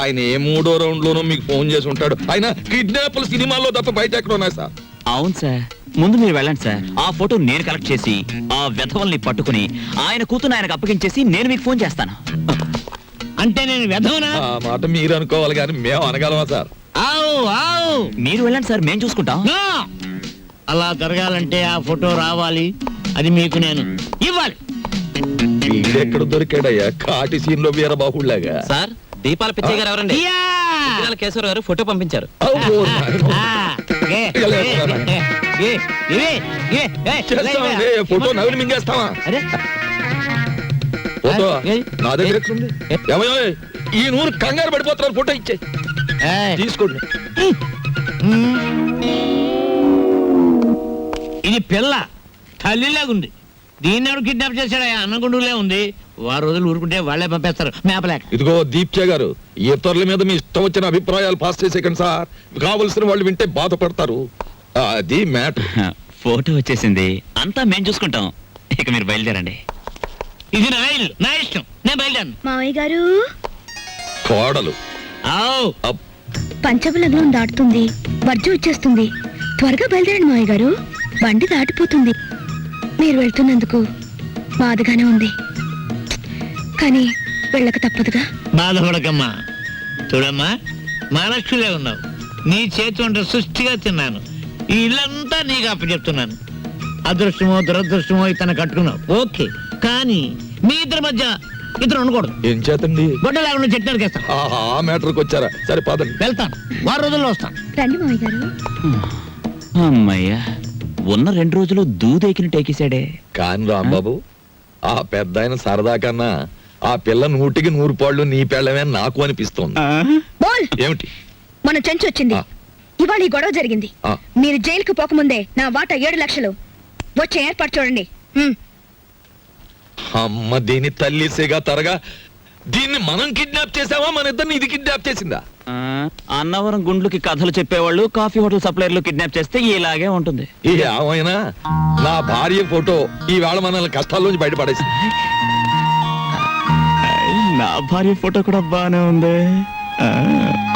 ఆయన ఏ 3వ రౌండ్ లోనూ మీకు ఫోన్ చేసి ఉంటాడు. ఆయన కిడ్నాప్ల సినిమాల్లో తప్ప బయట ఎక్కడ ఉన్నాయి సార్? అవును సార్, ముందు మీరు వెళ్ళండి సార్. ఆ ఫోటో నేను కలెక్ట్ చేసి ఆ వెధవల్ని పట్టుకుని ఆయన కూతురు ఆయనకు అప్పగించేసి నేను మీకు ఫోన్ చేస్తాను. అంటే నేను వెధవనా? ఆ మాట మీరు అనుకోవాలి కానీ మేము అనగలమా సార్? ఆవు ఆవు మీరు వెళ్ళండి సార్, మేము చూసుకుంటాం. నో! అలా జరగాలంటే ఆ ఫోటో రావాలి, అది మీకు నేను ఇవ్వాలి. వీడెక్కడ దొరికాడయ్యా కాటి సీన్ లో వీరబాహుళ్లాగా? సార్ దీపాల పిచ్చయ్య గారు ఎవరండి? యా! కేశవరావు గారు ఫోటో పంపించారు. అబ్బో, నాయనో. ఏ, ఏ, ఏ, ఏ, ఏ, చేస్తామండి, ఫోటో నవ్వులు మింగేస్తావా? అరే ఫోటో ఏ? నా దగ్గర ఎక్కడుంది? ఏమయ్యో, ఈ నూరు కంగారు పడిపోతున్నారు, ఫోటో ఇచ్చే తీసుకోండి. ఇది పిల్ల తల్లిలాగుంది. దీన్ని ఎవరు కిడ్నాప్ చేశాడా? అన్నగుండులే ఉంది. వారు రోజులు ఊరుకుంటే వాళ్ళే పంపేస్తారు మేపలేక. ఇదిగో దీప్చే గారు, ఇతరుల మీద మీ ఇష్టం వచ్చిన అభిప్రాయాలు పాస్ చేసేకండి సార్. కావలసిన వాళ్ళు వింటే బాధపడతారు. అది మ్యాటర్. ఫోటో వచ్చేసింది, అంతా మేము చూసుకుంటాం. ఇక మీరు బయలుదేరండి. ఇది నా ఇల్లు, నా ఇష్టం, నేను బయలుదేరను. మావయ్య గారు, కోడలు ఆవ్. పంచబలగ్నం దాటుతుంది, వర్జం వచ్చేస్తుంది. త్వరగా బయలుదేరండి మావయ్య గారు, బండి దాటిపోతుంది. మీరు వెళ్తున్నందుకు బాధగానే ఉంది, కానీ వెళ్ళక తప్పదుగా. బాధపడకమ్మా. చూడమ్మా, మహాలక్ష్మిలే ఉన్నావు. నీ చేతి వంట సృష్టిగా తిన్నాను. ఈ ఇల్లంతా నీకు అప్పచెప్తున్నాను. అదృష్టమో దురదృష్టమో ఇతను కట్టుకున్నావు, ఓకే. కానీ మీ ఇద్దరి మధ్య ఇతను ఉండకూడదు. ఏం చేతండి? గొడ్డ లేకుండా చెట్టు నరికేస్తాను. ఆ మ్యాటర్కి వచ్చారా? సరే పదండి. వెళ్తాను, 6 రోజుల్లో వస్తాను. రండి మావయ్య గారు. అమ్మయ్యా, ఉన్న 2 రోజులు దూదెకిని టేకేశాడే. కాని రాంబాబు, ఆ పెద్ద ఆయన సరదా కన్నా ఆ పిల్ల 100కి 100 పాళ్ళు నీ పెళ్ళమే నాకు అనిపిస్తోంది. బోల్! ఏమిటి? మన చెంచు వచ్చింది. ఇవాళ ఈ గొడవ జరిగింది. మీరు జైలుకు పోకముందే నా వాటా 7 లక్షలు వచ్చే ఏర్పాటు చూడండి. అమ్మ దీని తల్లి సిగా తరగా, దీన్ని మనం కిడ్నాప్ చేసావా, మన ఇద్దరిని ఇది కిడ్నాప్ చేసిందా? అన్నవరం గుండ్లుకి కథలు చెప్పేవాళ్ళు కాఫీ హోటల్ సప్లైర్లు కిడ్నాప్ చేస్తే ఇలాగే ఉంటుంది. ఏమైనా నా భార్య ఫోటో ఈవేళ మనల్ని కష్టాల్లోంచి బయటపడేసింది. నా భార్య ఫోటో కూడా బానే ఉంది.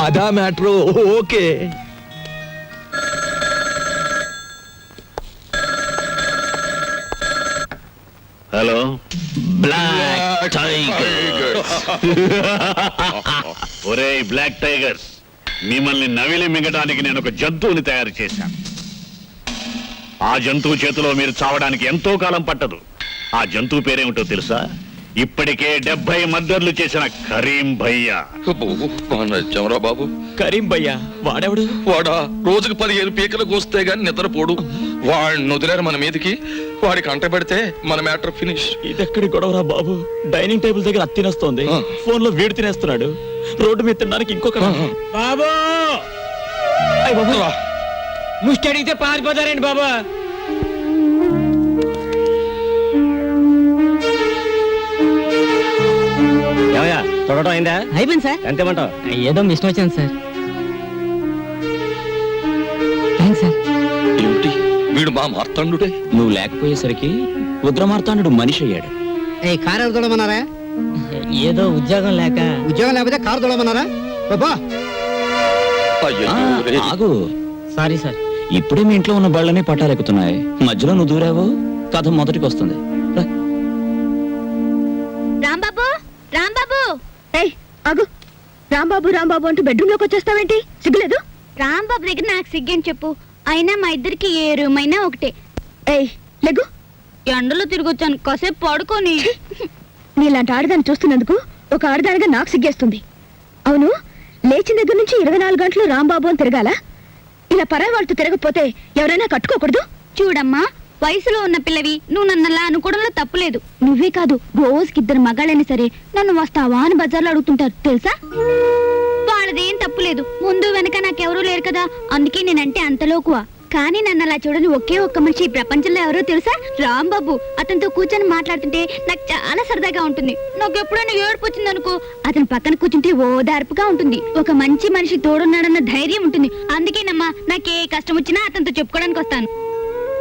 అదా మ్యాటర్, ఓకే. Black tigers. ఒరేయ్ బ్లాక్ టైగర్స్, మిమ్మల్ని నవిలి మింగడానికి నేను ఒక జంతువుని తయారు చేశాను. ఆ జంతువు చేతిలో మీరు చావడానికి ఎంతో కాలం పట్టదు. ఆ జంతువు పేరేమిటో తెలుసా? ఇప్పటికే 70 మర్డర్లు చేసిన కరీం భయ్యా. చమరా బాబు, కరీం భయ్యా వాడెవడు? వాడా రోజుకు 15 పీకలు కోస్తే గాని నిద్రపోడు. వాడిని వదిలేరు మన మీదకి. వాడికి అంట పెడితే మన మ్యాటర్ ఫినిష్. ఇదెక్కడి గొడవరా బాబు? డైనింగ్ టేబుల్ దగ్గర అత్తి తినేస్తోంది, ఫోన్ లో వీడు తినేస్తున్నాడు, రోడ్డు మీద తినడానికి ఇంకొక బాబు ముష్టి అడిగితే పారిపోతారండి బాబు. చూడటం అయిందా? అయిపోయింది సార్. ఎంతేమంటావు? ఏదో మిషన్ వచ్చింది సార్. Thanks sir. ఏమిటి వీడు మా మార్తాండుడే? నువ్వు లేకపోయేసరికి ఉగ్రమార్తాండు మనిషి అయ్యాడు. కారు తోడమన్నారా? ఏదో ఉద్యోగం లేక. ఉద్యోగం లేకపోతే కారు తోడమన్నారా? బాబా ఆగు. Sorry sir. ఇప్పుడే మీ ఇంట్లో ఉన్న బళ్ళని పట్టాలెక్కుతున్నాయి, మధ్యలో నువ్వు దూరావు, కథ మొదటికి వస్తుంది. రాంబాబు, రాంబాబు, ఏయ్ ఆగు. రాంబాబు రాంబాబు అంటూ బెడ్రూమ్ లోకి వచ్చేస్తావేంటి? సిగ్గులేదు? రాంబాబు దగ్గర నాకు సిగ్గని చెప్పు. అయినా మా ఇద్దరికి ఏ రూమ్ అయినా ఒకటే. ఏయ్ లెగ్గు. ఎండలో తిరిగొచ్చాను, కాసేపు పడుకొని. నీలాంటి ఆడదాన్ని చూస్తున్నందుకు ఒక ఆడదానిగా నాకు సిగ్గేస్తుంది. అవును, లేచిన దగ్గర నుంచి 24 గంటలు రాంబాబు అని తిరగాల? ఇలా పరాయి వాళ్ళతో తిరగకపోతే ఎవరైనా కట్టుకోకూడదు? చూడమ్మా, వయసులో ఉన్న పిల్లవి నువ్వు నన్నలా అనుకోవడంలో తప్పులేదు. నువ్వే కాదు, రోజుకి 2 మగాళ్ళైనా సరే నన్ను వస్తావా అని బజార్లో అడుగుతుంటారు తెలుసా? వాళ్ళదేం తప్పులేదు, ముందు వెనక నాకెవరూ లేరు కదా, అందుకే నేనంటే అంతలోకువా. కానీ నన్ను అలా చూడని ఒకే ఒక్క మనిషి ఈ ప్రపంచంలో ఎవరో తెలుసా? రాంబాబు. అతనితో కూర్చొని మాట్లాడుతుంటే నాకు చాలా సరదాగా ఉంటుంది. నాకు ఎప్పుడైనా ఏడుపు వచ్చిందనుకో, అతని పక్కన కూర్చుంటే ఓదార్పుగా ఉంటుంది. ఒక మంచి మనిషి తోడున్నాడన్న ధైర్యం ఉంటుంది. అందుకేనమ్మా నాకే కష్టం వచ్చినా అతనితో చెప్పుకోవడానికి వస్తాను.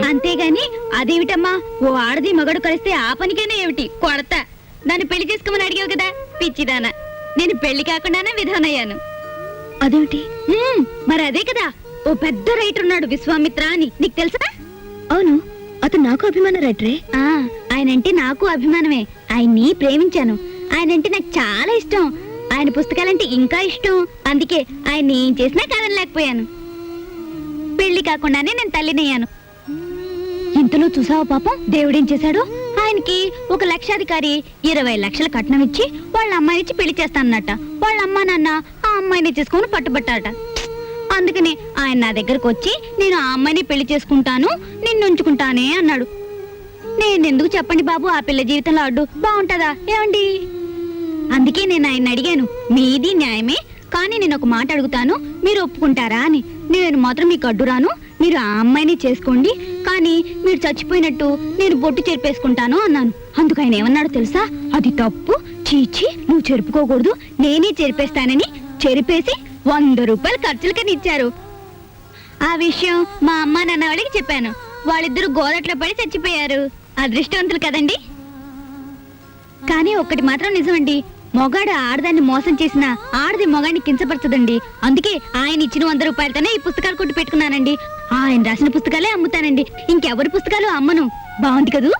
అంతేగాని అదేమిటమ్మా, ఓ ఆడది మగడు కలిస్తే ఆ పనికైనా ఏమిటి కొడతా. నన్ను పెళ్లి చేసుకోమని అడిగావు కదా పిచ్చిదానా, నేను పెళ్లి కాకుండానే విధానయ్యాను. అదేమిటి? మరి అదే కదా, ఓ పెద్ద రైటర్ ఉన్నాడు విశ్వామిత్ర అని, నీకు తెలుసా? అవును, అతను నాకు అభిమాన రైటరే. ఆయనంటే నాకు అభిమానమే. ఆయన్ని ప్రేమించాను. ఆయనంటే నాకు చాలా ఇష్టం. ఆయన పుస్తకాలంటే ఇంకా ఇష్టం. అందుకే ఆయన ఏం చేసినా కాదనలేకపోయాను. పెళ్లి కాకుండానే నేను తల్లినయ్యాను. ఇంతలో చూసావా పాపం దేవుడేం చేశాడు? ఆయనకి ఒక లక్షాధికారి 20 లక్షల కట్నం ఇచ్చి వాళ్ళ అమ్మాయినిచ్చి పెళ్లి చేస్తానన్నట. వాళ్ళ అమ్మా నాన్న ఆ అమ్మాయిని చేసుకుని పట్టుబట్టాట. అందుకని ఆయన నా దగ్గరకు వచ్చి నేను ఆ అమ్మాయిని పెళ్లి చేసుకుంటాను, నిన్ను ఉంచుకుంటానే అన్నాడు. నేనెందుకు చెప్పండి బాబు ఆ పిల్ల జీవితంలో అడ్డు? బాగుంటుందా ఏమండి? అందుకే నేను ఆయన అడిగాను, మీది న్యాయమే, కానీ నేను ఒక మాట అడుగుతాను, మీరు ఒప్పుకుంటారా అని. నేను మాత్రం మీకు అడ్డురాను, మీరు ఆ అమ్మాయిని చేసుకోండి, కానీ మీరు చచ్చిపోయినట్టు నేను బొట్టు చెరిపేసుకుంటాను అన్నాను. అందుకు ఆయన ఏమన్నాడు తెలుసా? అది తప్పు, చీచి, నువ్వు చెరుపుకోకూడదు, నేనే చెరిపేస్తానని చెరిపేసి 100 రూపాయలు ఖర్చులకని ఇచ్చారు. ఆ విషయం మా అమ్మ నాన్న వాళ్ళకి చెప్పాను. వాళ్ళిద్దరూ గోదట్లో పడి చచ్చిపోయారు. అదృష్టవంతులు కదండి. కానీ ఒక్కటి మాత్రం నిజమండి, మొగాడు ఆడదాన్ని మోసం చేసిన ఆడది మొగాడిని కించపరచదండి. అందుకే ఆయన ఇచ్చిన 100 రూపాయలతోనే ఈ పుస్తకాలు కొట్టి పెట్టుకున్నానండి. ఆయన రాసిన పుస్తకాలే అమ్ముతానండి, ఇంకెవరి పుస్తకాలు అమ్మను. బాగుంది కదూ?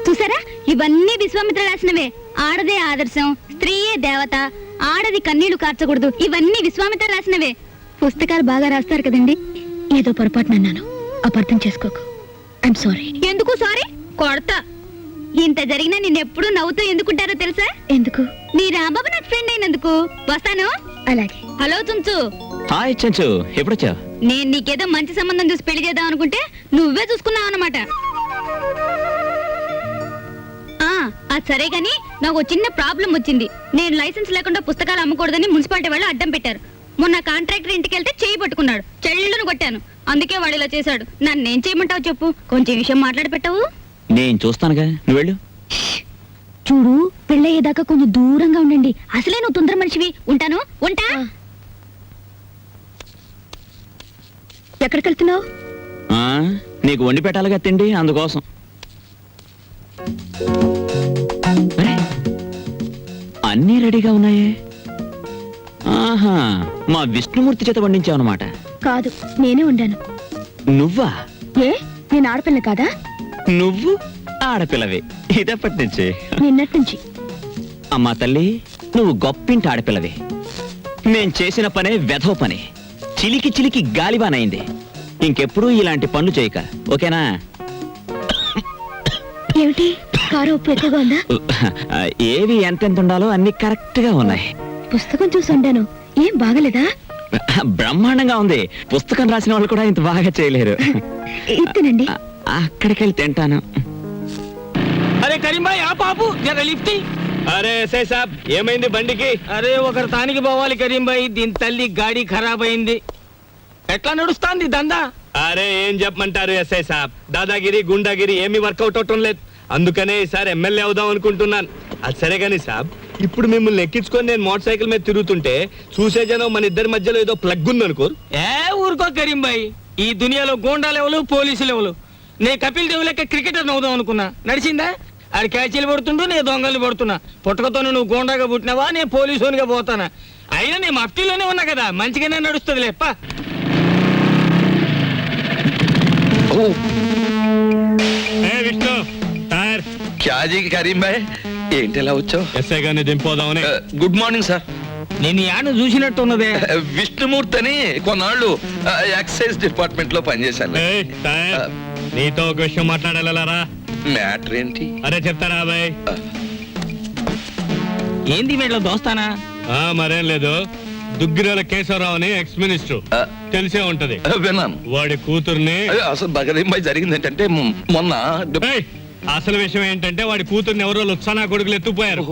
చూసారా, ఇవన్నీ విశ్వామిత్ర రాసినవే. ఆడదే ఆదర్శం, స్త్రీయే దేవత, ఆడది కన్నీళ్లు కార్చకూడదు, ఇవన్నీ విశ్వామిత్ర రాసినవే. పుస్తకాలు బాగా రాస్తారు కదండి. ఏదో పొరపాటున అన్నాను, అపార్థం చేసుకోకు. I'm sorry. ఎందుకు సారీ? కొడతా. ఇంత జరిగినా నిన్నెప్పుడు నవ్వుతూ ఎందుకుంటారో తెలుసా? ఎందుకు? నీ రాంబాబు నాకు ఫ్రెండ్ అయినందుకు. వస్తాను. అలాగే. హలో చుంచు. హాయ్ చెంచు, ఎప్పుడొచ్చావు? నేను నీకేదో మంచి సంబంధం చూసి పెళ్లి చేద్దాం అనుకుంటే నువ్వే చూసుకున్నావు అన్నమాట. అది సరే గాని నాకు చిన్న ప్రాబ్లం వచ్చింది. నేను లైసెన్స్ లేకుండా పుస్తకాలు అమ్మకూడదని మున్సిపాలిటీ వాళ్ళు అడ్డం పెట్టారు. మొన్న కాంట్రాక్టర్ ఇంటికి వెళ్తే చేయి పట్టుకున్నాడు, చెల్లును కొట్టాను. అందుకే వాడు ఇలా చేశాడు. నన్నేం చేయమంటావు చెప్పు? కొంచెం విషయం మాట్లాడి పెట్టావు. నేను చూస్తానుగా, నువ్వు వెళ్ళు. చూడు, పెళ్ళయ్యేదాకా కొంచెం దూరంగా ఉండండి. అసలే నువ్వు తొందర మనిషివి. ఉంటాను, ఉంటా. ఎక్కడికి వెళ్తున్నావు? నీకు వండి పెట్టాలిగా తిండి, అందుకోసం. అన్నీ రెడీగా ఉన్నాయే. ఆహా, మా విష్ణుమూర్తి చేత వండించావు అన్నమాట. కాదు, నేనే ఉండాను. నువ్వా? ఏ, నేను ఆడపిల్ల కాదా? నువ్వు ఆడపిల్లవి ఇదెప్పటి నుంచి? నిన్నటి నుంచి. అమ్మా తల్లి, నువ్వు గొప్పింటి ఆడపిల్లవి. మేం చేసిన పనే వెధవ పని. చిలికి చిలికి గాలివానైంది. ఇంకెప్పుడు ఇలాంటి పనులు చేయక, ఓకేనా? ఏమిటి కారు ఉప్పు ఎక్కువగా ఉందా? ఏవి ఎంతెంత ఉండాలో అన్ని కరెక్ట్ గా ఉన్నాయి. పుస్తకం చూసి ఉండాను, ఏం బాగలేదా? బ్రహ్మాండంగా ఉంది. పుస్తకం రాసిన వాళ్ళు కూడా ఇంత బాగా చేయలేరు. ఇత్తనండి. అక్కడికి వెళ్ళి తింటాను. అరే కరీం భాయ్, ఆ పాపు జర లిఫ్ట్. అరే ఎస్ఐ సాబ్, ఏమైంది బండికి? అరే ఒకరు తానికి పోవాలి కరీం భాయ్, దీని తల్లి గాడి ఖరాబ్ అయింది. ఎట్లా నడుస్తాంది దందా? అరే ఏం చెప్పమంటారు ఎస్ఐ సాబ్, దాదాగిరి గుండాగిరి ఏమీ వర్కౌట్ అవటం లేదు. అందుకనే ఈసారి ఎమ్మెల్యే అవుదాం అనుకుంటున్నాను. అది సరే కానీ సాబ్, ఇప్పుడు మిమ్మల్ని ఎక్కించుకొని నేను మోటార్ సైకిల్ మీద తిరుగుతుంటే చూసే జనం మన ఇద్దరి మధ్యలో ఏదో ప్లగ్ ఉంది అనుకోరు. ఊరుకో కరీం భాయ్, ఈ దునియాలో గోండా లెవెలు పోలీసు లెవెలు. నే కపిల్ దేవ్ లెక్క క్రికెటర్ అవుదాం అనుకున్నా, నడిచిందా? ఆడు క్యాచీలు పడుతుంటూ నేను దొంగలు పడుతున్నా. పుట్టకతో నువ్వు గోండాగా పుట్టినావా, నేను పోలీసునిగా పోతానా? అయినా నేను మఫ్టీలోనే ఉన్నా కదా, మంచిగానే నడుస్తుంది లేప్ప. విష్ణు టైర్. క్యాజీ కరీం భాయ్, ఏంటి ఎలా వచ్చావు? ఎస్ఐ గారిని దింపోదామని. Good morning sir. నేను యాను చూసినట్టున్నదే. విష్ణుమూర్తి అని కొన్నాళ్ళు ఎక్సైజ్ డిపార్ట్మెంట్ లో పనిచేశాను. ఏయ్, టైర్, నీతో ఒక విషయం మాట్లాడాలరా. మ్యాటర్ ఏంటి? అరే చెప్తారా బాయ్? ఏంది వీళ్ళ దోస్తానా? మరేం లేదు, దుగ్గిరాల కేశవరావు అని ఎక్స్ మినిస్టర్, తెలిసే ఉంటది. విన్నాను. వాడి కూతుర్ని. అసలు బగరీంబాయ్ జరిగింది ఏంటంటే మొన్న ఏయ్, అసలు విషయం ఏంటంటే వాడి కూతుర్ని ఎవరో లుత్సానా కొడుకులు ఎత్తుపోయారు.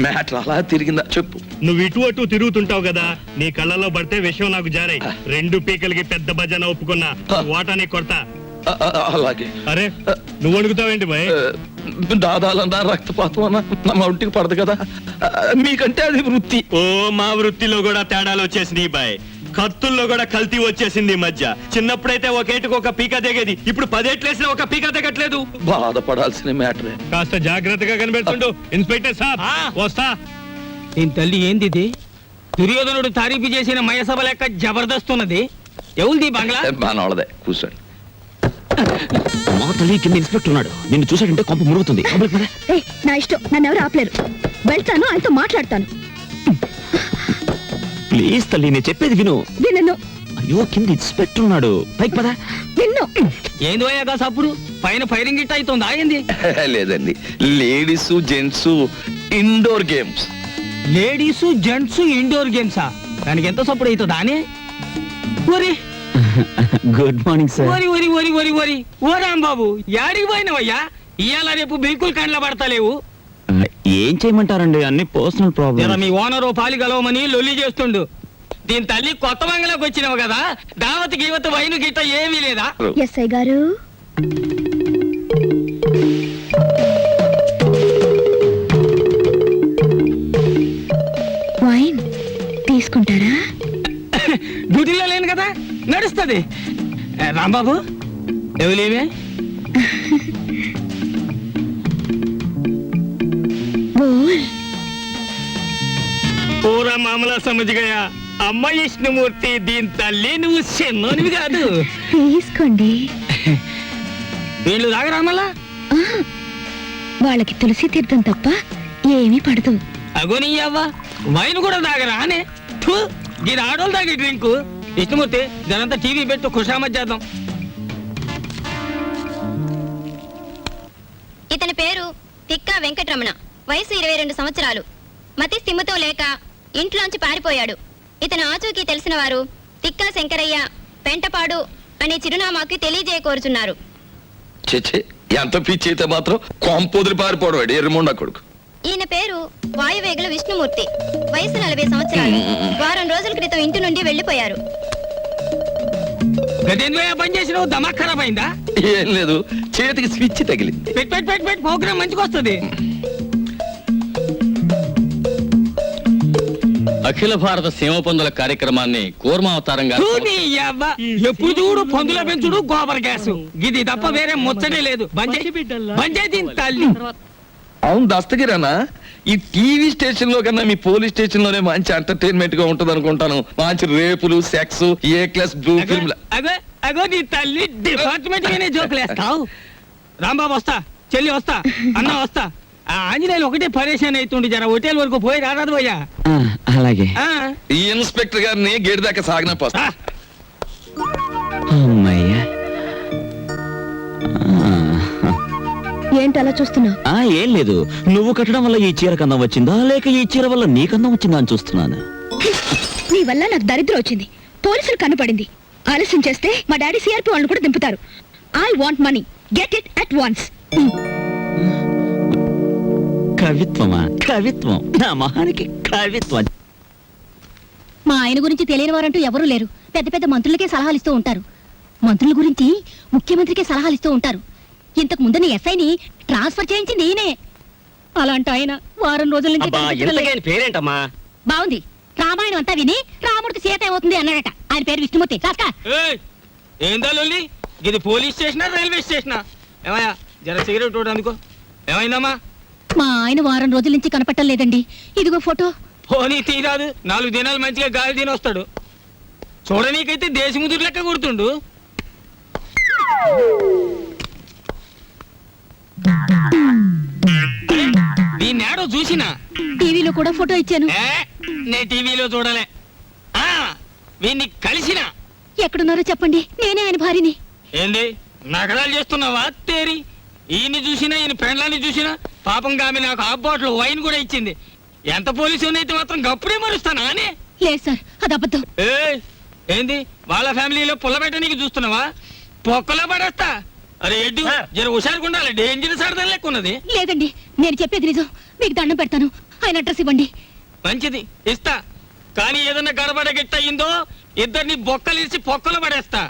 మ్యాటర్ అలా తిరిగిందా? చెప్పు. నువ్వు ఇటు అటు తిరుగుతుంటావు కదా, నీ కళ్ళలో పడితే విషయం నాకు జారాయి. 2 పీకలకి పెద్ద భజన ఒప్పుకున్నా, వాటాని కొడతా. అలాగే. అరే నువ్వు అడుగుతావేంటి బాయ్? దాదాలన్నా రక్తపాతం అన్నా నా ఒంటికి పడదు కదా, మీకంటే అది వృత్తి. ఓ మా వృత్తిలో కూడా తేడాలు వచ్చేసింది బాయ్. కత్తుల్లో కూడా కల్తీ వచ్చేసింది ఈ మధ్య. చిన్నప్పుడైతే ఒకేటికి ఒక పీక దిగేది, ఇప్పుడు 10 ఏట్లేసినా ఒక పీక దిగట్లేదు. బాధపడాల్సిన మ్యాటరే. కాస్త జాగ్రత్తగా కనిపెడుతుండు ఇన్స్పెక్టర్ సాబ్. వస్తా. దీని తల్లి ఏంది ఇది? దుర్యోధనుడు తారీఫు చేసిన మయసభ లెక్క జబర్దస్త్ ఉన్నది. ఎవరిది బంగ్లా? మనోళ్ళదే, కూర్చోండి. మా తల్లి కింద ఇన్స్పెక్టర్ ఉన్నాడు, నిన్ను చూసాడంటే కొంప మురుగుతుంది. నా ఇష్టం, నన్ను ఎవరు ఆపలేరు. వెళ్తాను, ఆయనతో మాట్లాడతాను. ప్లీజ్ తల్లి, నేను చెప్పేది విను. విన్ను. అయ్యో, కింద ఇన్స్పెక్టర్ ఉన్నాడు, పైకి పదా. విన్ను. ఏంది పోయాగా సప్పుడు పైన ఫైరింగ్ గిట్ అవుతుంది, ఆగింది. లేదండి, ladies gents indoor games. Ladies gents indoor గేమ్సా? దానికి ఎంత సప్పుడు అవుతుందా అని? Good morning sir. ఓరి ఓరి ఓరి ఓరి ఓరి ఓ రాంబాబు, యాడికి పోయినవయ్యా? ఇవాళ రేపు బిల్కుల్ కండ్ల పడతలేవు. ఏం చేయమంటారండి, అన్ని పర్సనల్ ప్రాబ్లమ్. మీ ఓనరు పాలి గలవమని లొల్లి చేస్తుండు. దీని తల్లి కొత్త బంగ్లాకి వచ్చినావు కదా, దావత్ గీవత్ వైను గిట్ట ఏమీ లేదా? ఎస్ఐ గారు, వైన్ తీసుకుంటారా? డ్యూటీలో లేను కదా, నడుస్తుంది. రాంబాబు ఎవలేమే? పూరా మామలా సమజ్గయా. అమ్మ విష్ణుమూర్తి, దీని తల్లి నువ్వు చిన్నోనివి కాదు. తీసుకోండి. వీళ్ళు తాగరామలా? వాళ్ళకి తులసి తీర్థం తప్ప ఏమీ పడదు. అగోని అవ్వ, వైన్ కూడా తాగరా అనే? దీని ఆడోళ్ళు తాగే డ్రింకు. విష్ణుమూర్తి, దానంతా టీవీ పెట్టు, ఖుషామత్ చేద్దాం. ఇతని పేరు తిక్కా వెంకటరమణ, వయసు 22 సంవత్సరాలు. మతి స్థిమితం లేక ఇంట్లోంచి పారిపోయాడు. ఇతను ఆచూకీ తెలిసిన వారు తిక్కా శంకరయ్య, పెంటపాడు అనే చిరునామాకి తెలియజేయకోరుచున్నారు. చెచ్చే, ఎంత పిచ్చి అయితే మాత్రం కాంపోదులు పారిపోవడం ఎర్రమొండ కొడుకు. ఈయన పేరు వాయువేగుల విష్ణుమూర్తి, వయసు 40 సంవత్సరాలు. వారం రోజుల క్రితం ఇంటి నుండి వెళ్లిపోయారు. పని చేసినావు, దమాక్ ఖరాబ్ అయిందా? ఏం లేదు, చేతికి స్విచ్ తగిలింది. ప్రోగ్రామ్ మంచిగా వస్తుంది. అఖిల భారత సీమ పందుల కార్యక్రమాన్ని కూర్మావతారంగా ఎప్పుడు చూడు పందుల పెంచుడు, గోబర్ గ్యాస్, ఇది తప్ప వేరే ముచ్చటే లేదు. తల్లి. అవును దస్తగిరానా, ఈ టీవీ స్టేషన్ లో కన్నా మీ పోలీస్ స్టేషన్ లోనే మంచి ఎంటర్టైన్మెంట్ గా ఉంటది అనుకుంటాను. మంచి రేపులు, సెక్స్, ఏ క్లాస్ బ్లూ ఫిల్మ్. అగో నీ తల్లి, డిపార్ట్మెంట్ గానే జోకులేస్తావు. రాంబాబు వస్తా, చెల్లి వస్తా అన్న వస్తా ఆ ఆంజనేయులు ఒకటే పరేషాన్ అవుతుండే జర హోటల్ వరకు పోయి రారాదు పోయా అలాగే ఈ ఇన్స్పెక్టర్ గారిని గేట్ దాకా సాగిన పోస్తా. అమ్మయ్యా. ఏంటి అలా చూస్తున్నావు? ఏం లేదు, నువ్వు కట్టడం వల్ల ఈ చీర కన్నం వచ్చిందా లేక ఈ చీర వల్ల నీ కన్నం వచ్చిందా అని చూస్తున్నాను. నీ వల్ల నాకు దరిద్రం వచ్చింది. పోలీసులు కనపడింది. ఆలస్యం చేస్తే మా డాడీ సిఆర్పి వాళ్ళని కూడా దింపుతారు. I want money, get it at once. కవిత్వమా? కవిత్వం నా మహానికి కవిత్వం. మా ఆయన గురించి తెలియని వారంటూ ఎవరూ లేరు. పెద్ద పెద్ద మంత్రులకే సలహాలు ఇస్తూ ఉంటారు. మంత్రుల గురించి ముఖ్యమంత్రికే సలహాలు ఇస్తూ ఉంటారు. ఇంతకు ముందు నీ ఎస్ఐని ట్రాన్స్ఫర్ చేయించింది ఈయనే. అలాంటి ఆయన వారం రోజుల నుంచి కనిపించడం లేదు. పేరేంటమ్మా? బాగుంది. రామాయణం అంతా విని రాముడికి సీత ఏమవుతుంది అన్నాడట. ఆయన పేరు విష్ణుమూర్తి. కాస్కా ఏందా లొల్లి? ఇది పోలీస్ స్టేషనా రైల్వే స్టేషనా? ఏమయ్యా జర సిగరెట్ ఒకటి అందుకో. ఏమైందమ్మా? మా ఆయన వారం రోజుల నుంచి కనపట్టం లేదండి. ఇదిగో ఫోటో. పోనీ తీరాదు, 4 దినాలు మంచిగా గాలి తిని వస్తాడు. చూడనీకైతే దేశముదురు లెక్క గుర్తుండు. దీన్నేడో చూసినా టీవీలో కూడా ఫోటో ఇచ్చాను. నే టీవీలో చూడలే. వీన్ని కలిసినా. ఎక్కడున్నారో చెప్పండి, నేనే ఆయన భార్యని. ఏంది నగరాలు చేస్తున్నావా తేరి? ఈయన్ని చూసినా ఈయన పెండ్లాన్ని చూసినా పాపం ఆమె నాకు హాఫ్ బాటిల్ వైన్ కూడా ఇచ్చింది. ఎంత పోలీసు అయితే మాత్రం గప్పుడే మరుస్తానా అని? లేదు సార్, అది అబద్ధం. ఏంది వాళ్ళ ఫ్యామిలీలో పుల్లబెట్ట నీకు చూస్తున్నావా? పొక్కలో పడేస్తా. అరే ఎడ్డు జర హుషారుగా ఉండాలి, డేంజర్ సరదా లెక్క ఉన్నది. లేదండి, నేను చెప్పేది నిజం. మీకు దండం పెడతాను, ఆయన అడ్రస్ ఇవ్వండి. మంచిది, ఇస్తా. కానీ ఏదన్నా గడబడ గిట్ట అయిందో ఇద్దరిని బొక్కలేసి పొక్కలో పడేస్తా.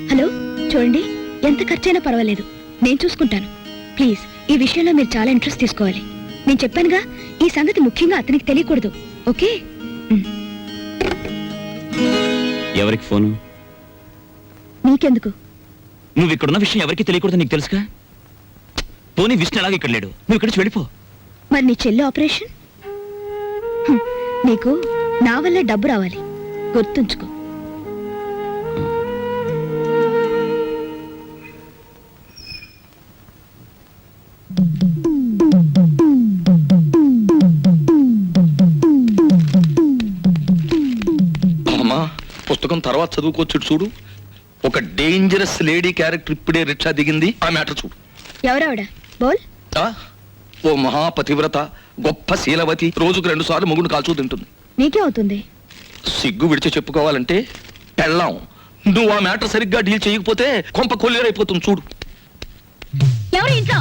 హలో, చూడండి, ఎంత ఖర్చైనా పర్వాలేదు, నేను చూసుకుంటాను. ప్లీజ్ ఈ విషయంలో మీరు చాలా ఇంట్రెస్ట్ తీసుకోవాలి. నేను చెప్పానుగా, ఈ సంగతి ముఖ్యంగా అతనికి తెలియకూడదు. ఓకే? ఎవరికి ఫోను? నీకెందుకు? నువ్వు ఇక్కడున్న విషయం ఎవరికి తెలియకూడదు, నీకు తెలుసుగా. పోనీ విష్ణు ఎలాగ ఇక్కడ లేడు, నువ్వు ఇక్కడ నుంచి వెళ్ళిపో. మరి నీ చెల్లి ఆపరేషన్? నీకు నా వల్లే డబ్బు రావాలి, గుర్తుంచుకో. అమ్మా, పుస్తకం తర్వాత చదువుకోవచ్చు చూడు. ఒక డేంజరస్ లేడీ క్యారెక్టర్ ఇప్పుడే రిక్షా దిగింది. ఆ మ్యాటర్ చూడు. ఎవరావిడ? బోల్. ఓ మహాపతివ్రత, గొప్ప శీలవతి, రోజుకు 2 సార్లు మొగుడు కాల్చూ తింటుంది. నీకే అవుతుంది. సిగ్గు విడిచి చెప్పుకోవాలంటే పెళ్ళాం. నువ్వు ఆ మ్యాటర్ సరిగ్గా డీల్ చేయకపోతే కొంప కొల్లేరైపోతుంది చూడు. ఎవరు ఇంట్లో?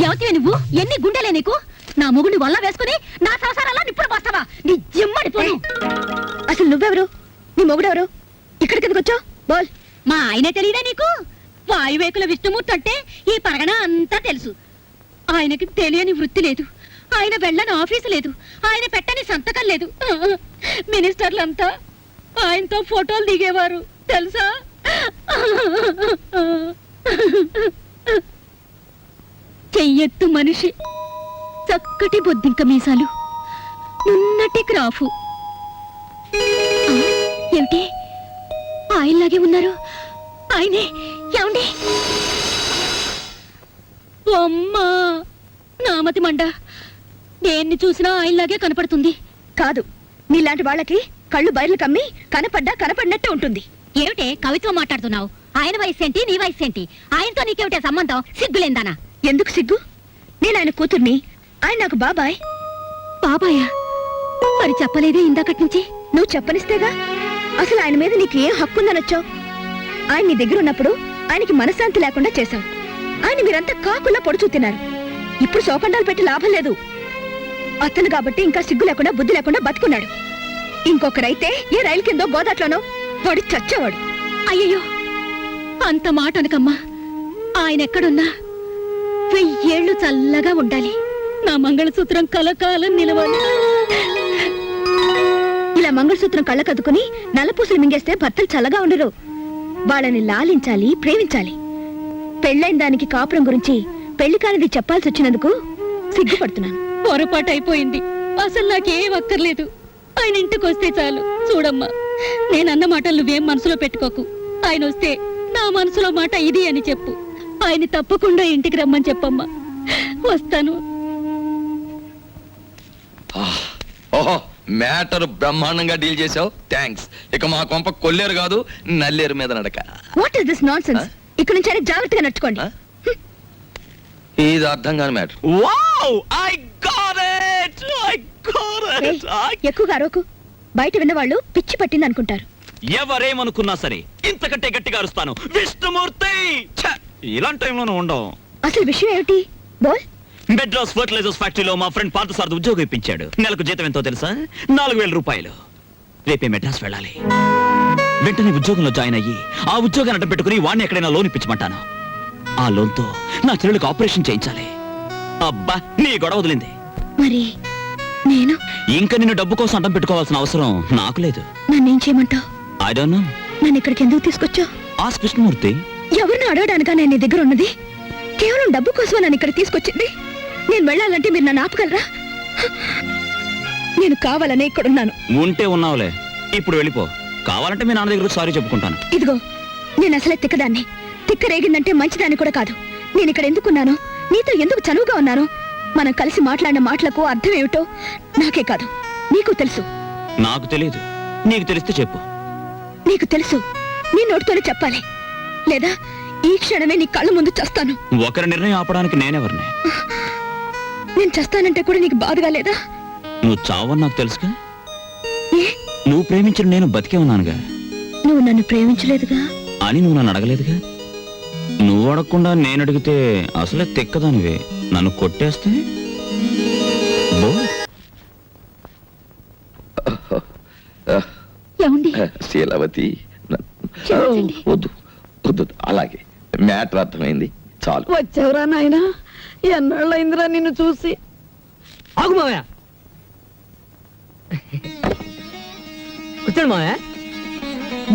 ఎవతివే నువ్వు? ఎన్ని గుండెలే నీకు? నా మొగుడిని వల్ల వేసుకుని నా సంసారాల్లో నిప్పుడు పోస్తావా? నీ జిమ్మడిపోను. అసలు నువ్వెవరు? నీ మొగుడెవరు? ఇక్కడికి ఎందుకు వచ్చావు? బోల్. మా ఆయనే తెలియదా నీకు? వాయువేకుల విష్ణుమూర్తి అంటే ఈ పరగణ అంతా తెలుసు. ఆయనకి తెలియని వృత్తి లేదు, ఆయన వెళ్ళని ఆఫీసు లేదు, ఆయన పెట్టని సంతకం లేదు. మినిస్టర్లంతా ఆయనతో ఫోటోలు దిగేవారు తెలుసా? చెయ్యెత్తు మనిషి, చక్కటి బొద్దింక మీసాలు, నున్నటి క్రాఫు. ఏమిటి ఆయనలాగే ఉన్నారు? ఆయనే. ఏమండి? అమ్మా, నామతి మండ. దేన్ని చూసినా ఆయనలాగే కనపడుతుంది. కాదు, నీలాంటి వాళ్ళకి కళ్ళు బయర్లు కమ్మి కనపడినట్టే ఉంటుంది. ఏమిటే కవిత్వం మాట్లాడుతున్నావు? ఆయన వయసు ఏంటి, నీ వయసు ఏంటి? ఆయనతో నీకేమిటే సంబంధం? సిగ్గులేందానా? ఎందుకు సిగ్గు? నేను ఆయన కూతుర్ని, ఆయన నాకు బాబాయ్. బాబాయా? మరి చెప్పలేదే ఇందాకటి నుంచి? నువ్వు చెప్పనిస్తేగా. అసలు ఆయన మీద నీకు ఏం హక్కుందనొచ్చావు? ఆయన నీ దగ్గర ఉన్నప్పుడు ఆయనకి మనశ్శాంతి లేకుండా చేశావు. ఆయన మీరంతా కాకుల్లా పొడుచూ తిన్నారు. ఇప్పుడు సోపండాలు పెట్టి లాభం లేదు. అతను కాబట్టి ఇంకా సిగ్గు లేకుండా బుద్ధి లేకుండా బతుకున్నాడు. ఇంకొకరైతే ఏ రైలు కిందో గోదాట్లోనో వాడు చచ్చేవాడు. అయ్యయ్యో, అంత మాట అనకమ్మా. ఆయన ఎక్కడున్నా 1000 ఏళ్ళు చల్లగా ఉండాలి. నా మంగళసూత్రం కలకాలం నిలవాలి. ఇలా మంగళసూత్రం కళ్ళకద్దుకుని నల్లపూసలు మింగేస్తే భర్తలు చల్లగా ఉండరు. వాళ్ళని లాలించాలి, ప్రేమించాలి. పెళ్ళైన దానికి కాపురం గురించి పెళ్లి కానిది చెప్పాల్సి వచ్చినందుకు సిగ్గుపడుతున్నాను. పొరపాటు అయిపోయింది. అసలు నాకేం అక్కర్లేదు. ఆయన ఇంటికి వస్తే చాలు. చూడమ్మా, నేనన్న మాటలు నువ్వేం మనసులో పెట్టుకోకు. ఆయన వస్తే నా మనసులో మాట ఇది అని చెప్పు. ఆయన తప్పకుండా ఇంటికి రమ్మని చెప్పమ్మా. వస్తాను. ఓహో, మ్యాటర్ బ్రహ్మాండంగా డీల్ చేసావు, థ్యాంక్స్. ఇక మా కొంప కొల్లేరు కాదు, నల్లేరు మీద నడక. What is this nonsense? ఇక్కడ నుంచి అయినా జాగ్రత్తగా నడుచుకోండి. ఇది అర్థం కాని matter. Wow, I got it, I got it. ఎక్కువగా అరవకు. బయట విన్నవాళ్ళు పిచ్చి పట్టింది అనుకుంటారు. ఎవరేమనుకున్నా సరే ఇంతకంటే గట్టిగా అరుస్తాను. విష్ణుమూర్తి. ఛ, ఇలాంటి టైంలోనూ ఉండవు. అసలు విషయం ఏమిటి? బోల్. మెడ్రాస్ ఫర్టిలైజర్స్ ఫ్యాక్టరీలో మా ఫ్రెండ్ పార్థసారథి ఉద్యోగం ఇప్పించాడు. నెలకు జీతం ఎంతో తెలుసా? 4,000 రూపాయలు. రేపే మెడ్రాస్ వెళ్ళాలి. వెంటనే ఉద్యోగంలో జాయిన్ అయ్యి ఆ ఉద్యోగాన్ని అడ్డం పెట్టుకుని వాడిని ఎక్కడైనా లోన్ ఇప్పించమంటాను. ఆ లోన్తో నా చెల్లెలకు ఆపరేషన్ చేయించాలి. అబ్బా, నీ గొడవ వదిలింది. మరి నేను ఇంకా నిన్ను డబ్బు కోసం అడ్డం పెట్టుకోవాల్సిన అవసరం నాకు లేదు. నన్నేం చేయమంటావు? I don't know. నన్ను ఇక్కడికి ఎందుకు తీసుకొచ్చావు? ఆస్క్ కృష్ణమూర్తి. ఎవరిని అడగడానికా నేను నీ దగ్గర ఉన్నది? కేవలం డబ్బు కోసమే నన్ను ఇక్కడ తీసుకొచ్చింది. నేను వెళ్ళాలంటే మీరు నన్ను ఆపగలరా? నేను కావాలనే ఇక్కడున్నాను. ఉంటే ఉన్నావులే, ఇప్పుడు వెళ్ళిపో. కావాలంటే మీ నాన్న దగ్గర సారీ చెప్పుకుంటాను. ఇదిగో, నేను అసలే తిక్కదాన్ని. తిక్క రేగిందంటే మంచిదాన్ని కూడా కాదు. నేను ఇక్కడ ఎందుకున్నాను, నీతో ఎందుకు చనువుగా ఉన్నాను, మనం కలిసి మాట్లాడిన మాటలకు అర్థం ఏమిటో నాకే కాదు నీకు తెలుసు. నాకు తెలియదు, నీకు తెలిస్తే చెప్పు. నీకు తెలుసు, నీ నోటితోనే చెప్పాలి. లేదా ఈ క్షణమే నీ కళ్ళ ముందు చస్తాను. ఒకరి నిర్ణయం ఆపడానికి నేనెవరిని? నేను చస్తానంటే కూడా నీకు బాధగా లేదా? నువ్వు చావని నాకు తెలుసుగా. ఏ? నువ్వు ప్రేమించిన నేను బతికే ఉన్నానుగా. నువ్వు నన్ను ప్రేమించలేదుగా అని నువ్వు నన్ను అడగలేదుగా. నువ్వు అడగకుండా నేను అడిగితే అసలే తెక్కదానివే. నన్ను కొట్టేస్తే శీలవతి, వద్దు వద్దు, అలాగే మ్యాటర్ అర్థమైంది, చాలు. వచ్చావురా నాయనా, ఎన్నాళ్ళైందిరా నిన్ను చూసి. ఆగు మావయ్య, కూర్చోండి మావయ్య.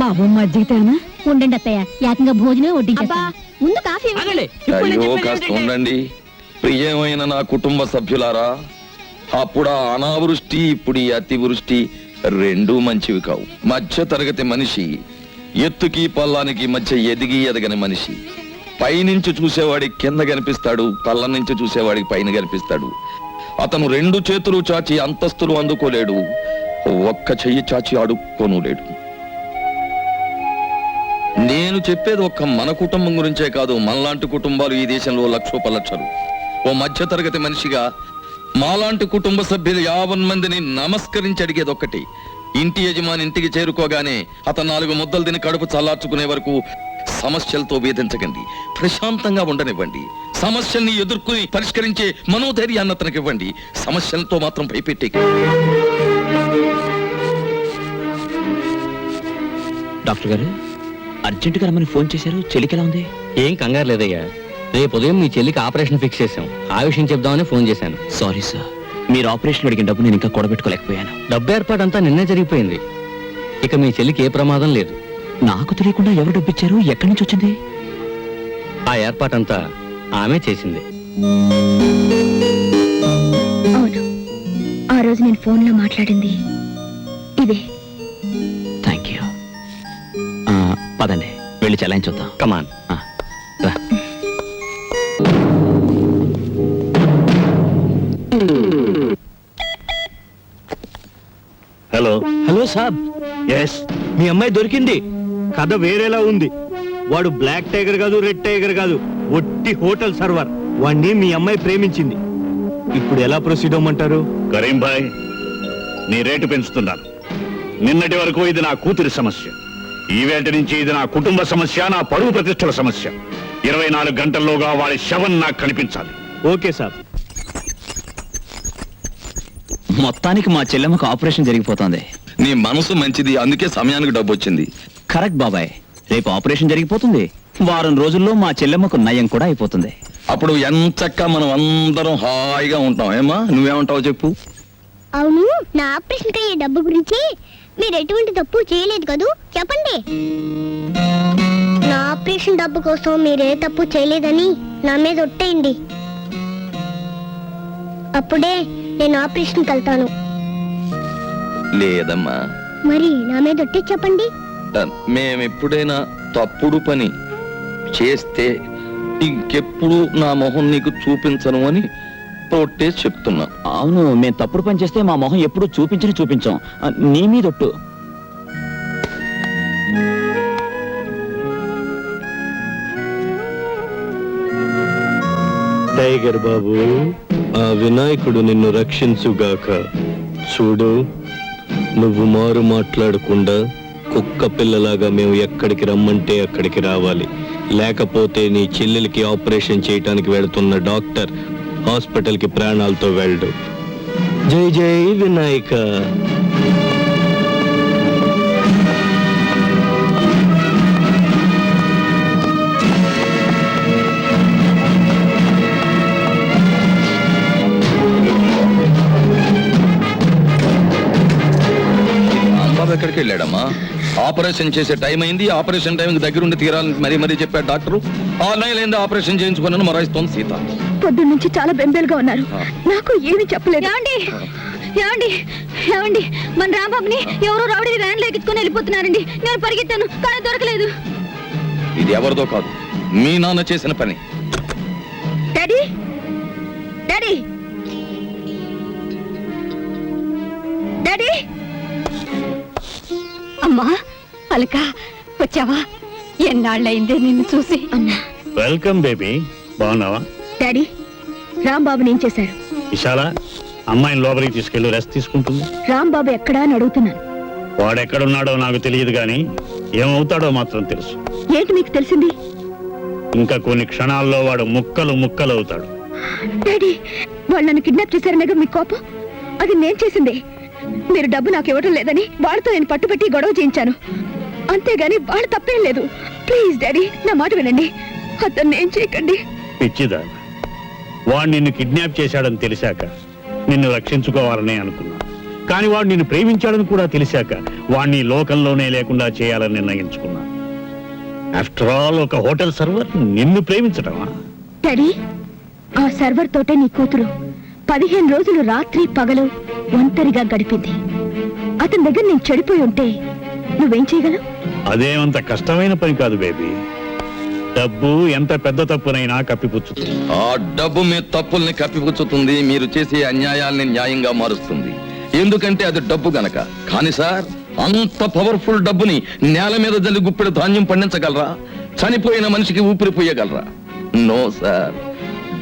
బాబు మజ్జిగితేనా? ఉండండి అత్తయ్య, ఏకంగా భోజనం వడ్డించేస్తా. ముందు కాఫీ ఆగండి, ఇప్పుడు నేను అయ్యో, చెప్పేది కాస్త ఏంటంటే- ఉండండి. ప్రియమైన నా కుటుంబ సభ్యులారా, అప్పుడు ఆ అనావృష్టి, ఇప్పుడు ఈ అతివృష్టి రెండూ మంచివి కావు. మధ్య తరగతి మనిషి ఎత్తుకి పల్లానికి మధ్య ఎదిగి ఎదగని మనిషి. పైనుంచి చూసేవాడికి కింద కనిపిస్తాడు, పల్ల నుంచి చూసేవాడికి పైన కనిపిస్తాడు. అతను 2 చేతులు చాచి అంతస్తులు అందుకోలేడు, ఒక్క చెయ్యి చాచి అడుక్కోను లేడు. నేను చెప్పేది ఒక్క మన కుటుంబం గురించే కాదు, మనలాంటి కుటుంబాలు ఈ దేశంలో లక్షోపలక్షలు. ఓ మధ్య తరగతి మనిషిగా మాలాంటి కుటుంబ సభ్యులు 50 మందిని నమస్కరించి అడిగేది ఒక్కటి: ఇంటి యజమాని ఇంటికి చేరుకోగానే అతను 4 ముద్దలు తిని కడుపు చల్లార్చుకునే వరకు సమస్యలతో వేధించకండి, ప్రశాంతంగా ఉండనివ్వండి. సమస్యల్ని ఎదుర్కొని పరిష్కరించే మనోధైర్యాన్ని అతనికి ఇవ్వండి, సమస్యలతో మాత్రం భయపెట్టే. డాక్టర్ గారు అర్జెంటుగా రమ్మని ఫోన్ చేశారు. చెల్లికి ఎలా ఉంది? ఏం కంగారు లేదయ్యా. రేపు ఉదయం మీ చెల్లికి ఆపరేషన్ ఫిక్స్ చేశాం. ఆ విషయం చెప్దామని ఫోన్ చేశాను. సారీ సార్, మీరు ఆపరేషన్ అడిగిన డబ్బు నేను ఇంకా కూడబెట్టుకోలేకపోయాను. డబ్బు ఏర్పాటంతా నిన్నే జరిగిపోయింది. ఇక మీ చెల్లికి ఏ ప్రమాదం లేదు. నాకు తెలియకుండా ఎవరు డబ్బు ఇచ్చారు? ఎక్కడి నుంచి వచ్చింది? ఆ ఏర్పాటంతా ఆమె చేసింది. అవును, ఆ రోజు నేను ఫోన్లో మాట్లాడింది ఇదే. Thank you. పదండి, వెళ్ళి చెలాయించుద్దాం. కమాన్. రా. హలో హలో సాబ్. ఎస్, మీ అమ్మాయి దొరికింది. కథ వేరేలా ఉంది. వాడు బ్లాక్ టైగర్ కాదు, రెడ్ టైగర్ కాదు, ఒట్టి హోటల్ సర్వర్. వాణ్ణి మీ అమ్మాయి ప్రేమించింది. ఇప్పుడు ఎలా ప్రొసీడ్ అవ్వమంటారు? కరీం భాయ్, నీ రేటు పెంచుతున్నాను. నిన్నటి వరకు ఇది నా కూతురి సమస్య, ఈవేళ నుంచి ఇది నా కుటుంబ సమస్య, నా పరువు ప్రతిష్టల సమస్య. 24 గంటల్లోగా వాడి శవం నాకు కనిపించాలి. Okay sir. మొత్తానికి మా చెల్లెమ్మకు ఆపరేషన్ జరిగిపోతుంది. నీ మనసు మంచిది, అందుకే సమయానికి డబ్బు వచ్చింది. కరెక్ట్ బాబాయ్, రేపు ఆపరేషన్ జరిగిపోతుంది. వారం రోజుల్లో మా చెల్లెమ్మకు నయం కూడా అయిపోతుంది. అప్పుడు ఎంచక్క మనం అందరం హాయిగా ఉంటాం. ఏమా, నువ్వేమంటావు చెప్పు. అవును, నా ఆపరేషన్ కి డబ్బు గురించి మీరు ఎటువంటి తప్పు చేయలేదు కదూ, చెప్పండి. నా ఆపరేషన్ డబ్బు కోసం మీరే తప్పు చేయలేదని నా మీద ఒట్టేయండి. అప్పుడే నేను ఆపరేషన్కి వెళ్తాను. లేదమ్మా. మరి నా మీద ఒట్టి చెప్పండి. మేమెప్పుడైనా తప్పుడు పని చేస్తే ఇంకెప్పుడు నా మొహం నీకు చూపించను అని తోటేసి చెప్తున్నా. అవును, మేము తప్పుడు పని చేస్తే మా మొహం ఎప్పుడు చూపించాం. నీ మీదొట్టు. టైగర్ బాబు, ఆ వినాయకుడు నిన్ను రక్షించుగాక. చూడు, నువ్వు మారు మాట్లాడకుండా కుక్క పిల్లలాగా మేము ఎక్కడికి రమ్మంటే అక్కడికి రావాలి. లేకపోతే నీ చెల్లెలికి ఆపరేషన్ చేయటానికి వెళుతున్న డాక్టర్ హాస్పిటల్కి ప్రాణాలతో వెళ్ళడు. జై జై వినాయక. బాబు ఎక్కడికి వెళ్ళాడమ్మా? ఆపరేషన్ చేసే టైం అయింది. ఆపరేషన్ టైంకి దగ్గరుండి తీరాలని మరీ చెప్పాడు డాక్టరు. 6 నెలలైంది ఆపరేషన్ చేయించుకున్నాను మరాయిస్తోంది సీత. పొద్దున్న నుంచి చాలా బెంబేలుగా ఉన్నారు. నాకు ఏమీ చెప్పలేదు. ఏమండి మన రాంబాబుని ఎవరో రౌడీ వ్యాన్ లో ఎక్కించుకొని వెళ్ళిపోతున్నారండి. నేను పరిగెత్తాను కానీ దొరకలేదు. ఇది ఎవరిదో కాదు, మీ నాన్న చేసిన పని. డాడీ డాడీ డాడీ అమ్మా, అలక వచ్చావా? ఎన్నాళ్ళయిందే నిన్ను చూసి. అమ్మా వెల్కమ్ బేబీ. బాగున్నావా? డాడీ, రాంబాబుని ఏం చేశారు? విశాల, అమ్మాయిని లోపలికి తీసుకెళ్ళి రెస్ట్ తీసుకుంటుంది. రాంబాబు ఎక్కడా అని అడుగుతున్నాను. వాడెక్కడున్నాడో నాకు తెలియదు కానీ ఏమవుతాడో మాత్రం తెలుసు. ఏంటి మీకు తెలిసింది? ఇంకా కొన్ని క్షణాల్లో వాడు ముక్కలు అవుతాడు. డాడీ, వాళ్ళు నన్ను కిడ్నాప్ చేశారనగా మీ కోపం? అది నేను చేసింది. మీరు డబ్బు నాకు ఇవ్వడం లేదని వాళ్ళతో నేను పట్టుబట్టి గొడవ చేయించాను. అంతేగాని వాళ్ళు తప్పేం లేదు. ప్లీజ్ డాడీ, నా మాట వినండి. అతన్ని ఏం చేయకండి. పిచ్చిదా, వాడు నిన్ను కిడ్నాప్ చేశాడని తెలిసాక నిన్ను రక్షించుకోవాలనే అనుకున్నా. కానీ వాడు నిన్ను ప్రేమించాడని కూడా తెలిసాక వాడిని లోకంలోనే లేకుండా చేయాలని నిర్ణయించుకున్నా. ఆఫ్టర్ ఆల్, ఒక హోటల్ సర్వర్ నిన్ను ప్రేమించడమా? డాడీ, ఆ సర్వర్ తోటే నీ కూతురు 15 రోజులు రాత్రి పగలు ఒంటరిగా గడిపింది. అతని దగ్గర నేను చెడిపోయి ఉంటే నువ్వేం చేయగలవు? అదేమంత కష్టమైన పని కాదు బేబీ. డబ్బు ఎంత పెద్ద తప్పునైనా కప్పిపుచ్చుతుంది. ఆ డబ్బు మీ తప్పుల్ని కప్పిపుచ్చుతుంది, మీరు చేసే అన్యాయాల్ని న్యాయంగా మారుస్తుంది. ఎందుకంటే అది డబ్బు గనక. కానీ సార్, అంత పవర్ఫుల్ డబ్బుని నేల మీద జల్లి గుప్పెడు ధాన్యం పండించగలరా? చనిపోయిన మనిషికి ఊపిరిపోయగలరా? No sir.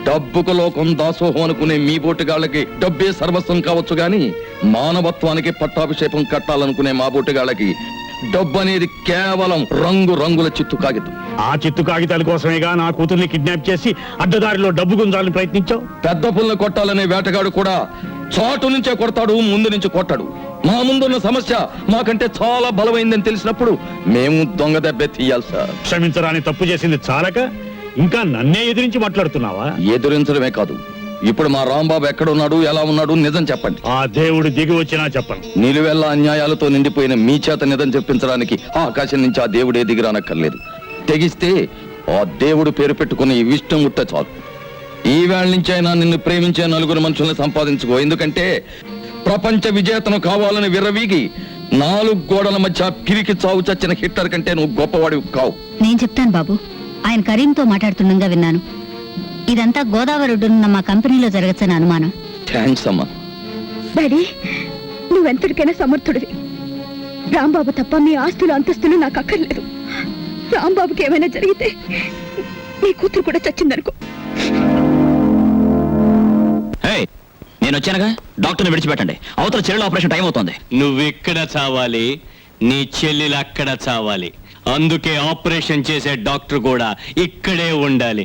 డబ్బుకు లోకం దాసోహం అనుకునే మీ బోటుగాళ్ళకి డబ్బే సర్వస్వం కావచ్చు గాని మానవత్వానికి పట్టాభిషేకం కట్టాలనుకునే మా బోటుగాళ్ళకి డబ్బు అనేది కేవలం రంగుల చిత్తు కాగితం. ఆ చిత్తు కాగితాల కోసమేగా నా కూతుర్ని కిడ్నాప్ చేసి అడ్డదారిలో డబ్బు గుంజాలని ప్రయత్నించావు. పెద్ద పుల్లని కొట్టాలనే వేటగాడు కూడా చాటు నుంచే కొడతాడు, ముందు నుంచి కొట్టాడు. మా ముందున్న సమస్య మాకంటే చాలా బలమైందని తెలిసినప్పుడు మేము దొంగ దెబ్బే తీయాలి సార్. క్షమించరాని తప్పు చేసింది చాలక ఇంకా నన్నే ఎదిరించి మాట్లాడుతున్నావా? ఎదురించడమే కాదు, ఇప్పుడు మా రాంబాబు ఎక్కడున్నాడు, ఎలా ఉన్నాడు నిజం చెప్పండి. ఆ దేవుడు దిగి వచ్చినా చెప్పను. నిలువెల్ల అన్యాయాలతో నిండిపోయిన మీ చేత నిజం చెప్పించడానికి ఆకాశం నుంచి ఆ దేవుడే దిగిరానక్కర్లేదు. తెగిస్తే ఆ దేవుడు పేరు పెట్టుకుని విష్ణు ముట్ట చాలు. ఈ వేళ నుంచి అయినా నిన్ను ప్రేమించే 4 మనుషుల్ని సంపాదించుకో. ఎందుకంటే ప్రపంచ విజేతను కావాలని విర్రవీగి 4 గోడల మధ్య పిరికి చావు చచ్చిన హిట్లర్ కంటే నువ్వు గొప్పవాడివి కావు. నేను చెప్తాను బాబు. ఆయన కరీంతో మాట్లాడుతుండగా విన్నాను. ఇదంతా గోదావరి ఒడ్డునున్న మా కంపెనీలో జరగచ్చని అనుమానం. థ్యాంక్స్ అమ్మా. డాడీ, నువ్వెంతటికైనా సమర్థుడివి. రాంబాబు తప్ప మీ ఆస్తులు అంతస్తులు నాకు అక్కర్లేదు. రాంబాబుకి ఏమైనా జరిగితే నీ కూతురు కూడా చచ్చిందనుకో. నేను వచ్చానుగా, డాక్టర్ని విడిచిపెట్టండి. అవతల చెల్లెల ఆపరేషన్ టైం అవుతోంది. నువ్వెక్కడ చావాలి, నీ చెల్లెలు అక్కడ చావాలి. అందుకే ఆపరేషన్ చేసే డాక్టర్ కూడా ఇక్కడే ఉండాలి.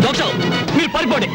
డాక్టర్ మీరు పడిపోండి.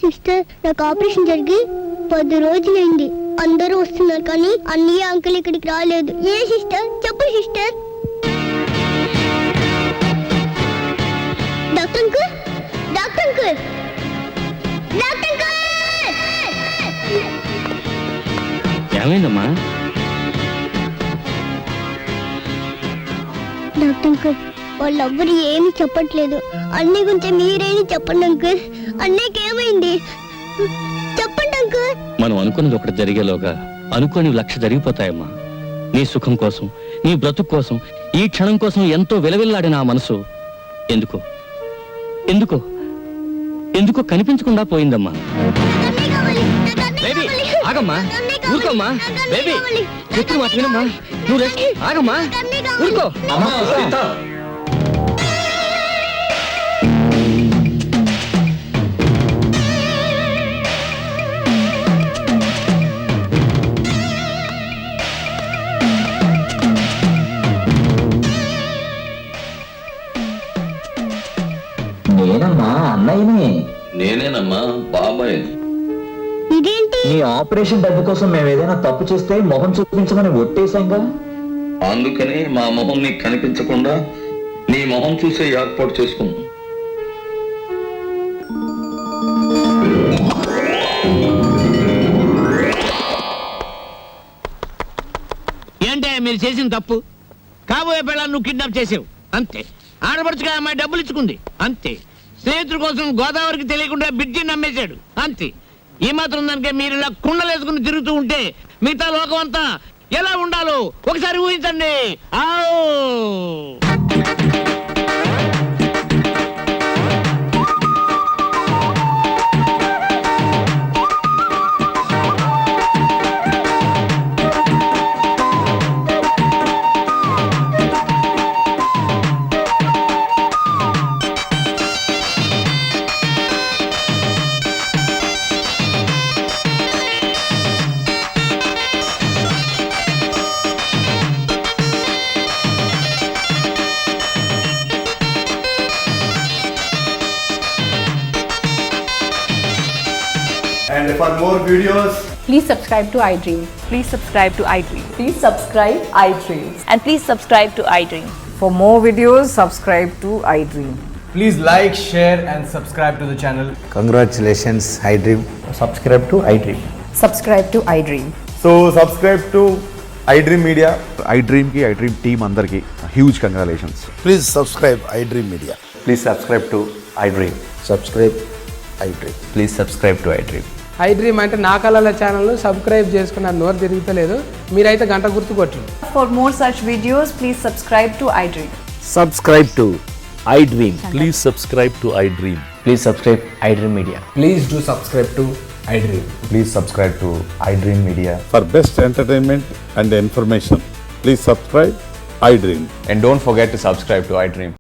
సిస్టర్, నాకు ఆపరేషన్ జరిగి 10 రోజులైంది. అందరూ వస్తున్నారు కానీ అన్నయ్య అంకుల్ ఇక్కడికి రాలేదు. ఏ సిస్టర్? చెప్పు sister. Doctor uncle, doctor uncle, doctor uncle. ఏమైందమ్మా? డాక్టర్ అంకుల్, వాళ్ళెవ్వరు ఏమీ చెప్పట్లేదు. అన్నయ్య గురించి మీరేమి చెప్పండి అంకుల్. అన్నయ్యకి ఏమైంది చెప్పండి అంకుల్. మనం అనుకున్నది ఒకటి జరిగేలోగా అనుకోని 1,00,000 జరిగిపోతాయమ్మా. నీ సుఖం కోసం, నీ బ్రతుకు కోసం, ఈ క్షణం కోసం ఎంతో విలవిల్లాడిన ఆ మనసు ఎందుకో ఎందుకో ఎందుకో కనిపించకుండా పోయిందమ్మా. బేబీ ఆగమ్మా, ఊరుకోమ్మా. బేబీ చెట్టు మాట వినమ్మా. నువ్వు రెస్ట్. ఆగమ్మా, ఊరుకో. నేనమ్మా, అన్నయ్యని. నేనేనమ్మా, బాబాయ్. ఇదేంటి? నీ ఆపరేషన్ డబ్బు కోసం మేము ఏదైనా తప్పు చేస్తే మొహం చూపించమని ఒట్టేశాంగా. అందుకని మా మొహం నీకు కనిపించకుండా నీ మొహం చూసే ఏర్పాటు చేసుకున్నాం. ఏంటే మీరు చేసిన తప్పు? కాబోయే పిల్లలు నువ్వు కిడ్నాప్ చేసావు అంతే. ఆడపడుచుగా అమ్మాయి డబ్బులు ఇచ్చుకుంది అంతే. స్నేహితుల కోసం గోదావరికి తెలియకుండా బిడ్జిని నమ్మేశాడు అంతే. ఈ మాత్రం దానికే మీరు ఇలా కుండలేసుకుని తిరుగుతూ ఉంటే మిగతా లోకం అంతా ఎలా ఉండాలో ఒకసారి ఊహించండి. ఆవ్ And for more videos, please subscribe to iDream. Please subscribe to iDream. Please subscribe iDream. And please subscribe to iDream. For more videos, subscribe to iDream. please like, share and subscribe to the channel. Congratulations, iDream. Subscribe to iDream. Subscribe to iDream. So subscribe to iDream Media. iDream team అందరికి huge congratulations. Please subscribe iDream Media. Please subscribe to iDream. Subscribe iDream. Please subscribe to iDream. iDream అంటే నా కళల channel subscribe చేసుకున్న నోరు తిరుగుతలేదు, మీరైతే గంట గుర్తు కొట్టండి. For more such videos, please subscribe to iDream. Subscribe to iDream. Please subscribe to iDream. Please subscribe iDream Media. Please do subscribe to iDream. Please subscribe to iDream Media. For best entertainment and information please subscribe iDream. And don't forget to subscribe to iDream.